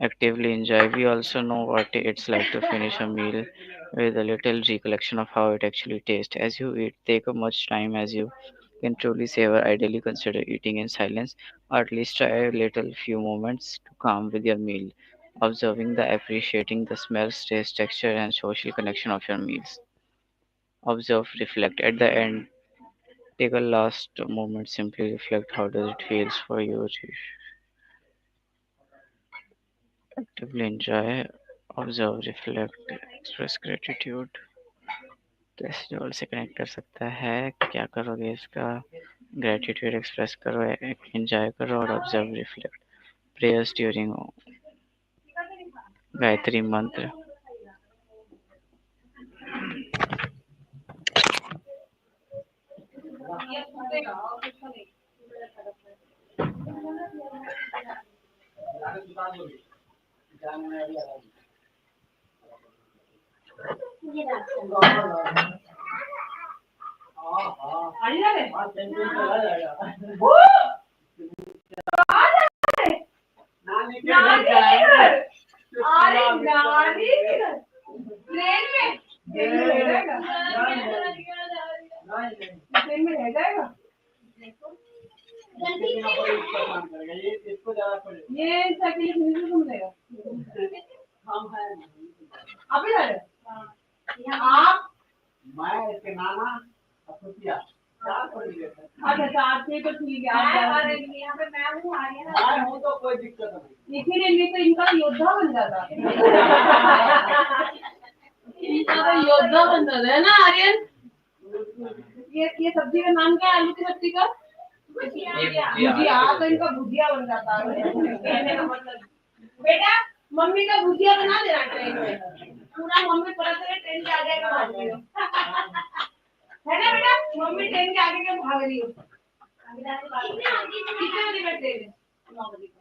Actively enjoy. We also know what it's like to finish a meal with a little recollection of how it actually tastes. As you eat, take as much time as you can truly savor. Ideally, consider eating in silence, or at least try a little few moments to calm with your meal, observing the appreciating the smells, taste, texture, and social connection of your meals. Observe, reflect. At the end, take a last moment, simply reflect how does it feels for you to actively enjoy, observe, reflect, express gratitude. कैसे जोड़ से connect कर सकता है, क्या करोगे इसका? Gratitude express करो, एंजॉय करो और observe reflect. Prayers during Gayatri मंत्र. गाड़ी ना ले चला जाएगा नानी के घर नानी जाएंगे अरे नानी ट्रेन में ट्रेन में रह जाएगा ट्रेन में रह जाएगा ये इसको ज्यादा पड़ेगा ये साइकिल कितने से घूम लेगा हम है आप ही जा रहे हो आप मैं इसके नाना अफुतिया चार पड़ी अच्छा आप थे तो ठीक है आप यहाँ पे मैं हूँ आ रही है मैं हूँ तो कोई दिक्कत नहीं इसीलिए नहीं तो इनका योद्धा बन जाता इनका तो योद्धा बन जाता है ना आर्यन ये सब्जी का नाम क्या है आलू की सब्जी का भुजिया तो इनका भुजिया बन जाता है कहने का मतलब बेटा मम्मी का भुजिया बना देना ट्रेन में पूरा मम्मी पलट के ट्रेन के आगे का भाग रही हो है ना बेटा मम्मी ट्रेन के आगे के भाग रही हो कितने बजे का ट्रेन है 9 बजे का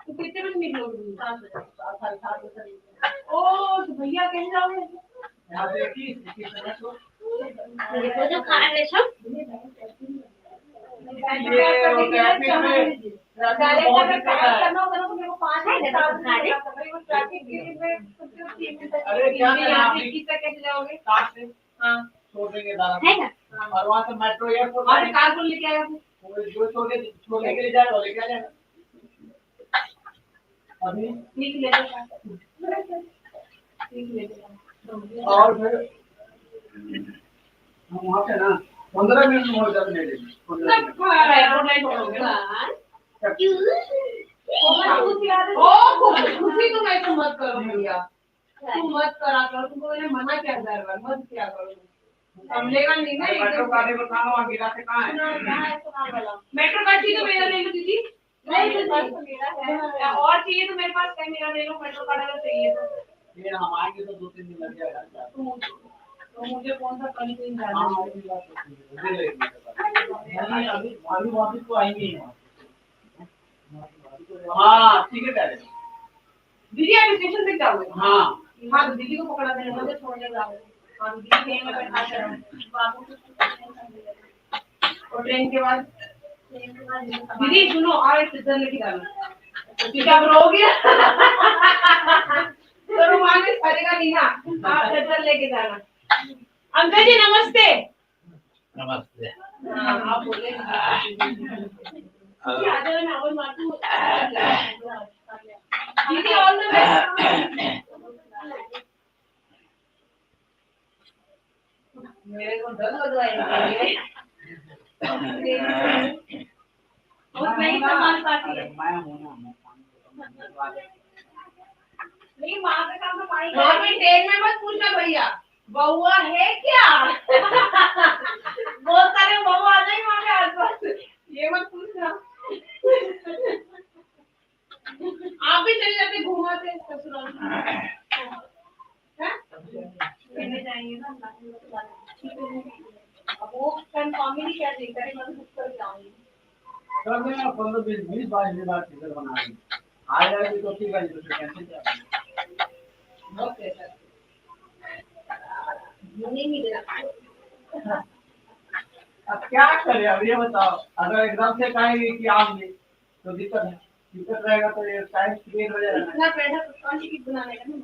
तो कितने बजे निकलोगे 7 बजे ओ तो भैया कहीं जाओगे यहाँ देखी देखो जो खा रहे सब अरे क्या कैसे जाओगे कार से हाँ छोड़ देंगे दारा है ना और वहाँ से मेट्रो एयरपोर्ट और कार को लेके आया जो छोड़ने के लिए जाएगा वो लेके आ जाएगा अभी लिख लेते और फिर हम वहाँ से ना 15 मिनट में हो जाते ले लेंगे 15 मिनट खुशी तुम ऐसे मत करो भैया तुम मत करा करो तुमको मैंने मना किया था मत किया करो समझेगा नहीं ना मेट्रो गाड़ी में कहाँ वहाँ गिरा से कहाँ है मेट्रो कार्ड चाहिए तो मेरा ले लो दीदी नहीं तो मेरा है और चाहिए तो मेरे पास है मेरा ले लो मेट्रो कार्ड अगर चाहिए तो फिर हम आएंगे तो 2-3 दिन लग जाएगा तो मुझे कौन सा कल दिन जाना है अभी वापस तो आएंगे हाँ टिकट है दीदी आप स्टेशन पे जाओगे हाँ हाँ तो दीदी को पकड़ा देना मुझे छोड़ने जाओगे हाँ दीदी ट्रेन में बैठा कर बाबू को और ट्रेन के बाद दीदी सुनो और एक सीजन लेके जाना क्या रोगी तो रुमाने करेगा नहीं ना आप सीजन लेके जाना अंकल जी नमस्ते नमस्ते हाँ आप बोले दीदी ऑल द बेस्ट मेरे को डर लग रहा है नहीं संभाल पाती है मैं हूँ ना नहीं माँ का काम तो पानी ट्रेन में मत पूछना भैया बउआ है क्या बहुत सारे बउआ आ जाएंगे वहाँ पे आसपास ये मत पूछना आप भी चले जाते घुमाते ससुराल कहने जाएंगे ना अब वो कंफर्म ही नहीं कर रही करे मैं बुक कर जाऊंगी कर देना 15-20 22 बार टिकट बना लेंगे आ जाएगी तो ठीक है तो कैंसिल कर ओके सर नहीं मिलेगा अब क्या करें अब ये बताओ अगर एकदम से कहेंगे कि आएंगे तो दिक्कत है टिकट रहेगा तो ये टाइम क्लियर हो जाएगा इतना पैसा कौन सी किट बनाने का ना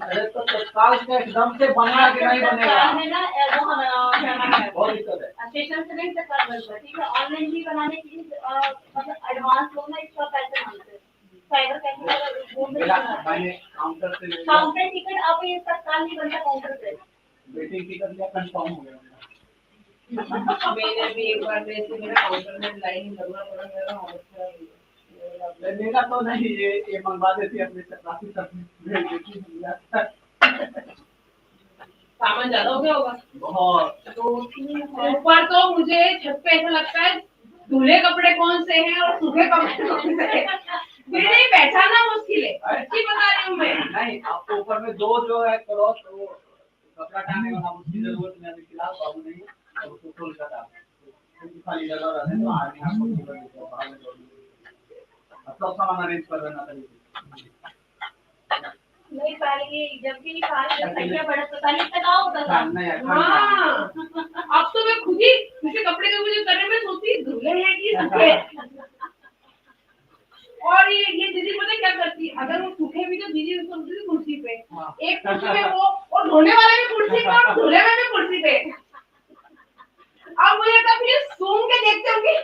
अरे तो तत्काल से एकदम से बनेगा कि नहीं बनेगा है ना वो हमारा बहुत दिक्कत है स्टेशन से नहीं तक बनता ठीक है ऑनलाइन भी बनाने के लिए मतलब एडवांस लोग ना इसका पैसा मांगते हैं साइबर कैफे मैंने काउंटर से काउंटर टिकट अब ये तत्काल नहीं बनता काउंटर पे वेटिंग टिकट लिया कंफर्म हो गया मैंने भी एक बार वैसे मेरा काउंटर में लाइन लगना पड़ा मेरा अवस्था लेगा तो नहीं ये मंगवा देती अपने चपरासी सब भेज देती सामान ज्यादा हो गया होगा बहुत तो ऊपर तो मुझे छत पे ऐसा लगता है धुले कपड़े कौन से हैं और सूखे कपड़े कौन से हैं मेरे लिए पहचानना मुश्किल है अच्छी बता रही हूँ मैं नहीं आपको ऊपर में दो जो है क्रॉस वो कपड़ा टांगने वाला उसकी जरूरत नहीं अभी फिलहाल बाबू नहीं है उसको खोल कर आप खाली जगह रहने तो आगे आपको टिकट देते बाहर में सब सामान अरेंज कर देना चाहिए नहीं पहले ये जब भी कार संख्या बढ़त पता नहीं तक होता था नहीं हाँ अब तो तो मैं खुद ही मुझे कपड़े के मुझे करने में सोचती धुले हैं कि सूखे। और ये दीदी पता क्या करती, अगर वो सूखे भी तो दीदी उसको रखती थी कुर्सी पे, एक कुर्सी पे वो और धोने वाले भी कुर्सी पे और धुले में भी कुर्सी पे। अब मुझे तो फिर सूंघ के देखते होंगे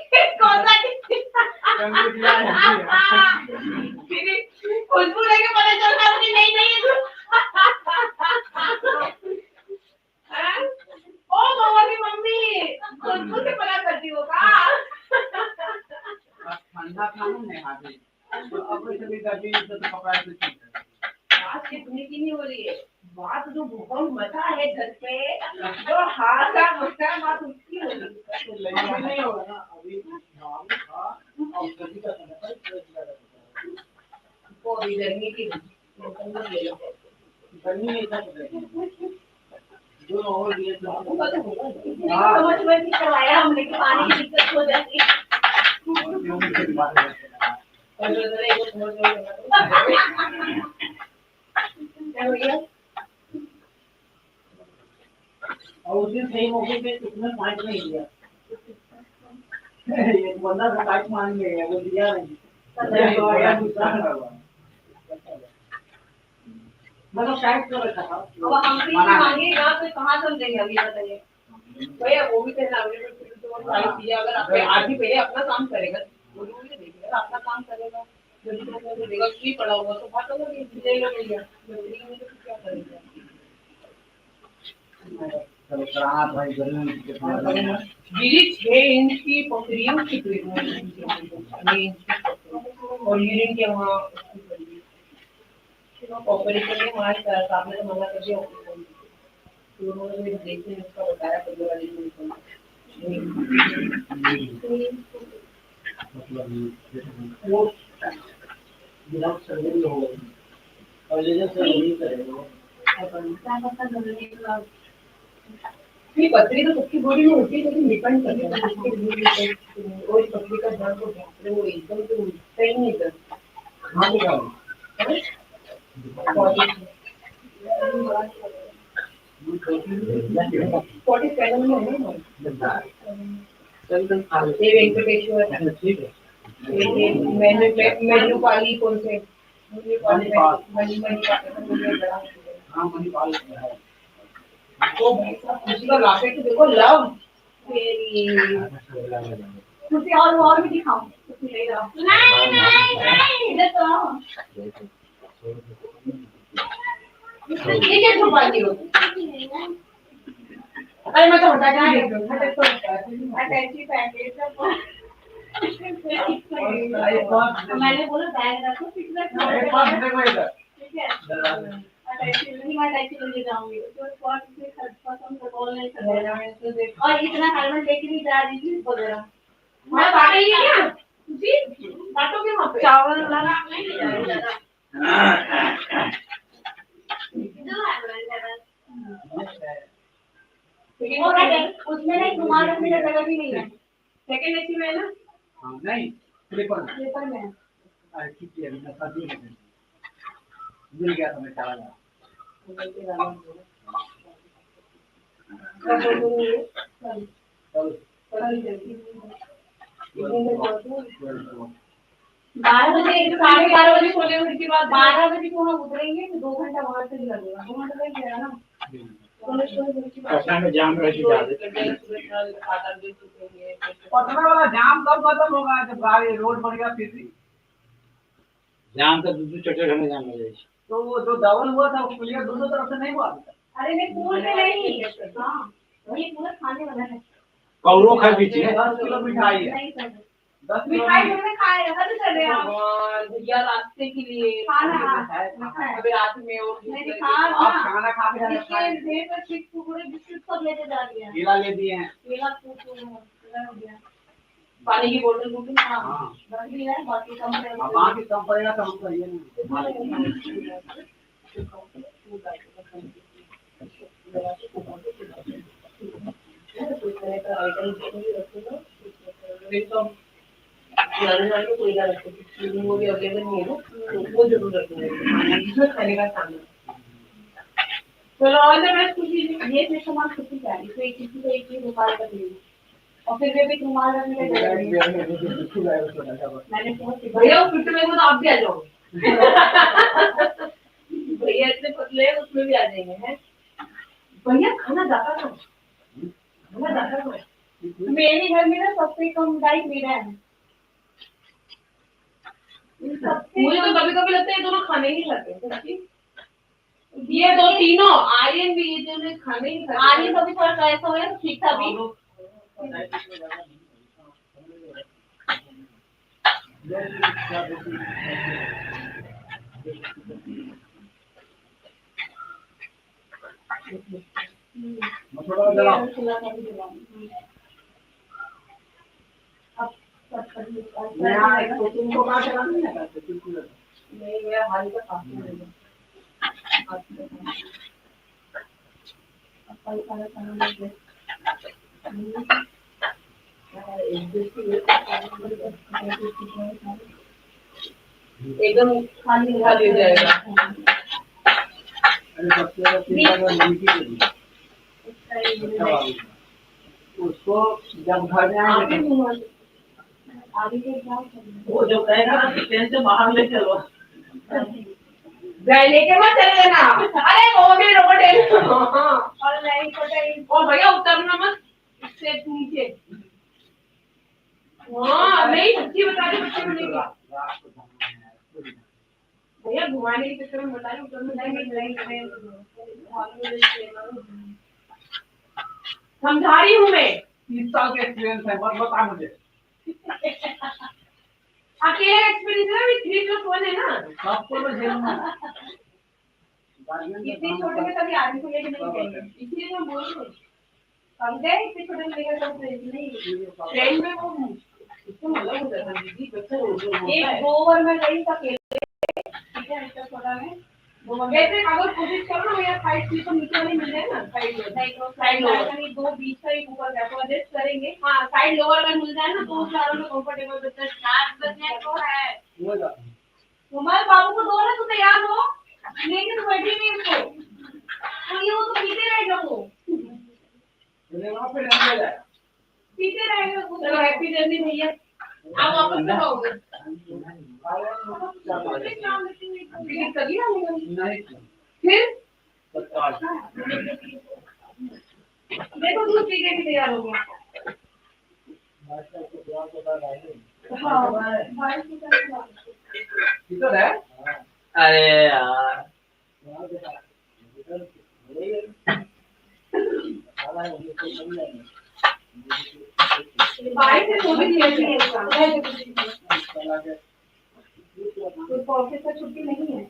कौन सा खुशबू लेके पता चलता है कि नहीं ओ मामा की मम्मी खुशबू से पता करती होगा। ठंडा खाना नहीं खाते अपने से भी करती तो कपड़ा से बात कितनी की नहीं हो रही है, बात जो भूकंप मचा है घर पे जो हाथ का मचा बात उसकी हो रही है। नहीं होगा ना अभी नाम था और गति का समय पर वो अभी गर्मी की गर्मी नहीं था जो और ये समझ में नहीं करवाया हमने कि पानी की दिक्कत हो जाती है। और उस दिन सही मौके पे कितना पॉइंट नहीं दिया एक बंदा का टाइप मान गया वो दिया नहीं मतलब शायद तो रखा था अब हम भी मांगेगा तो कहाँ से हम देंगे अभी बताइए भैया, वो भी कहना अगर आपके आज ही पहले अपना काम करेगा वो देखेगा अपना काम करेगा देगा फ्री पड़ा हुआ तो बात होगा देगा भैया क्या करेगा। दीदी 6 इंच की पथरियों की और यूरिन के वहाँ ऑपरेशन में हमारे साहब ने तो मना कर दिया तो उन्होंने मुझे देखने उसका बताया पहले वाली वो विदाउट सर्जरी हो गई और लेजर सर्जरी करेंगे ये पथरी तो सबकी बॉडी में होती है लेकिन डिपेंड करता है और इस पथरी का दर्द को ढांकने वो एकदम तो उठता ही नहीं करता। हाँ बेटा फोर्टी सेवन में है ना ये वेंकटेश्वर ठीक है मेन्यू पाली कौन से हाँ मणिपाल है वो भाई साहब खुशी का लॉकेट देखो लव मेरी खुशी और भी दिखाओ खुशी ले जाओ नहीं इधर तो आओ ये क्या छुपा दी हो अरे मैं तो हटा के देख रहा हूं अटैची पैकेज मैंने बोला बैग रखो पिछले ठीक है अटैची नहीं मैं अटैची लेके जाऊंगी तो स्पॉट से पसंद तो कॉल नहीं कर और इतना हेलमेट लेके नहीं जा रही थी वगैरह मैं बाटे ही क्या जी बाटोगे वहां पे चावल लगा नहीं ले जा रही ज्यादा उसमें नहीं तुम्हारे रखने का जगह भी नहीं है सेकंड एसी में है ना हाँ नहीं स्लीपर में है अरे ठीक है अभी नशा दी है मिल गया तो मैं चला गया चलो 12 बजे 12:30 बजे सोने के बाद 12 बजे को हम उतरेंगे तो 2 घंटा वहां से लगेगा 2 घंटा लग जाएगा ना पटना में जाम रह पटना वाला जाम कब खत्म होगा जब गाड़ी रोड बन गया फिर भी जाम तो दूसरे छोटे घने जाम हो जाएगी तो वो जो डबल हुआ था वो क्लियर दोनों तरफ से नहीं हुआ अरे नहीं पूल पे नहीं हां वही पूरा खाने वाला है कौरो खा पीछे 10 किलो मिठाई है नहीं सर 10 मिठाई हमने खाए हद कर रहे हैं आप भैया रास्ते के लिए खाना अभी रात में और नहीं आप खाना खा के जाना इसके ढेर पर चिप्स कुरकुरे बिस्कुट सब लेके जा रही है केला ले दिए हैं केला कुरकुरे पानी की बोतल दूंगी हां बस भी है बाकी कम पड़ेगा बाकी कम पड़ेगा तो हम करिए ना कोई ना रखो वो भी अवेलेबल नहीं है ना वो जरूर रखना है खाने का सामान चलो ऑल द बेस्ट खुशी ये फिर तुम्हारा खुद की गाड़ी तो एक किसी को एक ही रुमाल कर लेगी और फिर वे भी रुमाल रखने का मैंने बहुत भैया वो फिट में तो आप भी आ जाओ भैया इतने पतले हैं उसमें भी आ जाएंगे हैं भैया खाना जाता था मेरे घर में ना सबसे कम डाइट मेरा है मुझे तो कभी कभी लगता है दोनों खाने ही खाते हैं ये दो तीनों आर्यन भी ये दोनों खाने ही खाते आर्यन तो भी थोड़ा कैसा हो गया ठीक था अभी तुमको बात करानी है नहीं मेरा हाल का काफी है एकदम खाली हो जाएगा उसको जब घर में आएंगे वो जो कहेगा ट्रेन से बाहर ले चलो लेके मत चले ना अरे वो भी रोबोट और भैया उतरना मत इससे नीचे हाँ नहीं सच्ची बता रही बच्चे बनेगा भैया घुमाने के चक्कर में बता रही उतरना समझा रही हूँ मैं 30 साल का एक्सपीरियंस है बस बता मुझे अकेला एक्सपीरियंस है अभी 3+1 है ना सबको तो झेलना इतनी छोटे में कभी आदमी को लेके नहीं जाएंगे इसलिए मैं बोल रही हूँ समझे इतने छोटे में लेकर कब नहीं ट्रेन में वो इसको अलग हो जाता है दीदी बच्चा एक 2 ओवर में गई था अकेले ठीक है इतना छोटा में वैसे अगर कोशिश करो ना यार साइड सीट नीचे वाली मिल जाए ना साइड लोअर दो बीच का एक ऊपर का तो एडजस्ट करेंगे हाँ साइड लोअर अगर मिल जाए ना तो उस चारों में कंफर्टेबल बच्चा 7 बजे तो है तुम्हारे बाबू को दो ना तो तैयार हो लेकिन तो बैठी नहीं उसको तो ये वो तो पीते रहेगा वो पीते रहेगा वो चलो हैप्पी जर्नी भैया आप वापस कब आओगे टिकट कर लिया नहीं फिर देखो दूध पी के भी तैयार हो गया हाँ भाई की तरफ किधर है अरे यार बाई से तो भी नहीं है तो ऑफिस का छुट्टी नहीं है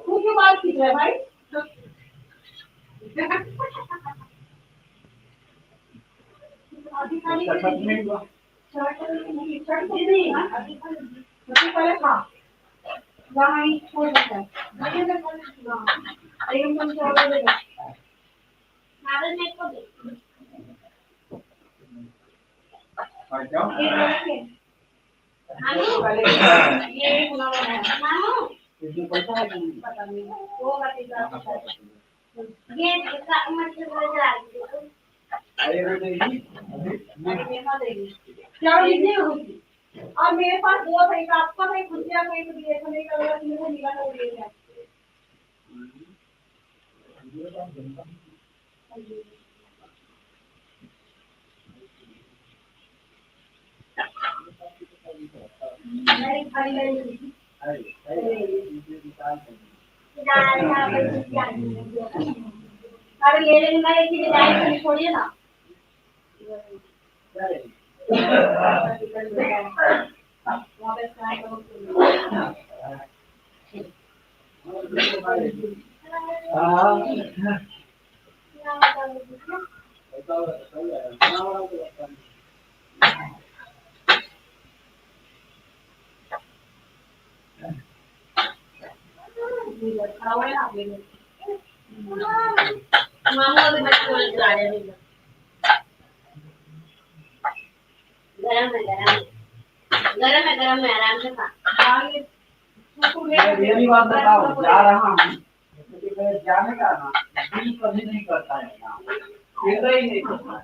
तू क्यों बात खींच रहा है भाई शर्ट नहीं सबसे पहले खा वहाँ ही छोड़ सकता है एकदम तुम क्या बोलेगा ये खुला हुआ है पैसा है पता नहीं वो ये मतलब क्या लीजिए और मेरे पास दो थे आपका था खुद से कहीं तो दिए थे नहीं कर रहा मुझे मिला तो ले लिया नहीं खाली नहीं अरे ले लेंगे मैं एक ही डिजाइन छोड़िए ना मामू अभी बच्चे वाले चला रहे हैं गरम है आराम से खा मेरी बात बताओ जा रहा हूँ जाने का ना दिल कभी नहीं करता है ना, हृदय ही नहीं करता है।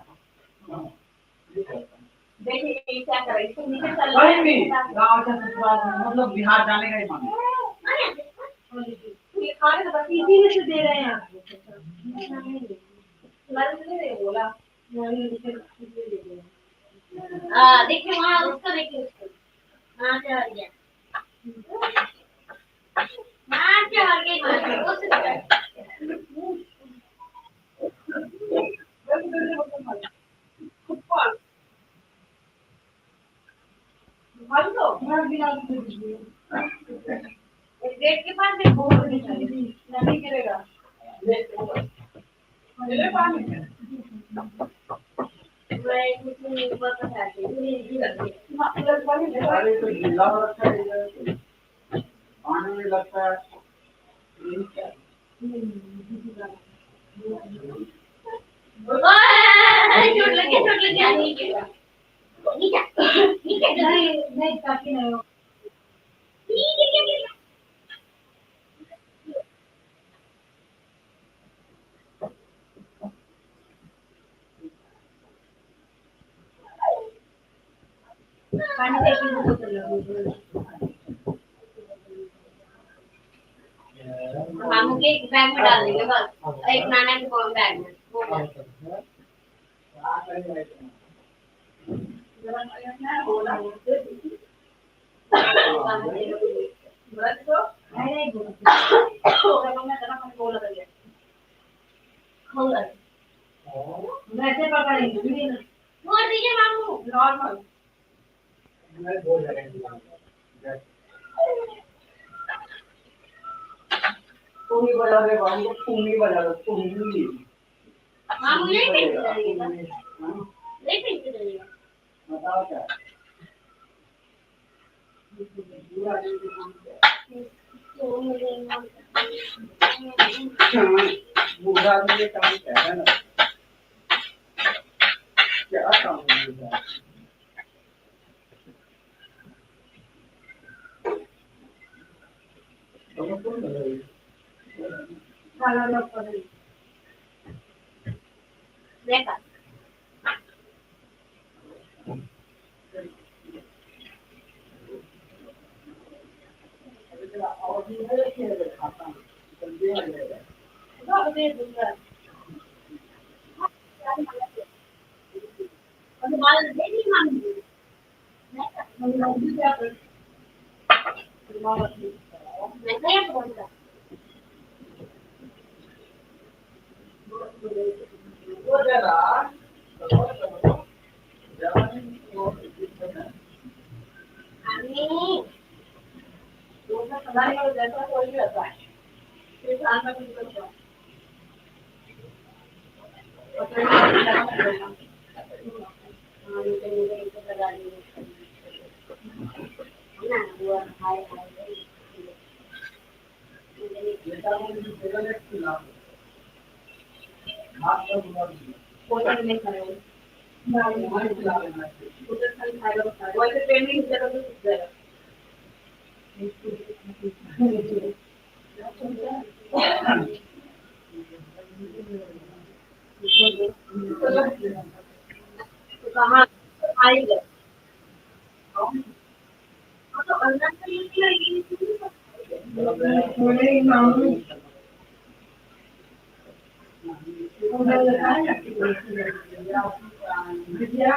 देखिए क्या कर रही है, नीचे चल कहीं भी गाँव से ससुराल मतलब बिहार जाने का ही मन है। ये खाने का बस इसी में से दे रहे हैं आपको। नहीं बोला देखिए वहाँ उसका, देखिए उसको वहाँ से हट गया, वहाँ से हट गई, उससे गेट के पास देखो, नहीं गिरेगा। मैं इसमें ऊपर का हट गई। अरे तो जिला रखा है इधर, पानी में लगता है। यही क्या है? चोट लगी नहीं गिरा, नहीं काफी नहीं हो। पानी देखिए तो चल रहा मामू के बैग में डाल देंगे बस, एक नाना के बैग में हो गया। वैसे पकड़ेंगे मोड़ दीजिए मामू। नॉर्मल। तुम ही बजा रहे भाई, तुम ही बजा रहे, तुम ही। मामू नहीं पीते रहेगा, हाँ? नहीं पीते रहेगा। बताओ क्या? बूढ़ा आदमी के काम क्या है ना? क्या काम है बूढ़ा? खाना न पड़े। देखा और भी है कि खाता हूँ, जल्दी आ जाएगा। दे दूंगा। और बाल देखी मामू, हम लोग भी क्या करते मैं क्या बोलता वो जरा मम्मी, जैसा कोई भी होता है इस साल में कुछ करता है ना वो हाय हाय कोई नहीं करेगा उधर खाली खाएगा बस वैसे पेंडिंग जगह पे कुछ जाएगा तो कहाँ आएगा, तो अंदर से निकलेगी। बोले मामू उधर लगाया विद्या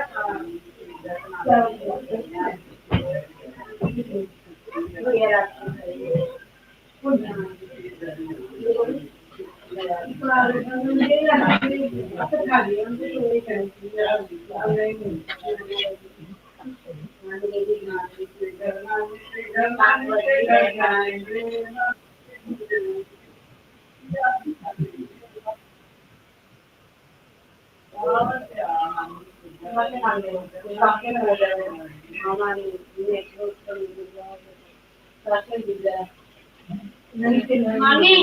मम्मी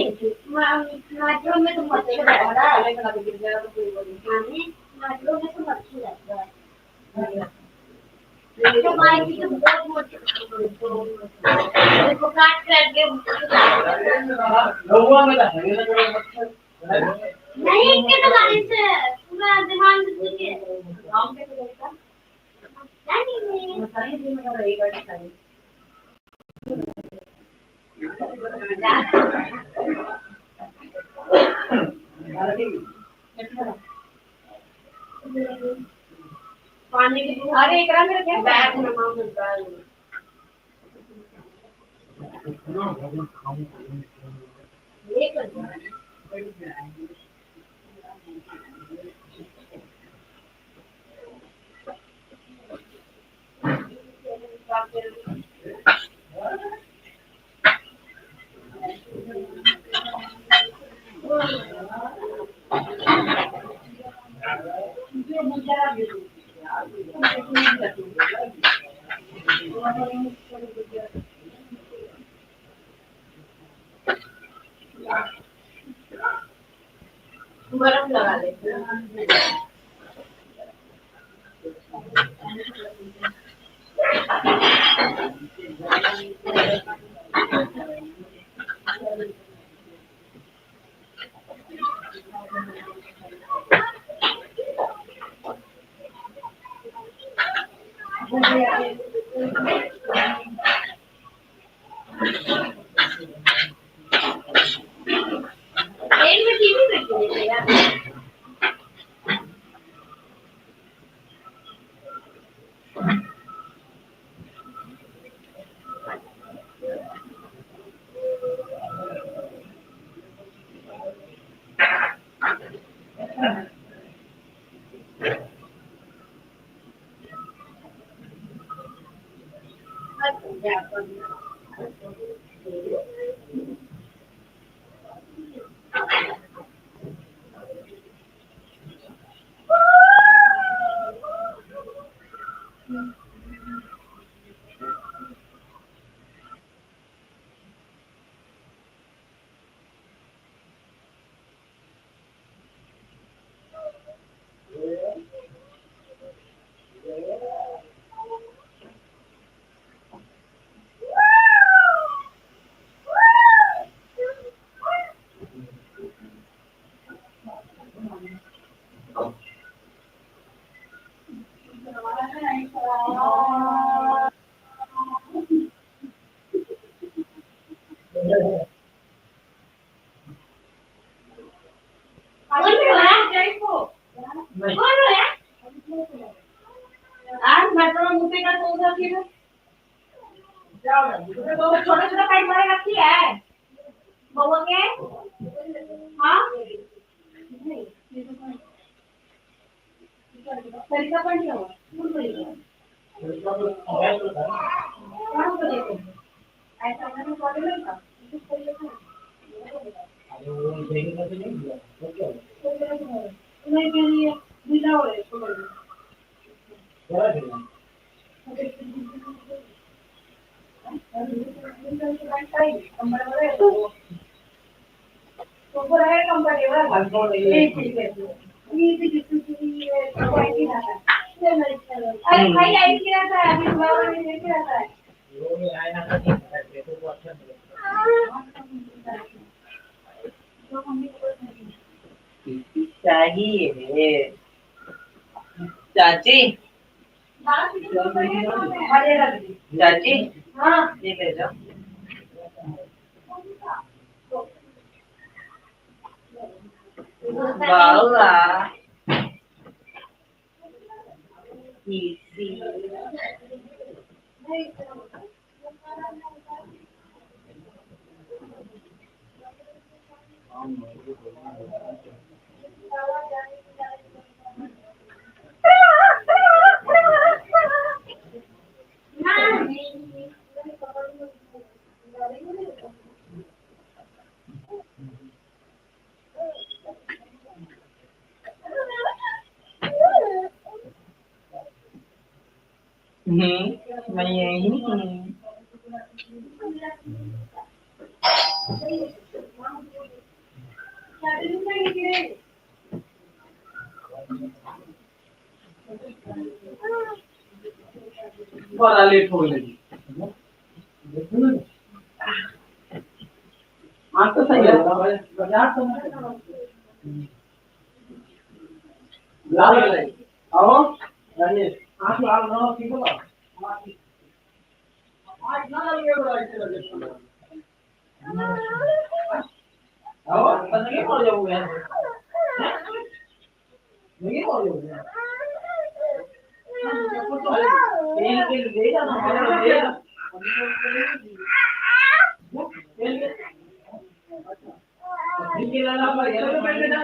मेट्रो में तो मच्छर रहता है, मम्मी मेट्रो में तो मच्छर रहता है। तो माइक की बहुत मोटी इसको काट करके नहीं इसके तो बारिश से पूरा दिमाग में घुस गया गांव के तो देखा नहीं मसाले भी में रहेगा दिखाई पानी की अरे एक रंग रखे बैग में मां मिलता है ये कर बर्फ लगा ले ट्रेन में टीवी देखते हैं यार कौन रहा है कौन रहा है आज मैं तो मुंह पे का सोच रही हूं तो छोटा छोटा पैंट वाले रखी है बउआ के हां तरीका पण ठेवा फुल तरीका कौन को देखो ऐसा मैंने कॉलेज में था नहीं के लिए बिना हो अरे भाई आई क्या था अभी बाबा ने लेके आता है चाहिए चाची चाची हाँ ये ले जाओ बाबा इसी मैं यही हूँ बड़ा लेट हो गई। हाँ तो सही है बाजार तो लाल है आओ राजेश आंख लाल ना ठीक है आज ना लगे बड़ा ऐसे लगे आओ नहीं हो जाओगे नहीं हो जाओगे तेल के ले जाना ले निकल आना भाई चलो पहले जा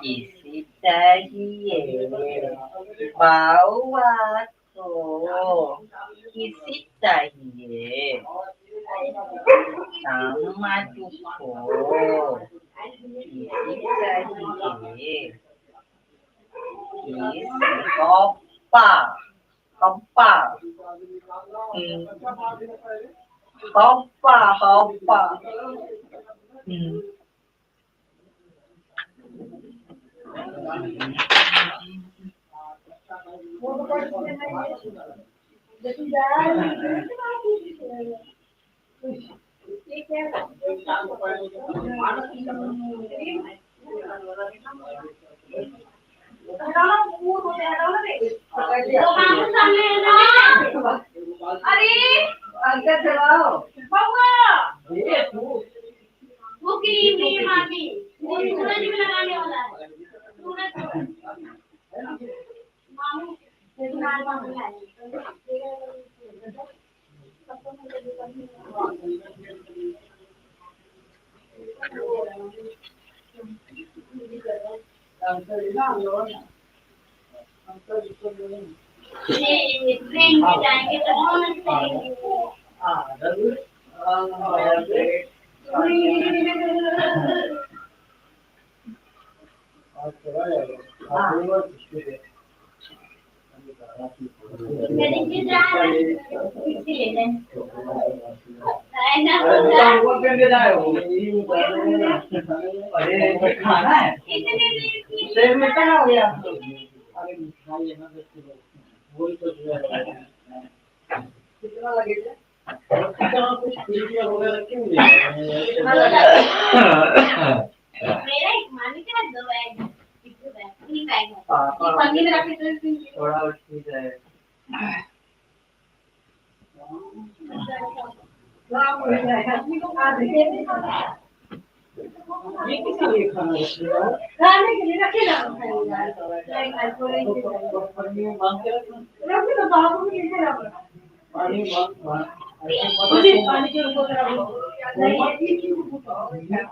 Isi चाहिए बाउआ को isi चाहिए Sama को isi चाहिए isi kopa kopa kopa kopa अरे अंकल चलाओ बाबा वो क्रीम नहीं मारनी वो सूरज में लगाने वाला है सूरज मामू लाल मामू ट्रेन में जाएंगे तो अरे खाना है ट्रेन में क्या हो गया अरे मिठाई है ना वही तो कितना लगेगा कितना कुछ पीलिया वगैरह क्यों नहीं मेरा एक मानी का दो बैग कितने बैग तीन बैग है ये पन्नी में रख के थोड़ा ठीक है ये किसके लिए खाना है खाने के लिए रखे ना पानी में बांध के रखना रखे तो बाबू को कैसे रखना पानी बांध मुझे पानी के ऊपर रखो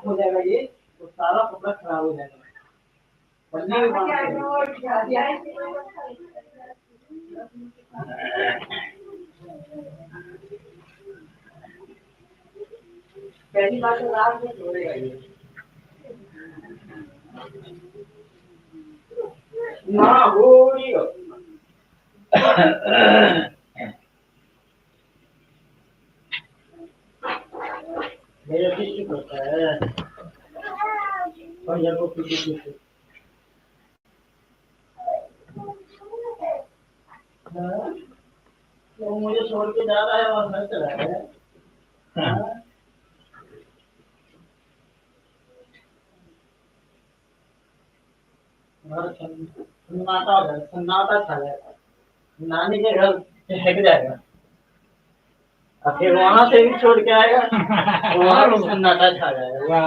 हो जाएगा ये तो सारा कपड़ा खराब हो जाएगा पन्नी में बांध पहली बात तो रात में छोड़ेगा ये ना हो रही हो मेरा किसी होता है और यहाँ को किसी तो मुझे छोड़ के जा रहा है और मैं चला है सन्नाटा हो जाएगा सन्नाटा छा जाएगा नानी के घर फेंक जाएगा और फिर वहां से भी छोड़ के आएगा वहां भी सन्नाटा छा जाएगा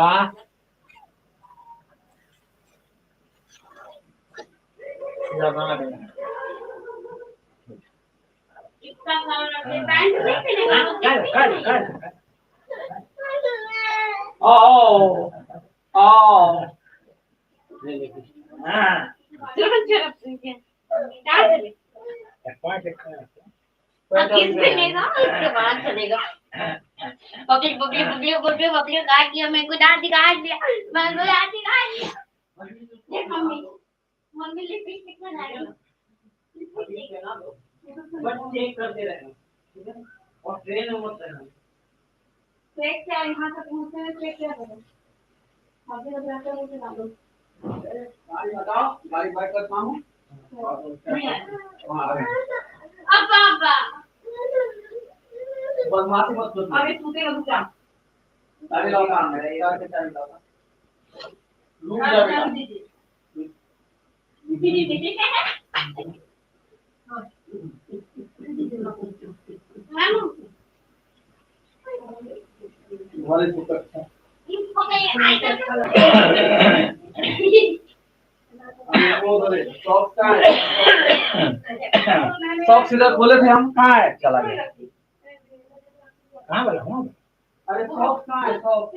लगा देना इतना सारा रखे पैंट नहीं पहनेगा ओ ओ हाँ चलो चलो डाल दे किस बनेगा उसके बाद चलेगा बबली बबली बबली बबली बबली काट दिया मेरे को दांत काट दिया मैं को दांत काट दिया देख मम्मी मम्मी लिपस्टिक बना रही बस चेक करते रहना ठीक है और ट्रेन में मत रहना फेंक क्या यहाँ तक पहुँचने में फेंक क्या करो आगे लग जाता है मुझे डालो गाड़ी बताओ, गाड़ी बाइक करता हूँ। वहाँ आ गए। पापा बदमाशी मत करो। अबे सूते रुक जा चाबी लाओ काम है, यार के चाबी लाओ। रूम चाबी लाओ। तुम्हारे सुपर अच्छा। सॉक्स कहाँ है? सॉक्स इधर खोले थे हम, कहाँ है? चला गया। कहाँ बोला हूँ? अरे सॉक्स कहाँ है? सॉक्स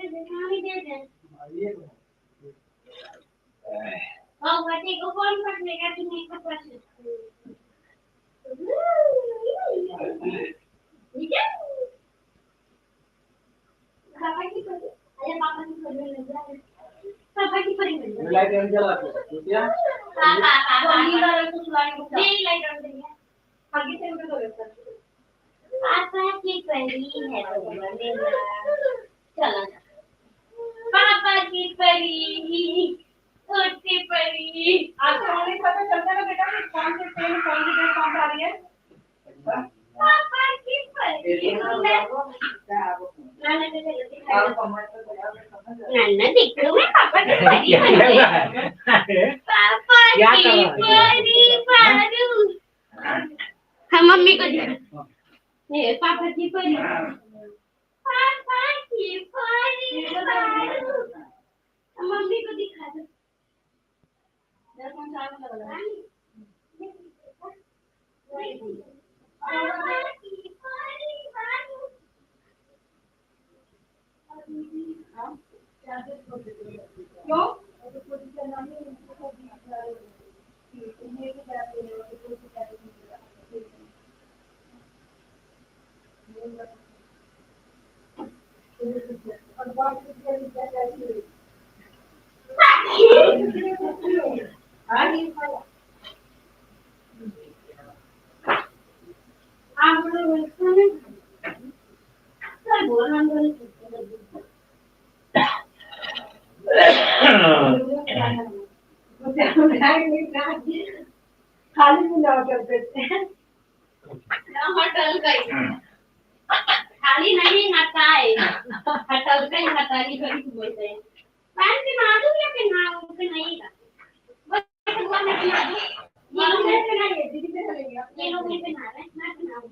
ये को कौन पकड़ेगा तुम्हें को प्रश्न पापा की परी अरे पापा की परी मिल जाए पापा की परी मिल जाए लाइट जल जला के क्या? पापा नीला रंग को सुलाने को नहीं लाइट ऑन करिए आगे से उनको दो पापा की परी है तो मेरा चलो पापा की परी छोटी परी आज तो हमें पता चलता है बेटा कि कौन से ट्रेन कौन सी ट्रेन कौन सा आ रही है पापा की परी नन्ना देख लो मैं पापा की परी पापा की परी बारू हम मम्मी को दिखा ये पापा की परी पापा की परी बारू मम्मी को दिखा दो पापा की परी बारू क्यों खाली में जाओ करते हैं हटल गई खाली नहीं हटा है हटल गई हटाली गई बोलते हैं पैंट पहना दूं या पहनाऊं कि नहीं का बस हुआ मैं पहना दूं ये लोग नहीं पहनाइए दीदी पे चलेगा ये लोग नहीं पहना रहे मैं पहनाऊं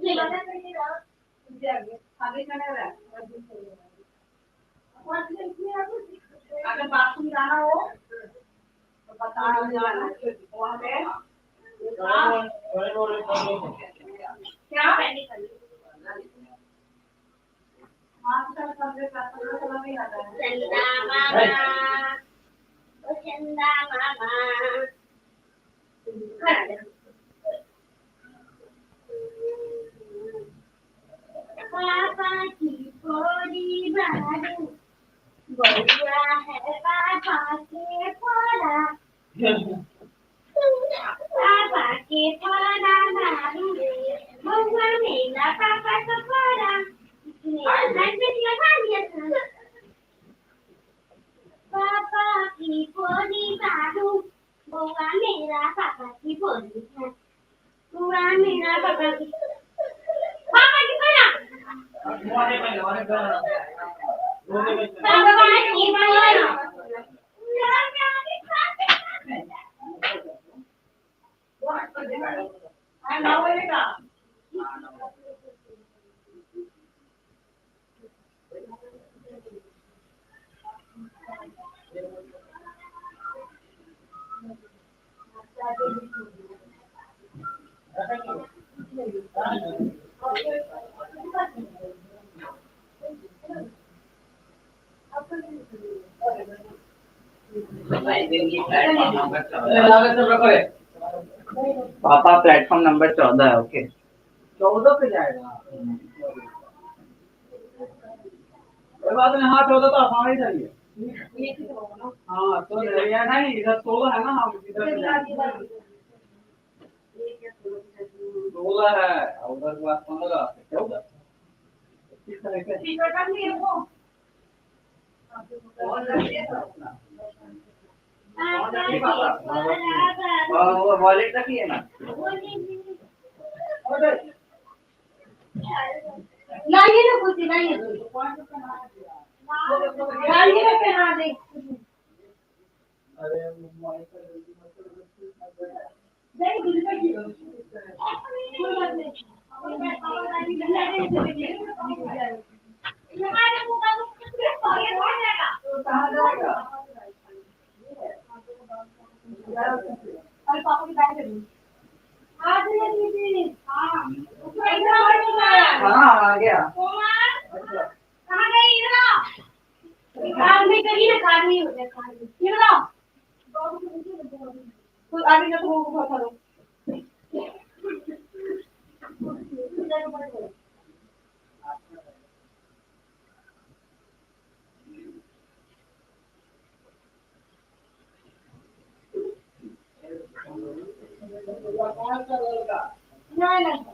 ये बता करके जाओ आगे चले रहा अगर बाथरूम जाना हो तो बता जाना वहाँ पे क्या मास्टर सबसे पहले नहीं आता है चंदा मामा ओ चंदा मामा पापा की पोरी बारू बउआ है पापा के पोरा पापा के पोरा बारू बउआ मेरा पापा का पोरा पापा की पोरी बारू बउआ मेरा पापा की पोरी है बउआ मेरा पापा की पोरा पापा की पोरा पापा प्लेटफॉर्म नंबर 14 है। ओके 14 पे जाएगा। कोई बात नहीं, हाँ 14 तो आसानी चाहिए। हाँ तो नहीं इधर 16 है ना, हम इधर 16 है, उधर 15 14। इस तरह के टिकट कर लिए वो और रखिए अपना वो वॉलेट रखिए ना लाइए ना कुछ लाइए लाइए ना पहना दे अरे नहीं दिल पे की कहाँ जाएगा और पापा की बैग दे आज ले दीदी हां हाँ आ गया कहां गई इधर आओ कार में कहीं ना कार नहीं हो गया कार में इधर आओ तो आगे जा तो वो उठा लो नहीं नहीं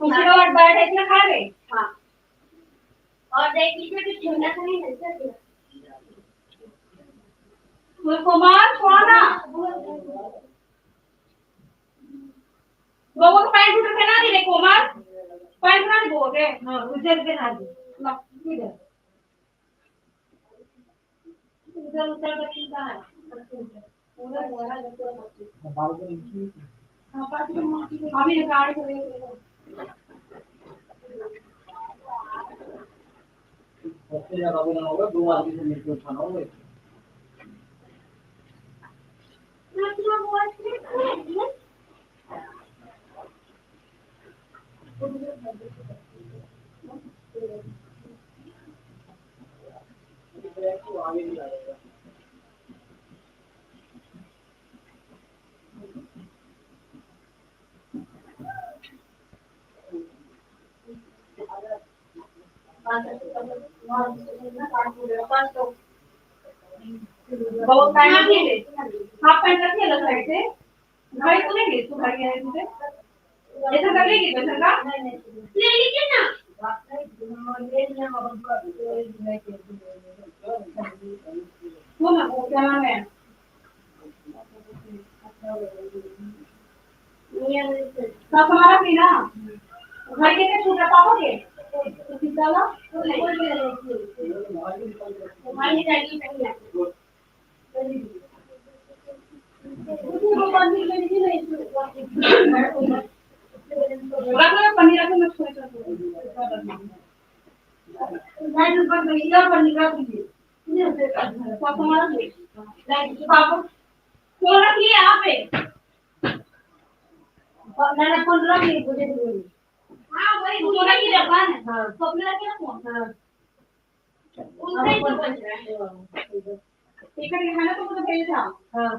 कुछ और बैठ इतना खा ले हाँ और देख लीजिए कि ठंडा तो नहीं मिलता है कुमार सोना वो तो पैंट उठा पहना दे कोमल पैंट पहना दे बोल के हां उधर पे ना दे ला इधर उधर उधर का है पूरा बड़ा लगता है हां पास में अभी गाड़ी को सबसे ज्यादा बोलना होगा 2 आदमी से मिलकर उठाना होगा आगे नहीं आएगा बहुत टाइम नहीं ले हाफ पैंट रखिए अलग साइड से भाई तू नहीं ले तू भाई है तुझे ऐसा कर लेगी तो सरका ले लीजिए ना वो ना वो क्या नाम है सब हमारा पीना भाई के छोटा पापा के तो निकाला तो तुम्हारी जाएगी पहले रखना पनीर रखना मत छोड़ सब हमारा ले पापा कौन रख लिया यहाँ पे मैंने फोन रख ली मुझे हाँ वही सोना की दुकान है हां कपड़े रखे ना फोन हां उनका ही तो बच रहा है टिकट खाना तो मुझे भेज था हां